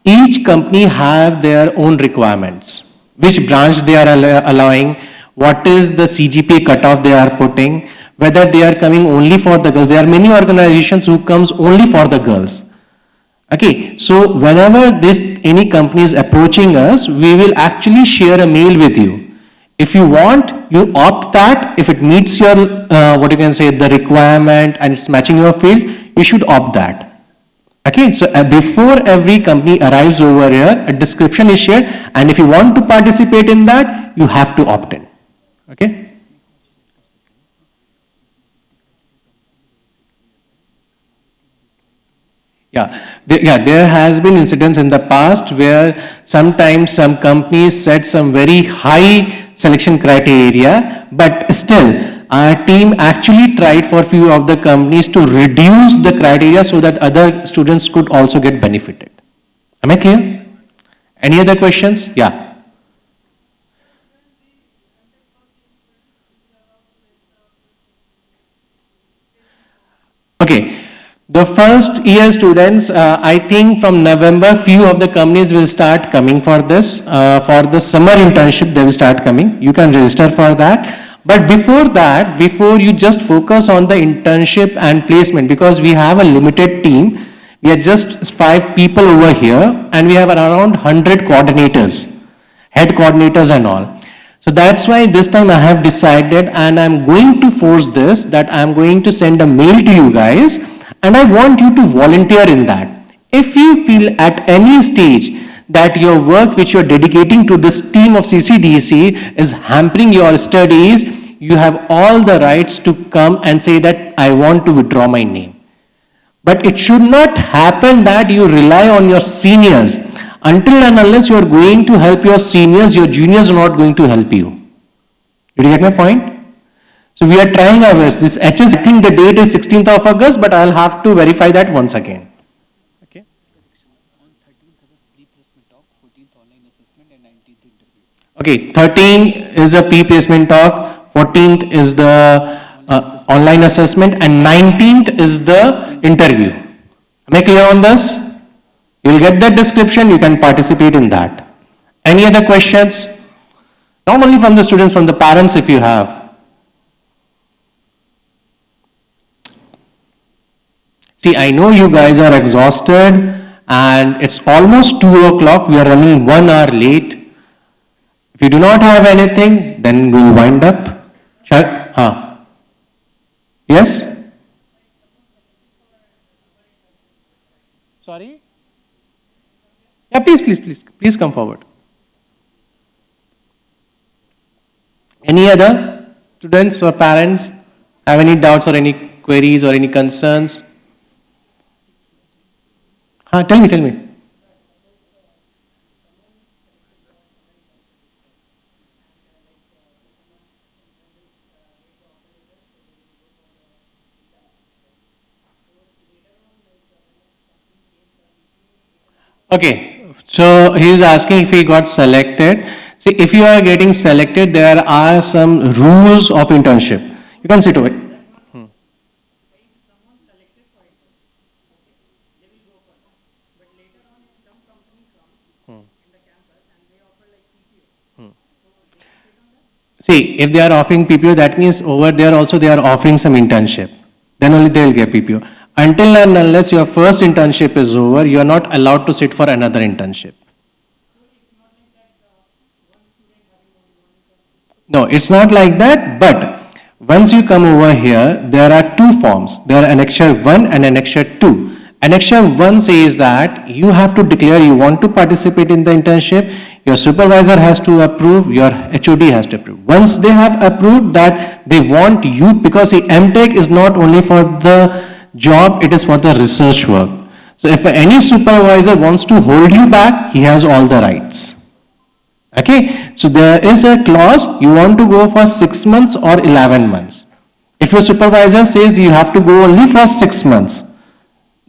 each company have their own requirements. Which branch they are allowing, what is the CGPA cutoff they are putting, whether they are coming only for the girls. There are many organizations who comes only for the girls. Okay, so whenever any company is approaching us, we will actually share a mail with you. If you want, you opt that. If it meets your, the requirement and it's matching your field, you should opt that. Okay, so before every company arrives over here, a description is shared, and if you want to participate in that, you have to opt in. Okay? There has been incidents in the past where sometimes some companies set some very high selection criteria, but still our team actually tried for few of the companies to reduce the criteria so that other students could also get benefited. Am I clear? Any other questions? Yeah. Okay. The first year students, I think from November, few of the companies will start coming for this. For the summer internship, they will start coming. You can register for that. But before that, before you just focus on the internship and placement, because we have a limited team, we are just 5 people over here, and we have around 100 coordinators, head coordinators and all. So that's why this time I have decided, and I'm going to force this, that I'm going to send a mail to you guys, and I want you to volunteer in that. If you feel at any stage that your work which you're dedicating to this team of CCDC is hampering your studies, you have all the rights to come and say that I want to withdraw my name. But it should not happen that you rely on your seniors. Until and unless you are going to help your seniors, your juniors are not going to help you. Did you get my point? So we are trying our best. This HS, I think the date is 16th of August, but I'll have to verify that once again. Okay. Okay, 13 is a pre-placement talk, 14th is the online assessment, and 19th is the interview. Am I clear on this? You will get that description, you can participate in that. Any other questions? Not only from the students, from the parents if you have. See, I know you guys are exhausted and it's almost 2 o'clock, we are running 1 hour late. If you do not have anything, then we'll wind up. Yes? Sorry? Yeah, please come forward. Any other students or parents have any doubts or any queries or any concerns? Tell me. Okay, so he is asking if he got selected. See, if you are getting selected, there are some rules of internship. You can sit over. See, if they are offering PPO, that means over there also they are offering some internship. Then only they will get PPO. Until and unless your first internship is over, you are not allowed to sit for another internship. No, it's not like that, but once you come over here, there are 2 forms. There are Annexure 1 and Annexure 2. Annexure 1 says that you have to declare you want to participate in the internship, your supervisor has to approve, your HOD has to approve. Once they have approved that they want you, because the MTech is not only for the job, it is for the research work. So if any supervisor wants to hold you back, he has all the rights. Okay, so there is a clause, you want to go for 6 months or 11 months. If your supervisor says you have to go only for 6 months,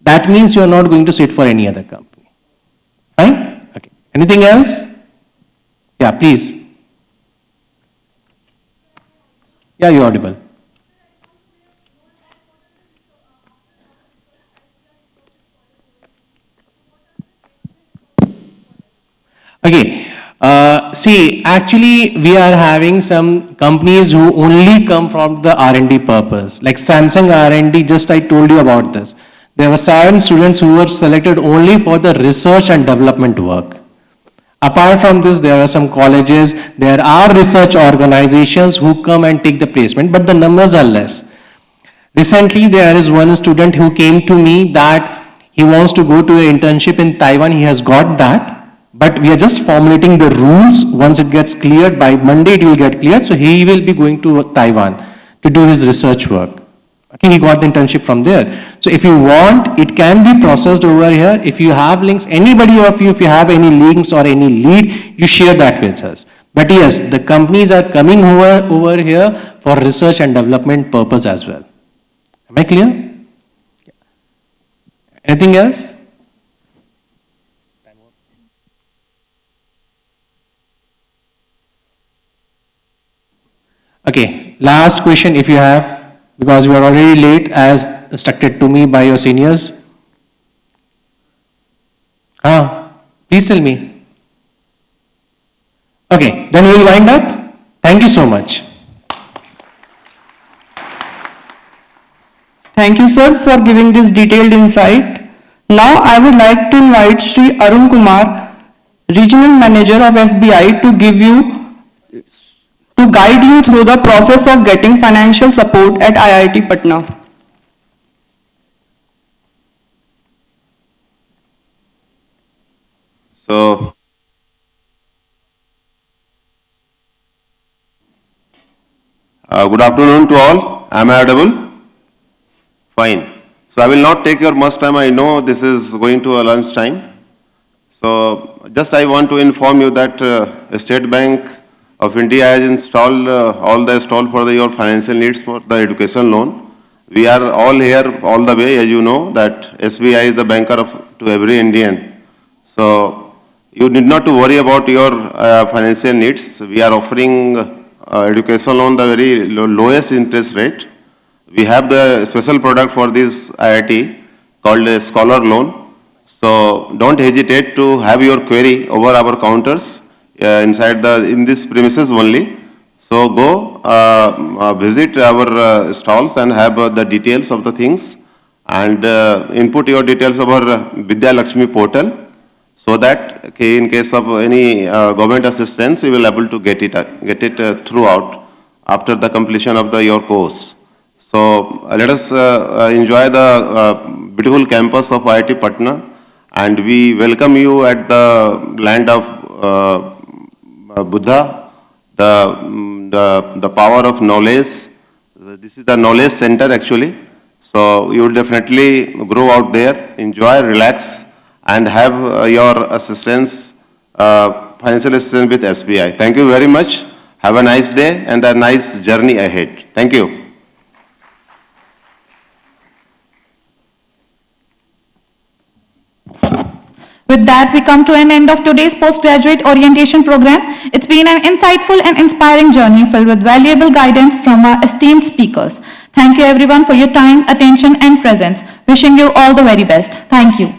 that means you are not going to sit for any other company. Fine? Okay. Anything else? Yeah, please. Yeah, you're audible. Okay. See, actually, we are having some companies who only come from the R&D purpose. Like Samsung R&D, just I told you about this. There were 7 students who were selected only for the research and development work. Apart from this, there are some colleges, there are research organizations who come and take the placement, but the numbers are less. Recently, there is one student who came to me that he wants to go to an internship in Taiwan. He has got that. But we are just formulating the rules. Once it gets cleared, by Monday it will get cleared. So he will be going to Taiwan to do his research work. Okay. Okay, he got the internship from there. So if you want, it can be processed over here. If you have links, anybody of you, if you have any links or any lead, you share that with us. But yes, the companies are coming over here for research and development purpose as well. Am I clear? Anything else? Okay, last question if you have, because you are already late as instructed to me by your seniors. Please tell me. Okay, then we will wind up. Thank you so much. Thank you, sir, for giving this detailed insight. Now I would like to invite Sri Arun Kumar, Regional Manager of SBI, to guide you through the process of getting financial support at IIT Patna. So, good afternoon to all. Am I audible? Fine. So I will not take your much time. I know this is going to a lunch time. So just I want to inform you that State Bank of India has installed all the stall for your financial needs for the education loan. We are all here all the way, as you know, that SBI is the banker to every Indian. So you need not to worry about your financial needs. We are offering education loan the very lowest interest rate. We have the special product for this IIT called a scholar loan. So don't hesitate to have your query over our counters in this premises only. So go visit our stalls and have the details of the things and input your details over Vidya Lakshmi portal so that in case of any government assistance, you will able to get it throughout after the completion of your course. So let us enjoy the beautiful campus of IIT Patna, and we welcome you at the land of Buddha, the power of knowledge. This is the knowledge center actually. So you will definitely grow out there, enjoy, relax, and have your assistance, financial assistance with SBI. Thank you very much. Have a nice day and a nice journey ahead. Thank you. With that, we come to an end of today's postgraduate orientation program. It's been an insightful and inspiring journey filled with valuable guidance from our esteemed speakers. Thank you everyone for your time, attention and presence. Wishing you all the very best. Thank you.